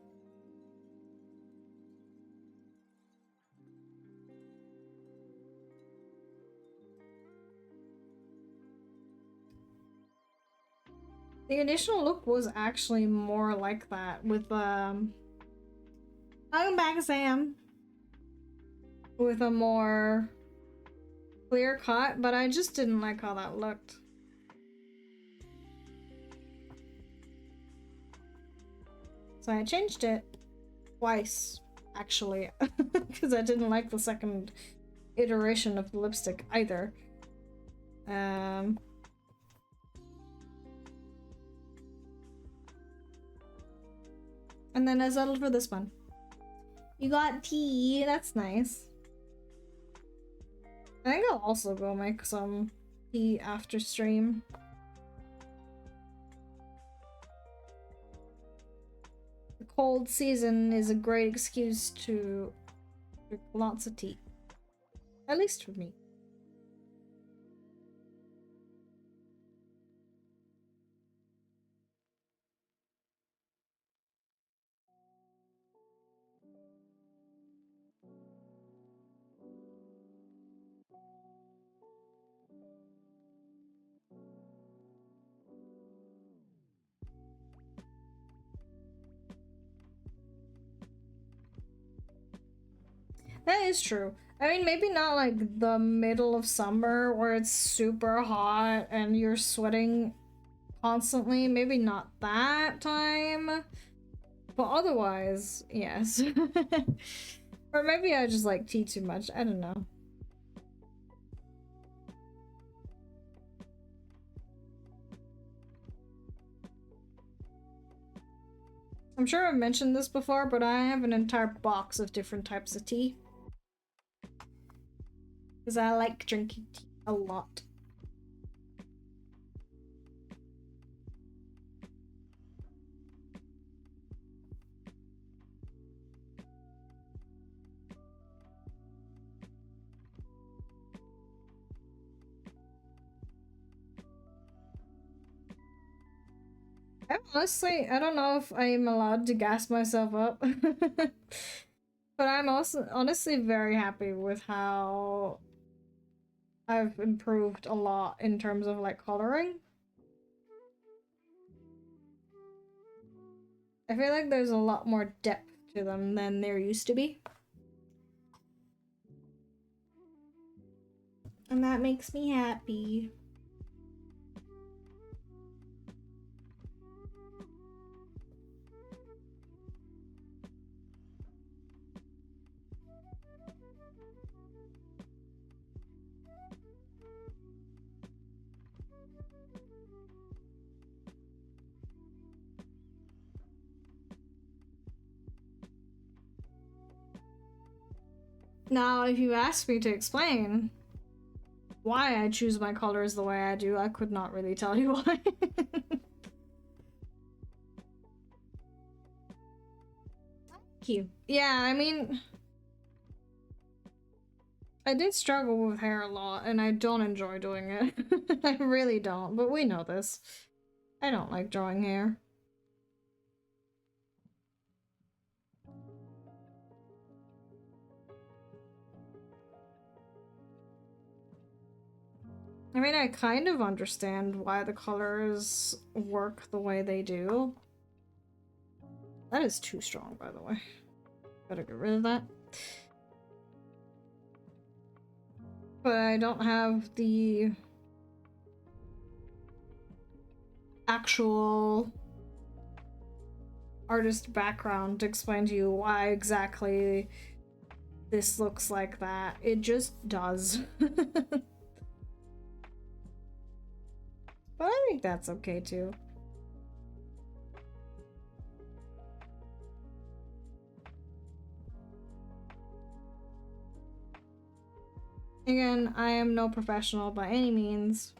The initial look was actually more like that with, welcome back, Sam. With a more clear cut, but I just didn't like how that looked. So I changed it twice, actually, because I didn't like the second iteration of the lipstick either. And then I settled for this one. You got tea. That's nice. I think I'll also go make some tea after stream. The cold season is a great excuse to drink lots of tea. At least for me. That is true. I mean, maybe not like the middle of summer where it's super hot and you're sweating constantly. Maybe not that time. But otherwise, yes. Or maybe I just like tea too much. I don't know. I'm sure I've mentioned this before, but I have an entire box of different types of tea. Because I like drinking tea a lot. Honestly, I don't know if I'm allowed to gas myself up. But I'm also honestly very happy with how I've improved a lot in terms of like coloring. I feel like there's a lot more depth to them than there used to be. And that makes me happy. Now, if you ask me to explain why I choose my colors the way I do, I could not really tell you why. Thank you. Yeah, I mean, I did struggle with hair a lot, and I don't enjoy doing it. I really don't, but we know this. I don't like drawing hair. I mean, I kind of understand why the colors work the way they do. That is too strong, by the way. Better get rid of that. But I don't have the actual artist background to explain to you why exactly this looks like that. It just does. But I think that's okay too. Again, I am no professional by any means.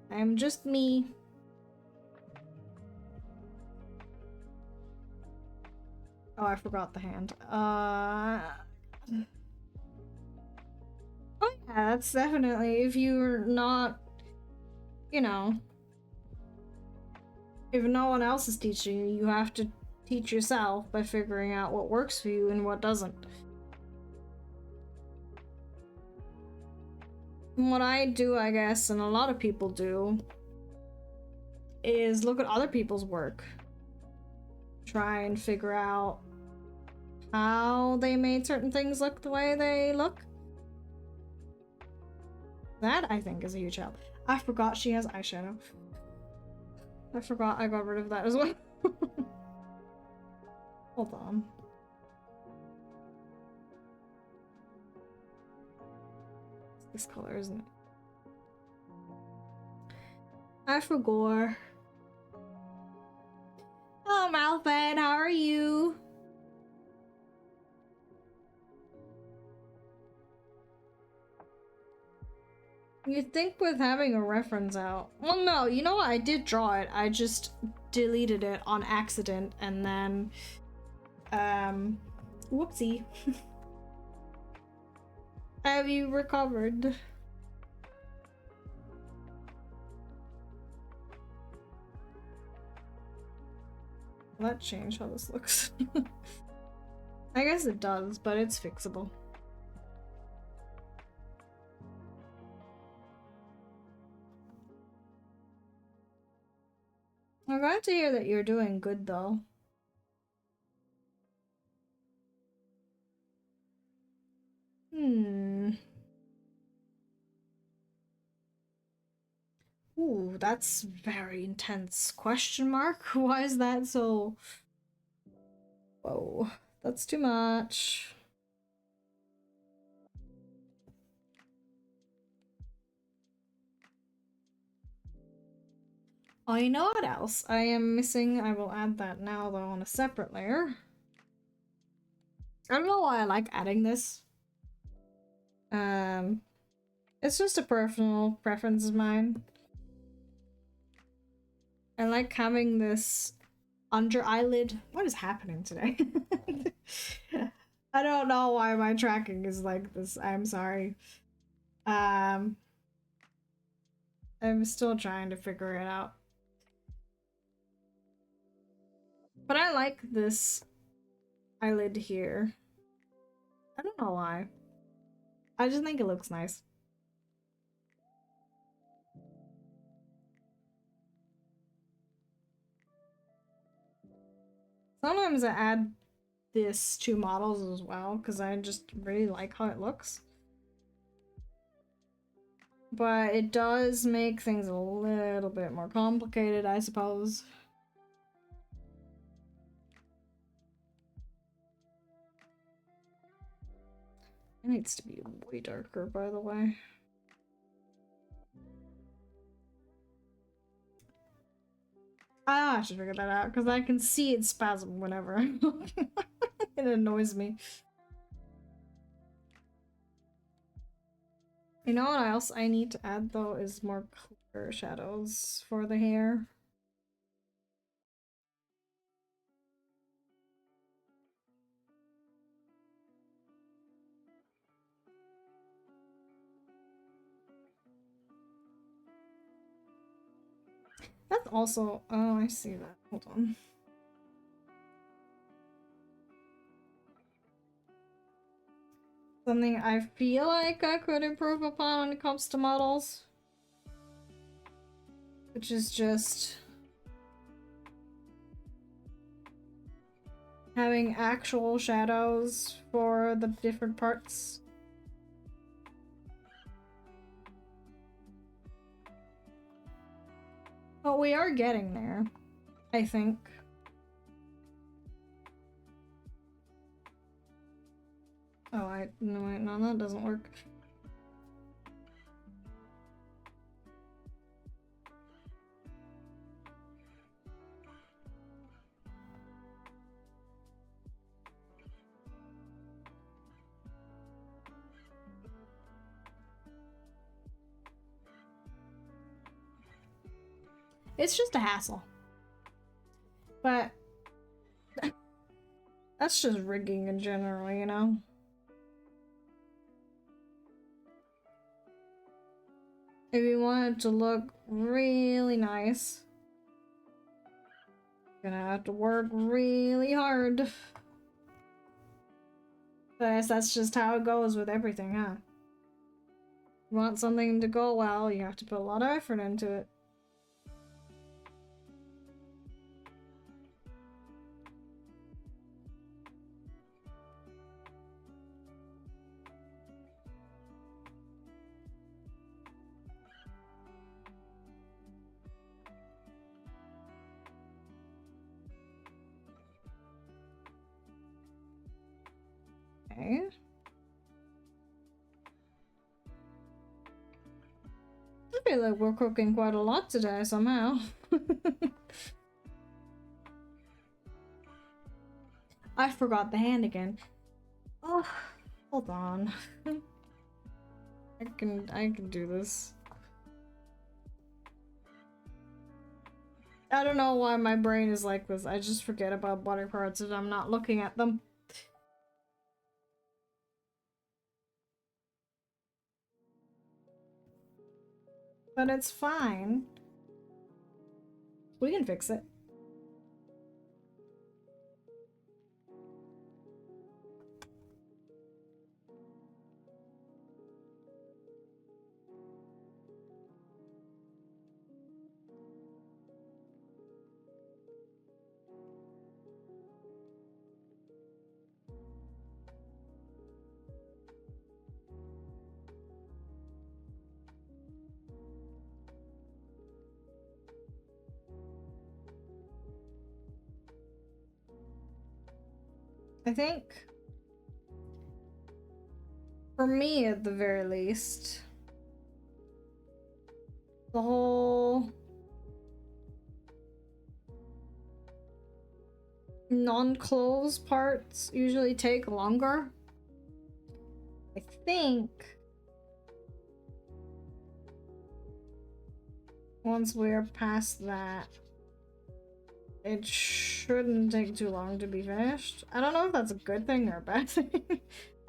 I am just me. Oh, I forgot the hand. Oh yeah, that's definitely, if you're not, you know, if no one else is teaching you, you have to teach yourself by figuring out what works for you and what doesn't. And what I do, I guess, and a lot of people do, is look at other people's work. Try and figure out how they made certain things look the way they look. That, I think, is a huge help. I forgot she has eyeshadow. I forgot I got rid of that as well. Hold on. It's this color, isn't it? I forgot. Alphen, how are you? You'd think with having a reference out. Well, no, you know what? I did draw it. I just deleted it on accident and then, whoopsie. Have you recovered? Will that change how this looks? I guess it does, but it's fixable. I'm glad to hear that you're doing good, though. Ooh, that's very intense. Question mark? Why is that so... Whoa, that's too much. Oh, you know what else I am missing? I will add that now, though, on a separate layer. I don't know why I like adding this. It's just a personal preference of mine. I like having this under eyelid. What is happening today? I don't know why my tracking is like this. I'm sorry. I'm still trying to figure it out. But I like this eyelid here. I don't know why. I just think it looks nice. Sometimes I add this to models as well because I just really like how it looks. But it does make things a little bit more complicated, I suppose. It needs to be way darker, by the way. I should figure that out because I can see it spasm whenever. It annoys me. You know what else I need to add though is more clear shadows for the hair. That's also... Oh, I see that. Hold on. Something I feel like I could improve upon when it comes to models. Which is just... having actual shadows for the different parts. But we are getting there, I think. Oh, no, that doesn't work. It's just a hassle. But that's just rigging in general, you know? If you want it to look really nice, you're gonna have to work really hard. But I guess that's just how it goes with everything, huh? You want something to go well, you have to put a lot of effort into it. Okay. I feel like we're cooking quite a lot today somehow. I forgot the hand again. Oh, hold on. I can do this. I don't know why my brain is like this. I just forget about body parts if I'm not looking at them. But it's fine. We can fix it. I think, for me at the very least, the whole non-clothes parts usually take longer. I think once we're past that, it shouldn't take too long to be finished. I don't know if that's a good thing or a bad thing.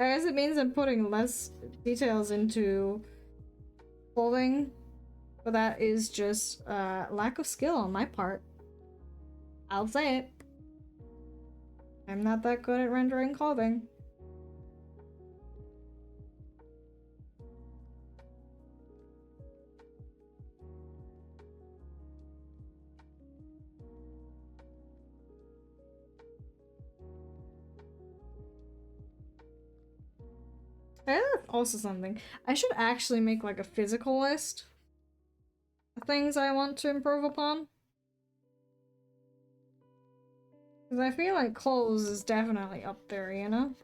I guess it means I'm putting less details into clothing, but that is just lack of skill on my part. I'll say it. I'm not that good at rendering clothing. Also something. I should actually make like a physical list of things I want to improve upon. Because I feel like clothes is definitely up there, you know?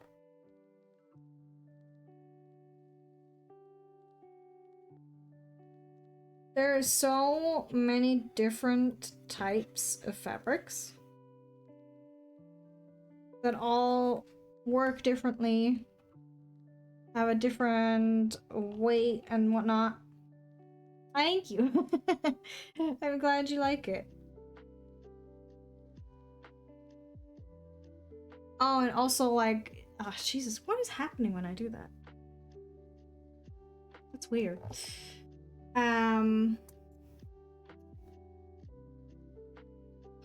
There are so many different types of fabrics that all work differently, have a different weight and whatnot. Thank you. I'm glad you like it. Oh, and also like, oh Jesus, what is happening when I do that? That's weird. How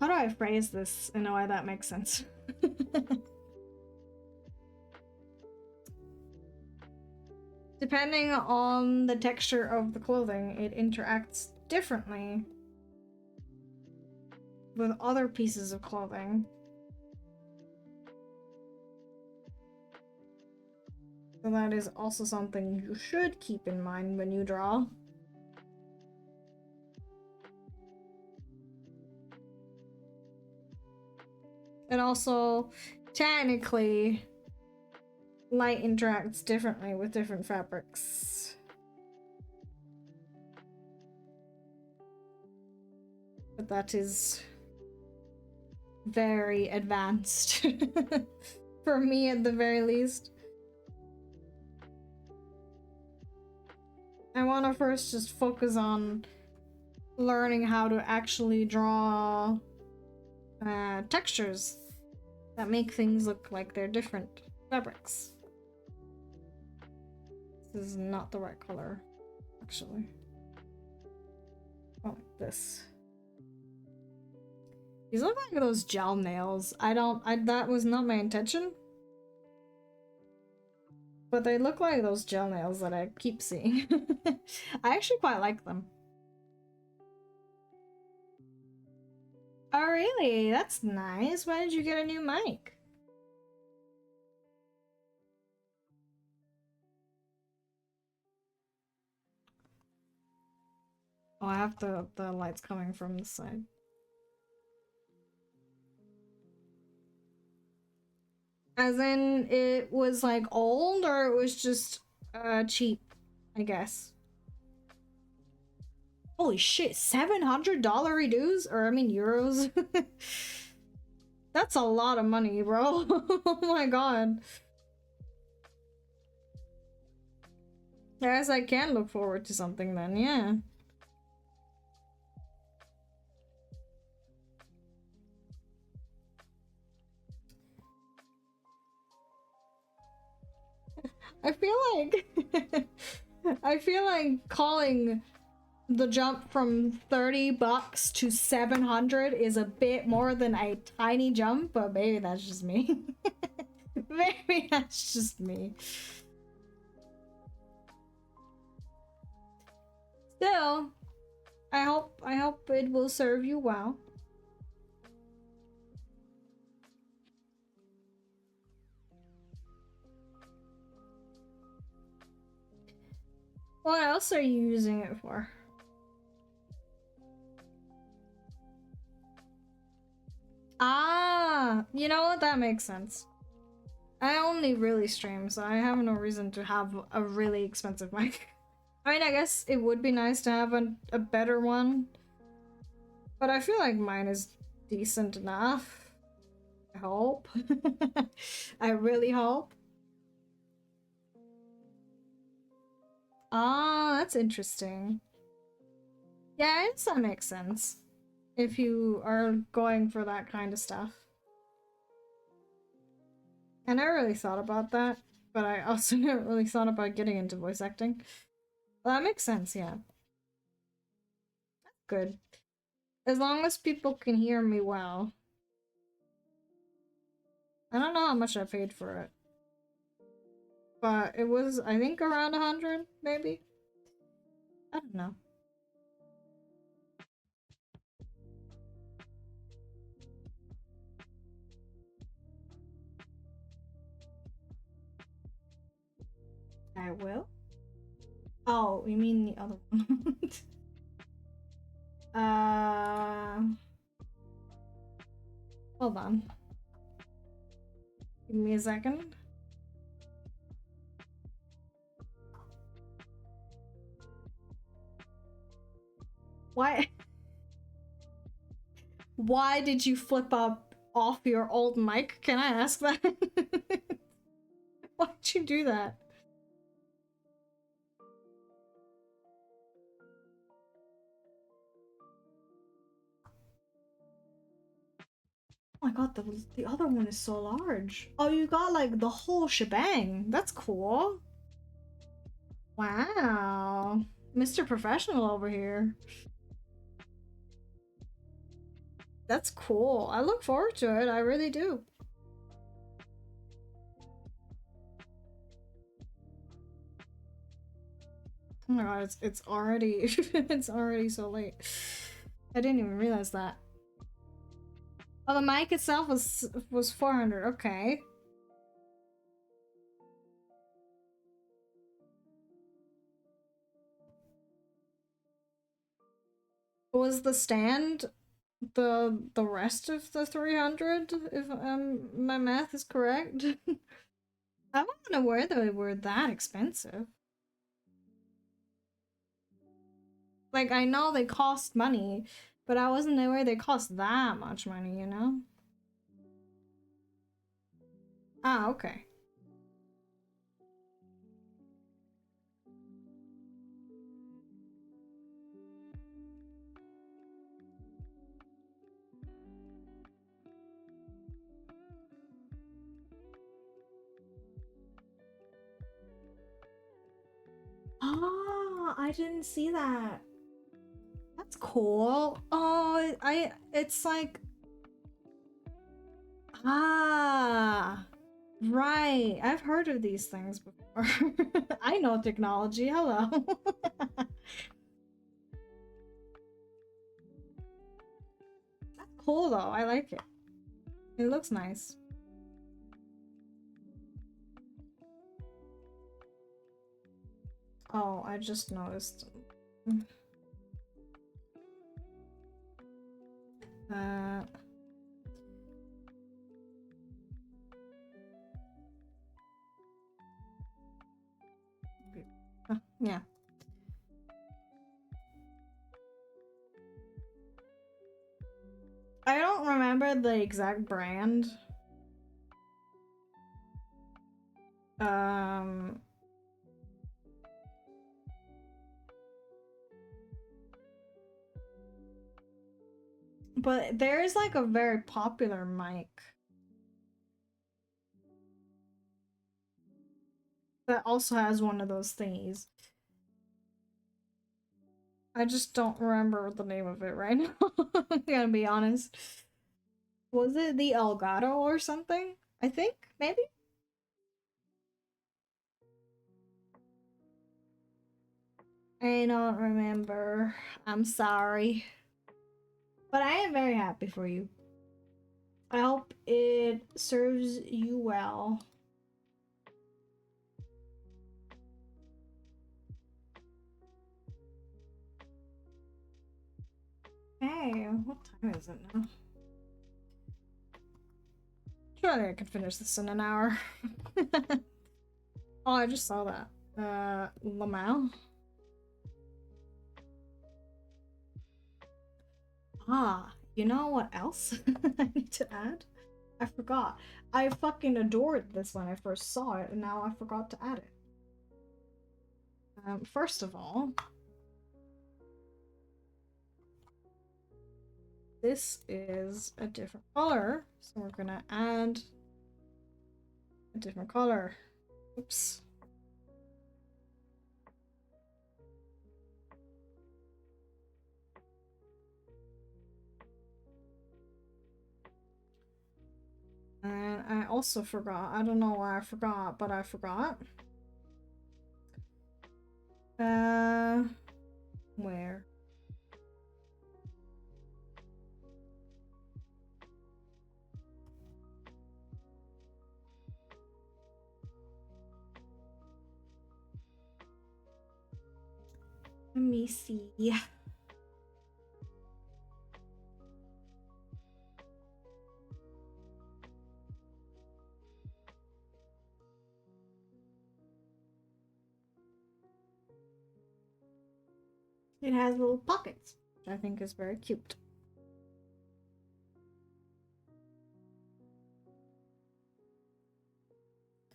do I phrase this in a way that makes sense? Depending on the texture of the clothing, it interacts differently with other pieces of clothing. So that is also something you should keep in mind when you draw. And also, technically, light interacts differently with different fabrics. But that is very advanced. For me, at the very least. I want to first just focus on learning how to actually draw textures that make things look like they're different fabrics. This is not the right color, actually. Oh, this. These look like those gel nails. That was not my intention. But they look like those gel nails that I keep seeing. I actually quite like them. Oh, really? That's nice. Why did you get a new mic? Oh, I have the lights coming from the side. As in, it was like old, or it was just cheap, I guess. Holy shit, $700 redos? Or I mean euros. That's a lot of money, bro. Oh my god. I guess I can look forward to something then, yeah. I feel like I feel like calling the jump from 30 bucks to 700 is a bit more than a tiny jump, but maybe that's just me. Maybe that's just me. Still, I hope it will serve you well. What else are you using it for? Ah, you know what? That makes sense. I only really stream, so I have no reason to have a really expensive mic. I mean, I guess it would be nice to have a better one, but I feel like mine is decent enough. I hope. I really hope. Ah, that's interesting. Yeah, I guess that makes sense if you are going for that kind of stuff. I never really thought about that, but I also never really thought about getting into voice acting. Well, that makes sense, yeah. Good. As long as people can hear me well. I don't know how much I paid for it. But it was, I think, around 100, maybe? I don't know. I will. Oh, you mean the other one? uh... Hold on. Give me a second. Why? Why did you flip up off your old mic? Can I ask that? Why'd you do that? Oh my god, the other one is so large. Oh, you got like the whole shebang. That's cool. Wow. Mr. Professional over here. That's cool. I look forward to it. I really do. Oh my god, it's already it's already so late. I didn't even realize that. Oh, the mic itself was 400. Okay. Was the stand the rest of the 300 if my math is correct? I wasn't aware they were that expensive. Like, I know they cost money, but I wasn't aware they cost that much money, you know? Ah, okay. Ah, I didn't see that. That's cool. Oh, it's like, ah, right. I've heard of these things before. I know technology. Hello. That's cool though. I like it. It looks nice. Oh, I just noticed. Uh, yeah. I don't remember the exact brand. But there's like a very popular mic that also has one of those thingies. I just don't remember the name of it right now. I'm gonna be honest. Was it the Elgato or something? I think, maybe? I don't remember. I'm sorry. But I am very happy for you. I hope it serves you well. Hey, what time is it now? Surely I could finish this in an hour. Oh, I just saw that. Lamau. Ah, you know what else I need to add? I forgot. I fucking adored this when I first saw it, and now I forgot to add it. First of all, this is a different color, so we're gonna add a different color. Oops. And I also forgot. I don't know why I forgot, but I forgot. Where? Let me see. It has little pockets, which I think is very cute.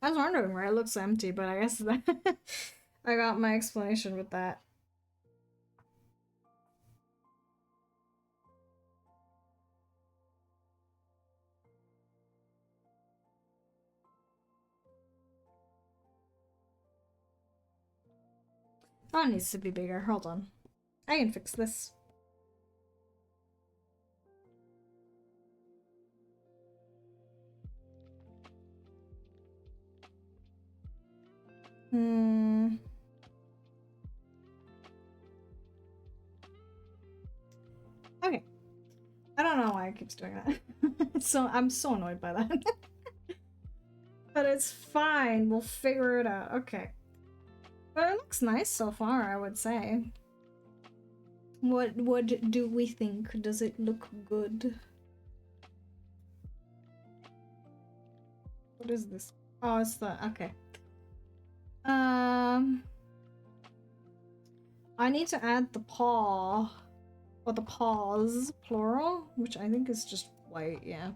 I was wondering where it looks empty, but I guess that I got my explanation with that. Oh, it needs to be bigger. Hold on. I can fix this. Okay. I don't know why it keeps doing that. So I'm so annoyed by that. But it's fine. We'll figure it out. Okay. But it looks nice so far, I would say. What do we think? Does it look good? What is this? Oh, it's the okay. I need to add the paw or the paws plural, which I think is just white, yeah.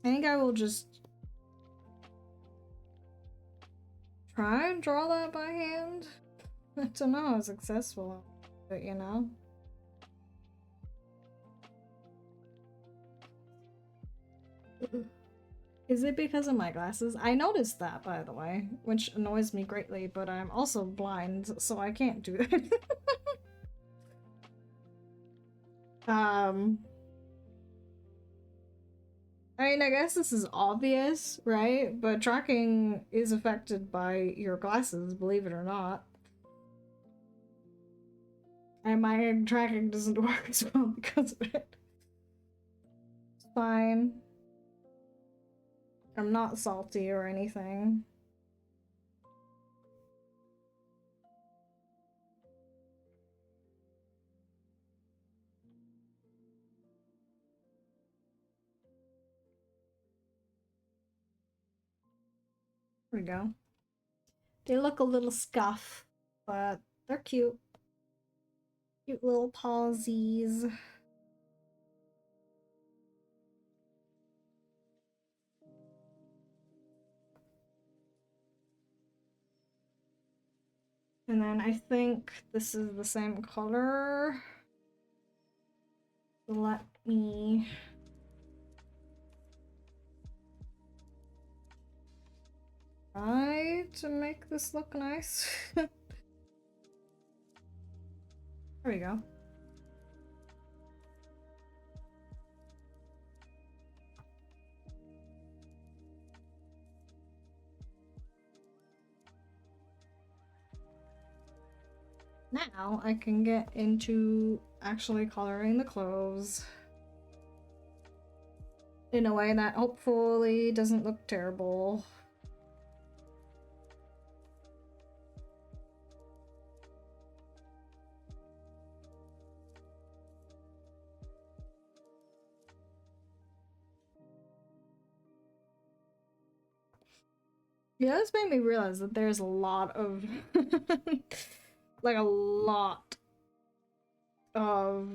I think I will just try and draw that by hand. I don't know how successful, but you know. Is it because of my glasses? I noticed that, by the way, which annoys me greatly, but I'm also blind, so I can't do that. I mean, I guess this is obvious, right? But tracking is affected by your glasses, believe it or not. And my tracking doesn't work as well because of it. It's fine. I'm not salty or anything. There we go. They look a little scuff, but they're cute. Cute little posies. And then I think this is the same color. Let me try to make this look nice. There we go. Now I can get into actually coloring the clothes in a way that hopefully doesn't look terrible. Yeah, this made me realize that there's a lot of like a lot of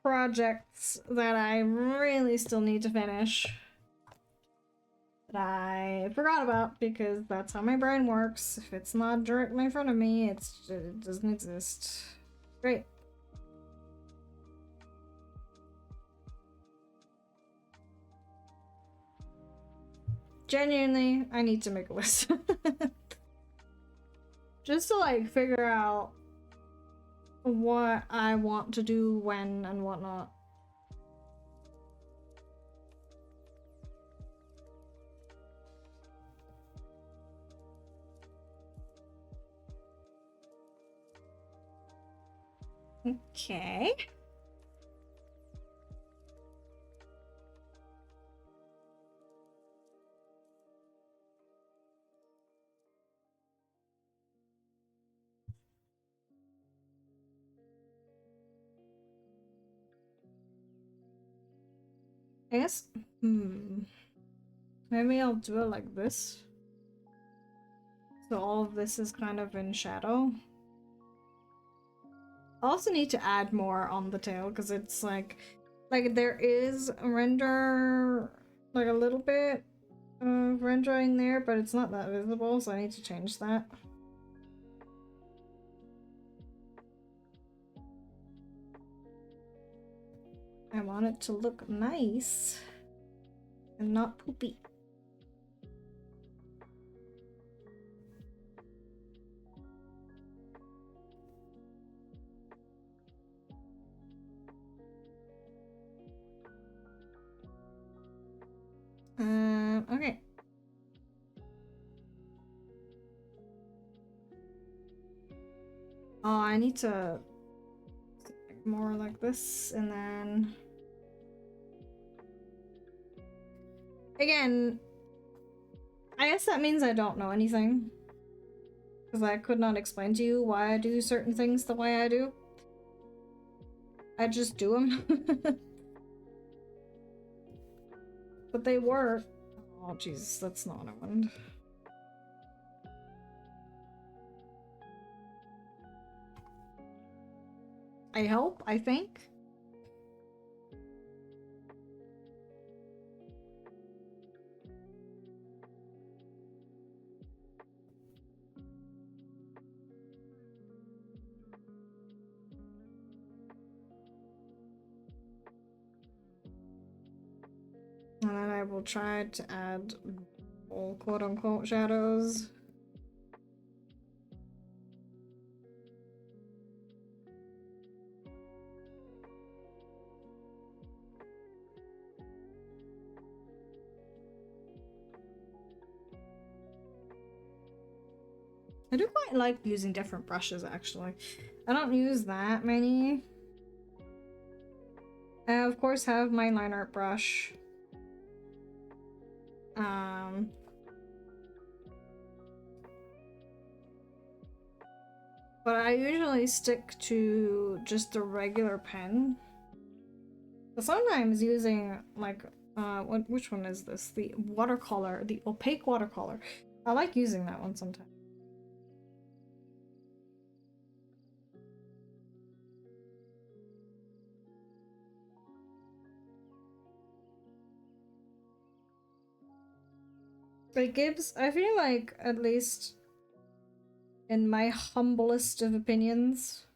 projects that I really still need to finish that I forgot about because that's how my brain works. If it's not directly in front of me, it doesn't exist. Great. Genuinely, I need to make a list. Just to like figure out what I want to do when and whatnot. Okay. I guess, maybe I'll do it like this. So all of this is kind of in shadow. I also need to add more on the tail because it's like there is a render, like a little bit of rendering there, but it's not that visible, so I need to change that. I want it to look nice and not poopy. Okay. Oh, I need to more like this, and then again, I guess that means I don't know anything, because I could not explain to you why I do certain things the way I do. I just do them. But they work. Oh, Jesus, that's not what I wanted. I hope, I think. And then I will try to add all quote-unquote shadows. I do quite like using different brushes, actually. I don't use that many. I, of course, have my line art brush. But I usually stick to just a regular pen. But sometimes using, like, which one is this? The watercolor, the opaque watercolor. I like using that one sometimes. It gives, I feel like, at least in my humblest of opinions,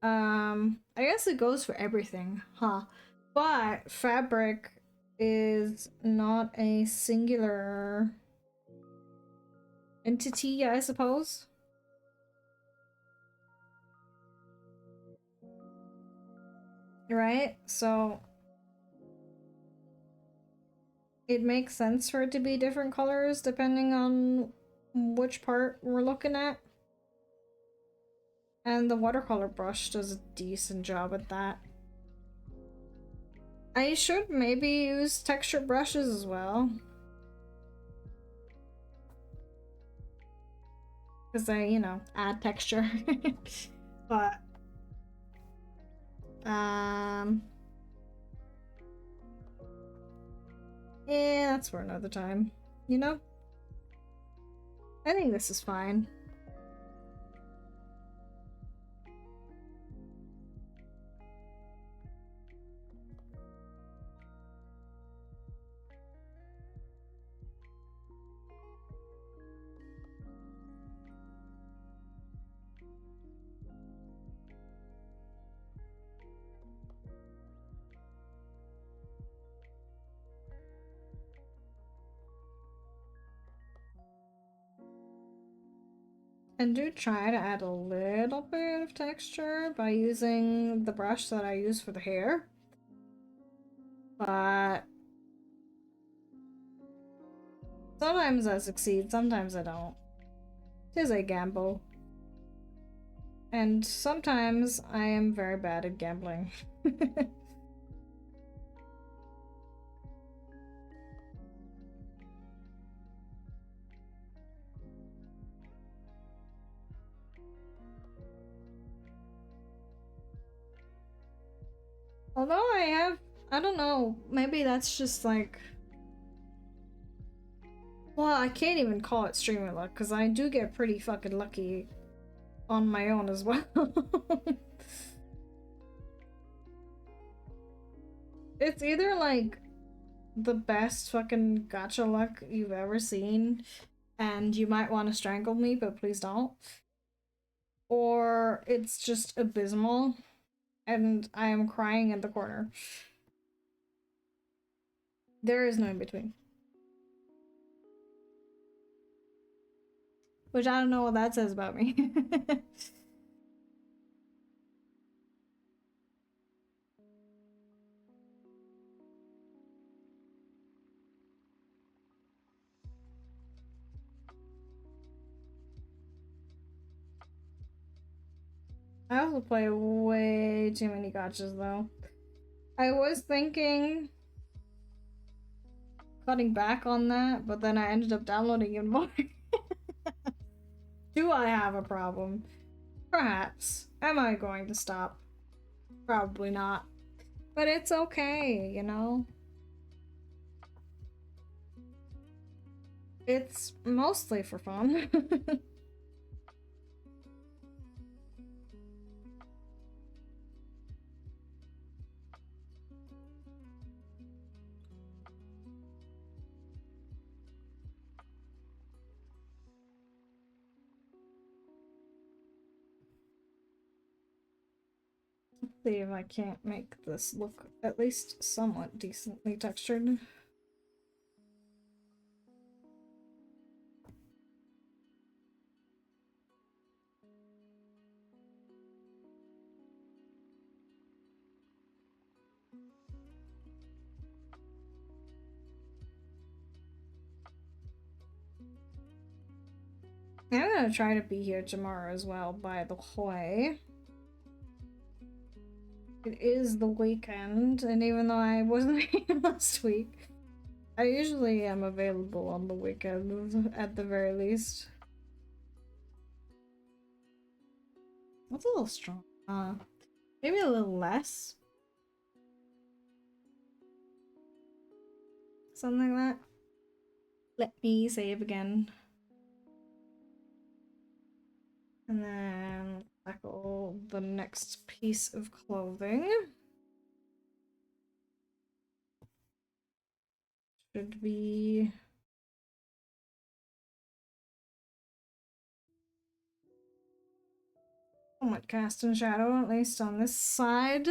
I guess it goes for everything, huh? But fabric is not a singular entity, I suppose. Right? So it makes sense for it to be different colors depending on which part we're looking at. And the watercolor brush does a decent job at that. I should maybe use texture brushes as well. Because I, you know, add texture. But yeah, that's for another time, you know? I think this is fine. And do try to add a little bit of texture by using the brush that I use for the hair. But sometimes I succeed, sometimes I don't. 'Tis a gamble. And sometimes I am very bad at gambling. Although I don't know, maybe that's just like, well, I can't even call it streamer luck because I do get pretty fucking lucky on my own as well. It's either like the best fucking gacha luck you've ever seen, and you might want to strangle me, but please don't. Or it's just abysmal, and I am crying in the corner. There is no in between. Which I don't know what that says about me. I also play way too many gachas though. I was thinking cutting back on that, but then I ended up downloading even more. Do I have a problem? Perhaps. Am I going to stop? Probably not. But it's okay, you know? It's mostly for fun. Let's see if I can't make this look at least somewhat decently textured. I'm gonna try to be here tomorrow as well, by the way. It is the weekend, and even though I wasn't here last week, I usually am available on the weekends at the very least. That's a little strong. Maybe a little less. Something like that. Let me save again. And then tackle the next piece of clothing. should be somewhat cast in shadow, at least on this side.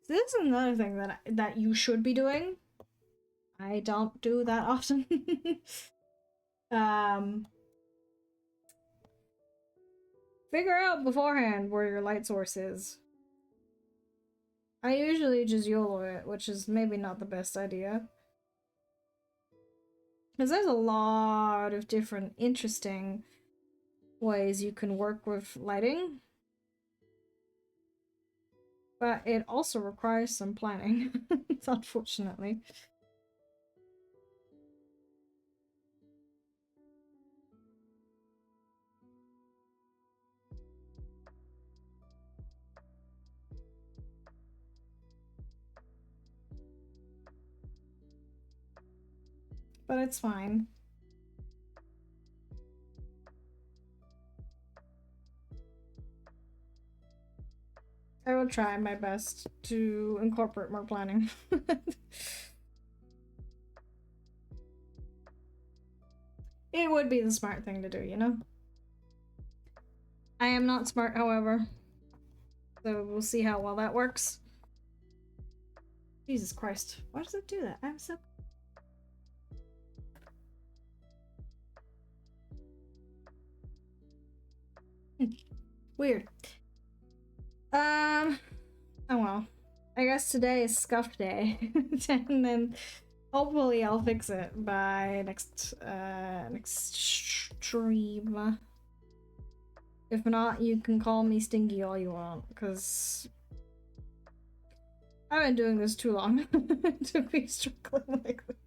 This is another thing that you should be doing. I don't do that often. Figure out beforehand where your light source is. I usually just YOLO it, which is maybe not the best idea. Because there's a lot of different interesting ways you can work with lighting. But it also requires some planning, unfortunately. But it's fine. I will try my best to incorporate more planning. It would be the smart thing to do, you know? I am not smart, however. So we'll see how well that works. Jesus Christ. Why does it do that? I'm so... Weird. Oh well. I guess today is scuff day. And then hopefully I'll fix it by next stream. If not, you can call me Stinky all you want, because I've been doing this too long to be struggling like this.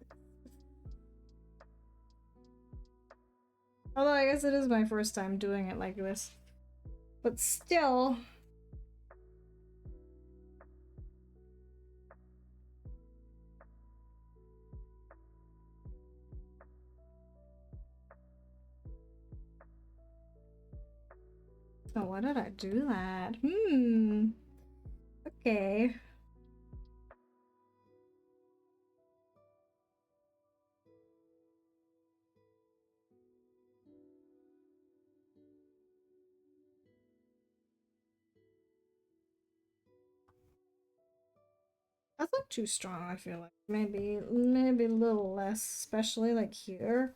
Although I guess it is my first time doing it like this. But still... Oh, why did I do that? Okay. That's not too strong, I feel like. Maybe a little less, especially like here.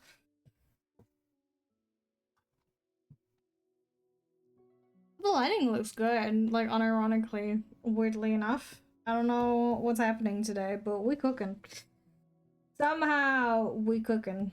The lighting looks good, like unironically, weirdly enough. I don't know what's happening today, but we cooking. Somehow we cooking.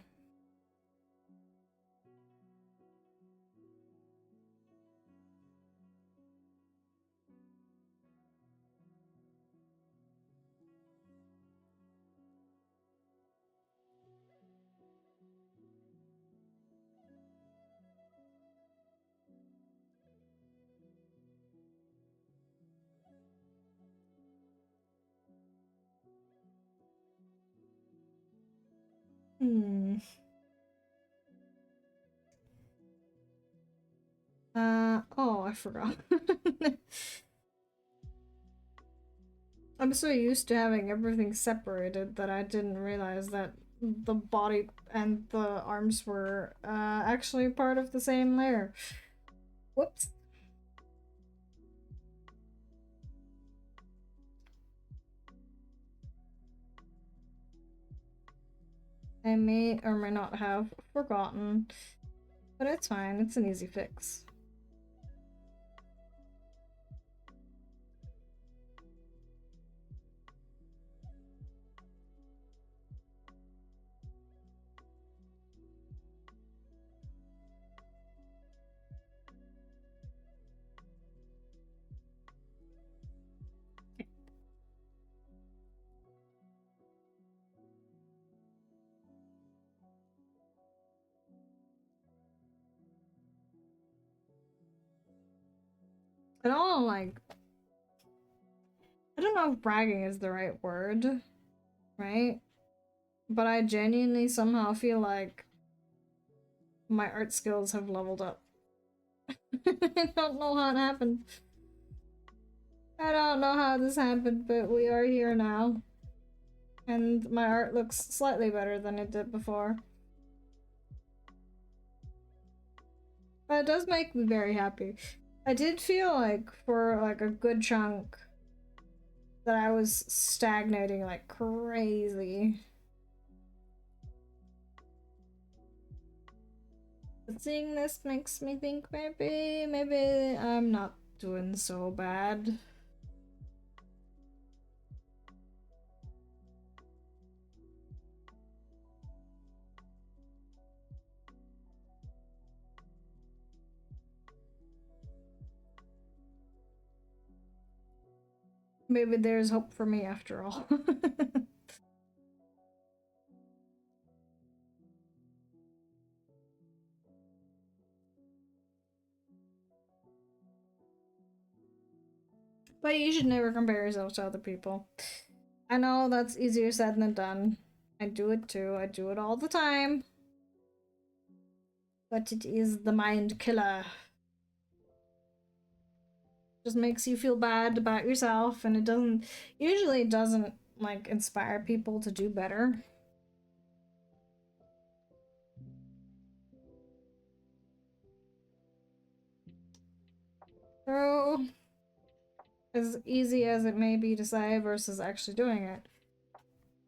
Oh, I forgot. I'm so used to having everything separated that I didn't realize that the body and the arms were actually part of the same layer. Whoops. I may or may not have forgotten, but it's fine. It's an easy fix. I don't like... I don't know if bragging is the right word, right? But I genuinely somehow feel like my art skills have leveled up. I don't know how it happened. I don't know how this happened, but we are here now. And my art looks slightly better than it did before. But it does make me very happy. I did feel like for like a good chunk that I was stagnating like crazy. But seeing this makes me think maybe I'm not doing so bad. Maybe there's hope for me after all. But you should never compare yourself to other people. I know that's easier said than done. I do it too. I do it all the time. But it is the mind killer. Just makes you feel bad about yourself, and it usually doesn't like inspire people to do better. So, as easy as it may be to say versus actually doing it,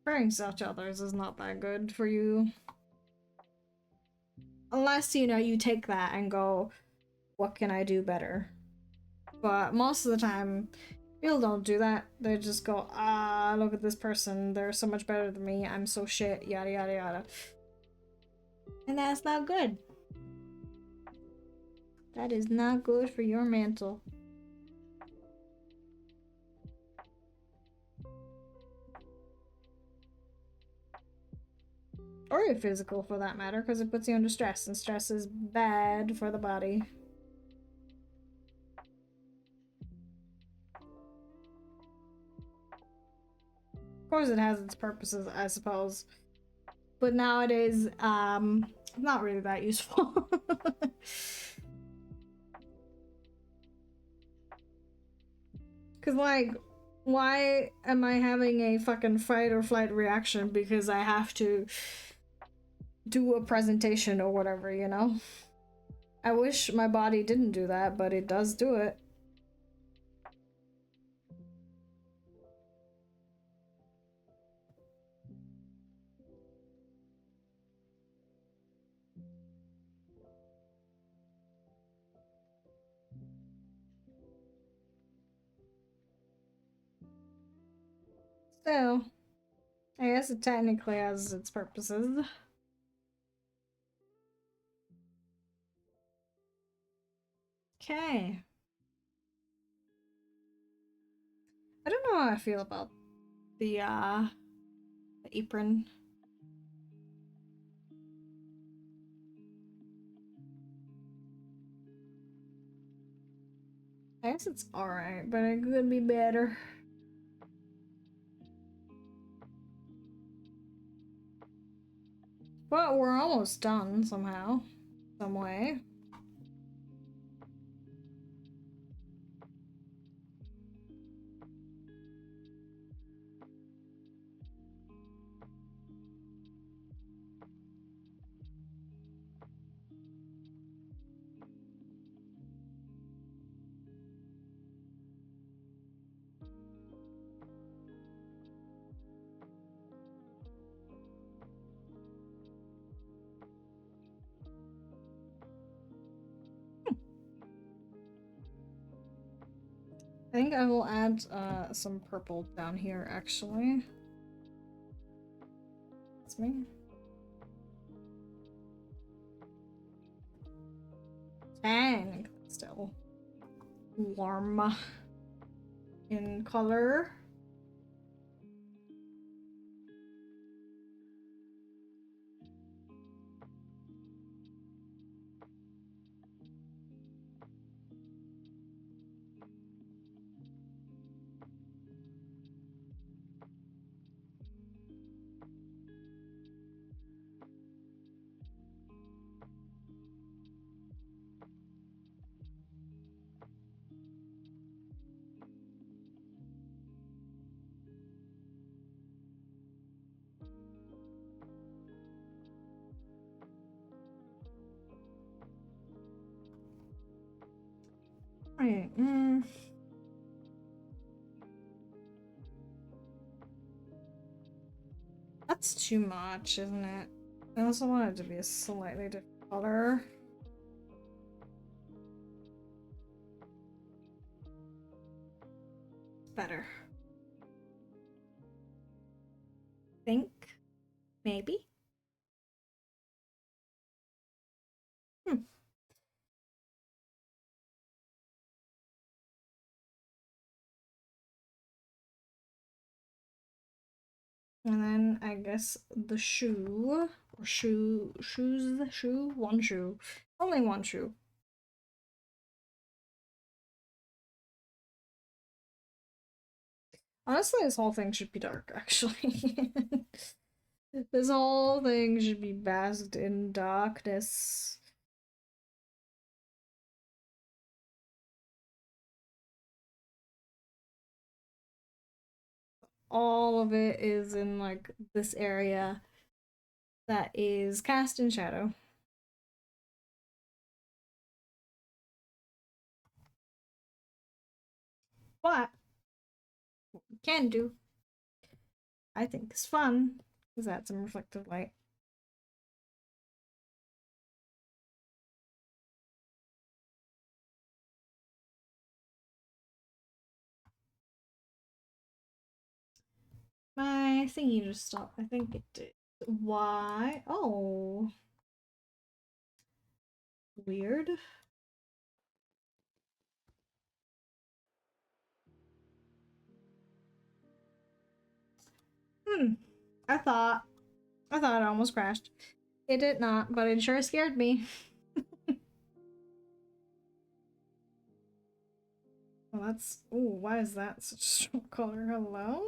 comparing yourself to others is not that good for you. Unless, you know, you take that and go, what can I do better? But most of the time, people don't do that. They just go, ah, look at this person. They're so much better than me. I'm so shit, yada yada yada. And that's not good. That is not good for your mental. Or your physical, for that matter, because it puts you under stress, and stress is bad for the body. Of course, it has its purposes, I suppose. But nowadays, not really that useful. Because, like, why am I having a fucking fight or flight reaction because I have to do a presentation or whatever, you know? I wish my body didn't do that, but it does do it. So, I guess it technically has its purposes. Okay. I don't know how I feel about the apron. I guess it's alright, but it could be better. But we're almost done somehow. Some way. I think I will add some purple down here, actually. That's me. Dang, that's still warm in color. Right. That's too much, isn't it? I also want it to be a slightly different color. Better. Think? Maybe? Hmm. And then I guess the shoe, or shoes, one shoe, only one shoe. Honestly, this whole thing should be dark, actually. This whole thing should be basked in darkness. All of it is in like this area that is cast in shadow. But what we can do, I think, is fun, is add some reflective light. My thingy just stopped. I think it did. Why? Oh. Weird. Hmm. I thought it almost crashed. It did not, but it sure scared me. Well, that's... Ooh, why is that such a strong color? Hello?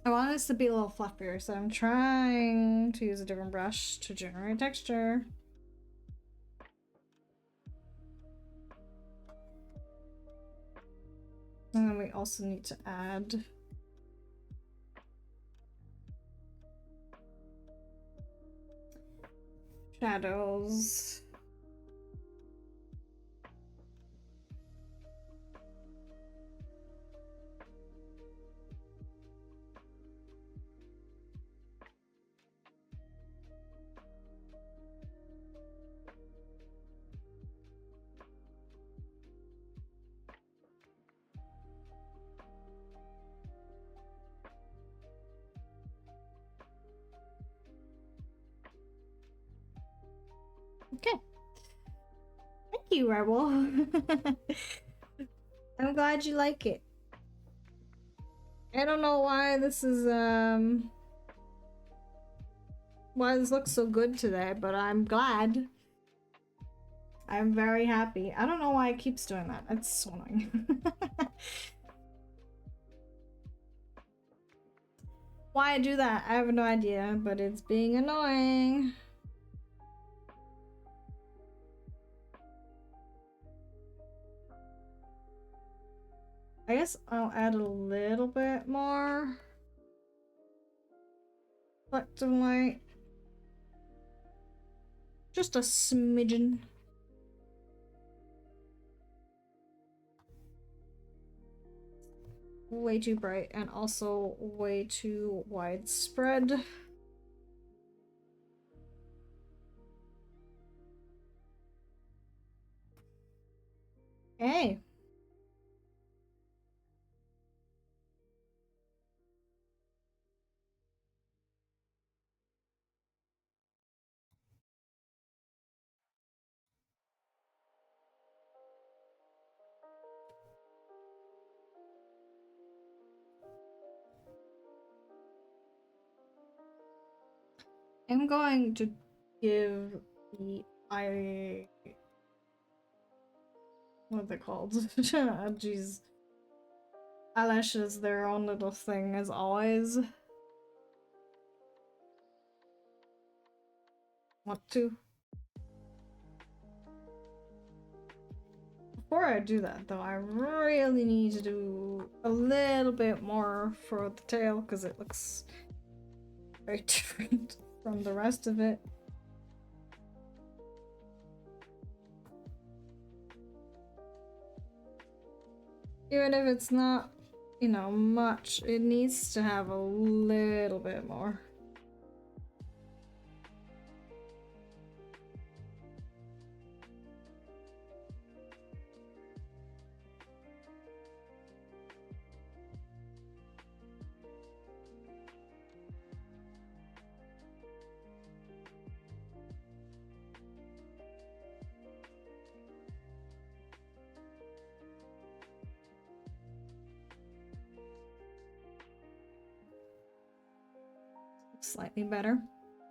I want this to be a little fluffier, so I'm trying to use a different brush to generate texture. And then we also need to add shadows. Okay. Thank you, Rebel. I'm glad you like it. I don't know why this is, why this looks so good today, but I'm glad. I'm very happy. I don't know why it keeps doing that. It's so annoying. Why I do that, I have no idea, but it's being annoying. I guess I'll add a little bit more reflective light. Just a smidgen. Way too bright and also way too widespread. Hey. I'm going to give the eye... What are they called? Jeez. Eyelashes their own little thing as always. want to. Before I do that, though, I really need to do a little bit more for the tail because it looks very different from the rest of it. Even if it's not, you know, much, it needs to have a little bit more. Slightly better,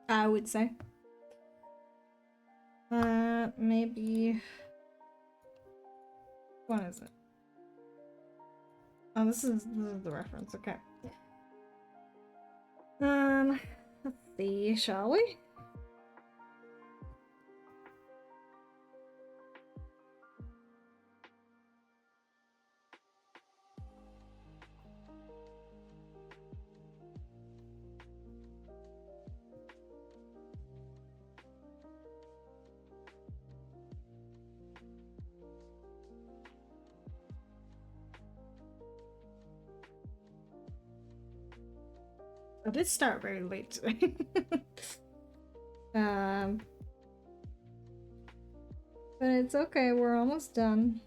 I would say. Maybe. What is it? Oh, this is the reference. Okay. Let's see. Shall we? I did start very late today. But it's okay, we're almost done.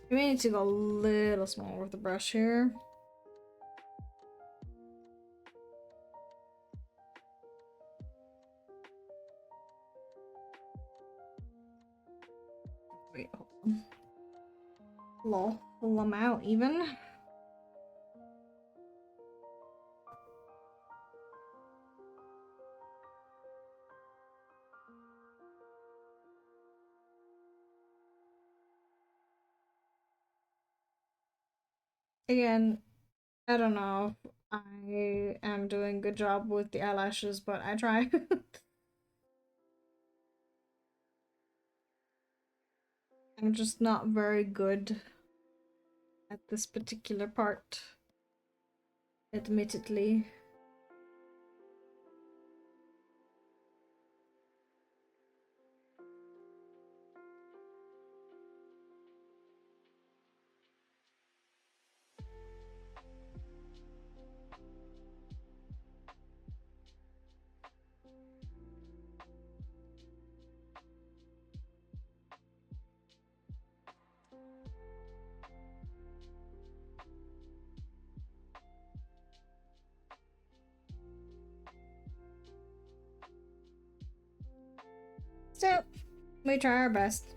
We may need to go a little smaller with the brush here. Wait, hold on. Lol, full them out even. Again, I don't know if I am doing a good job with the eyelashes, but I try. I'm just not very good at this particular part, admittedly. So, we try our best.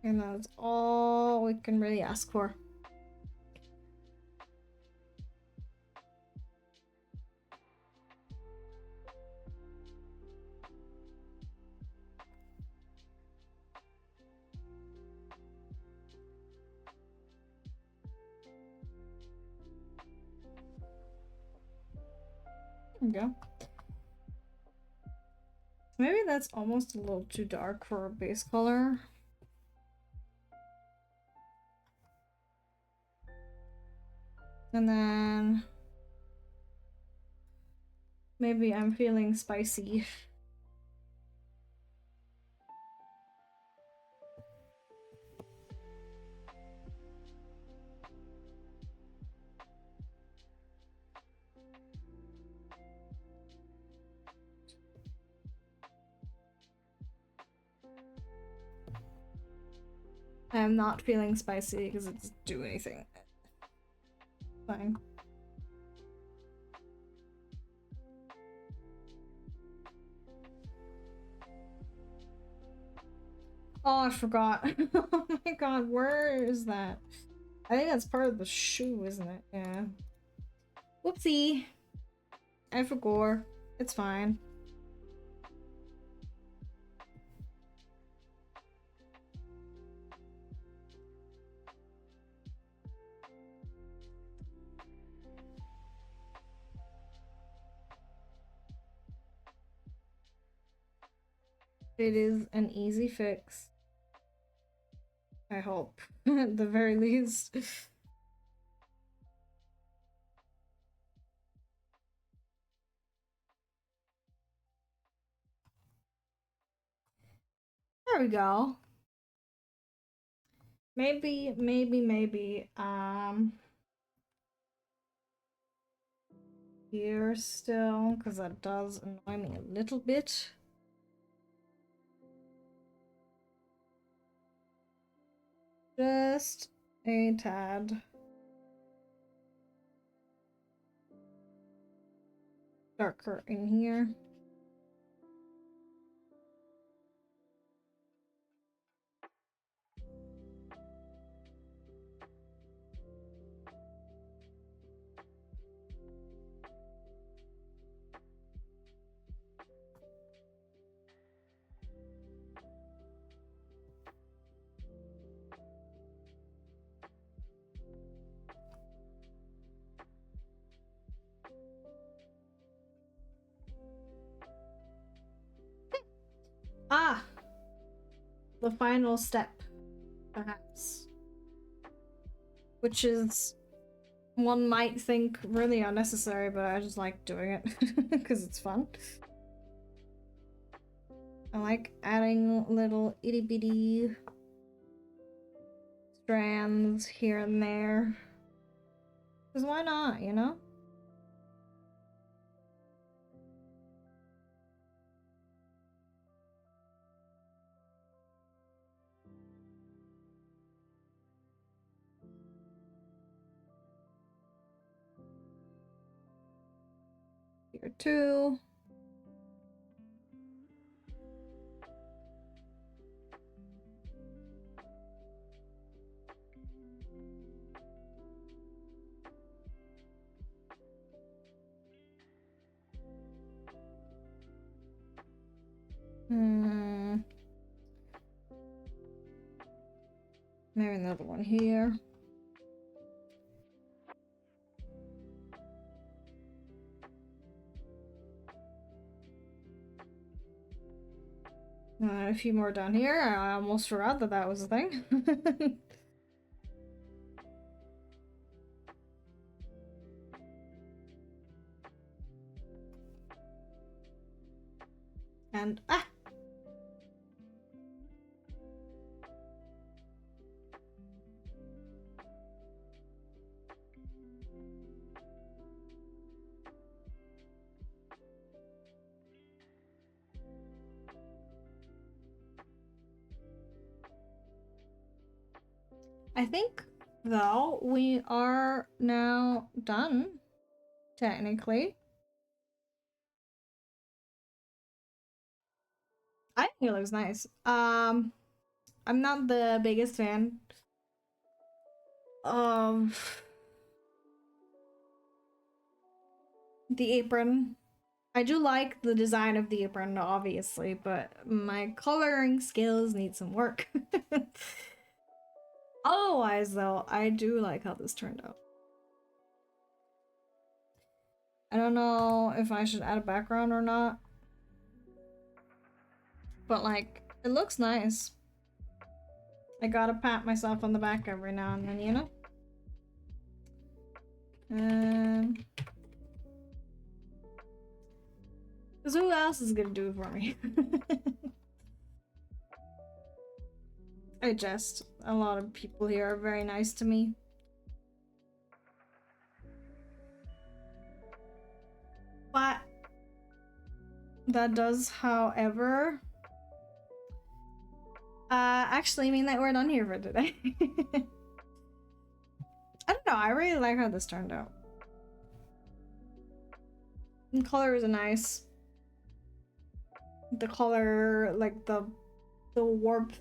And that's all we can really ask for. There we go. Maybe that's almost a little too dark for a base color. And then maybe I'm feeling spicy. I'm not feeling spicy because it doesn't do anything. Fine. Oh, I forgot. Oh my god, where is that? I think that's part of the shoe, isn't it? Yeah. Whoopsie. I forgot. It's fine. It is an easy fix. I hope. At the very least. There we go. Maybe, here still, because that does annoy me a little bit. Just a tad. Darker in here. Ah! The final step, perhaps. Which is, one might think, really unnecessary, but I just like doing it because it's fun. I like adding little itty bitty strands here and there. Because why not, you know? Here too. Maybe another one here. A few more down here. I almost forgot that that was a thing. And I think, though, we are now done, technically. I think it looks nice. I'm not the biggest fan of the apron. I do like the design of the apron, obviously, but my coloring skills need some work. Otherwise, though, I do like how this turned out. I don't know if I should add a background or not, but like, it looks nice. I gotta pat myself on the back every now and then, you know? Because who else is gonna do it for me? I jest. A lot of people here are very nice to me. But that does, however, actually mean that we're done here for today. I don't know, I really like how this turned out. The colors are nice. The color, like the warmth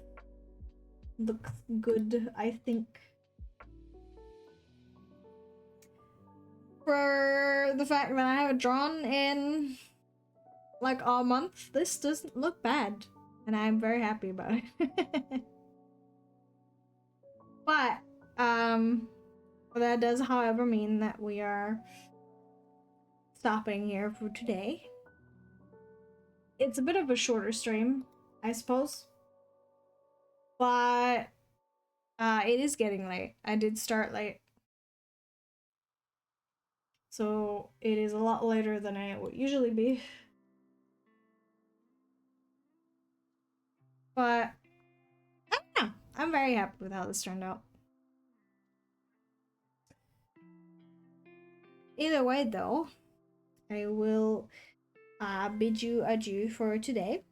looks good, I think. For the fact that I haven't drawn in like all month, this doesn't look bad. And I'm very happy about it. But, that does, however, mean that we are stopping here for today. It's a bit of a shorter stream, I suppose. But, it is getting late. I did start late. So, it is a lot later than it would usually be. But, I don't know. I'm very happy with how this turned out. Either way, though, I will bid you adieu for today.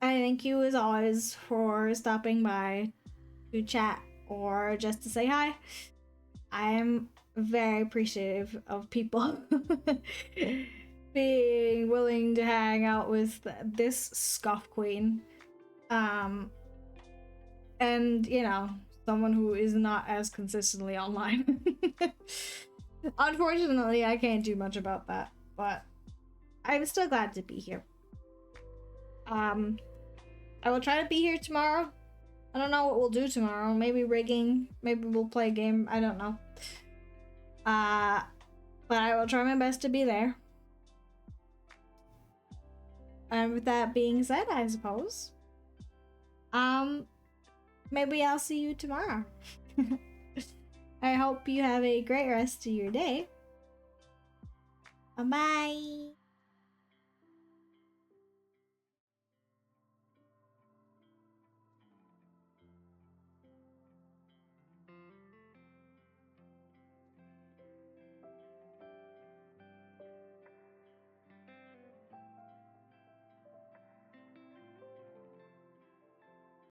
I thank you, as always, for stopping by to chat or just to say hi. I am very appreciative of people being willing to hang out with this scoff queen. And, you know, someone who is not as consistently online. Unfortunately, I can't do much about that, but I'm still glad to be here. I will try to be here tomorrow. I don't know what we'll do tomorrow. Maybe rigging. Maybe we'll play a game. I don't know. But I will try my best to be there. And with that being said, I suppose, maybe I'll see you tomorrow. I hope you have a great rest of your day. Bye-bye.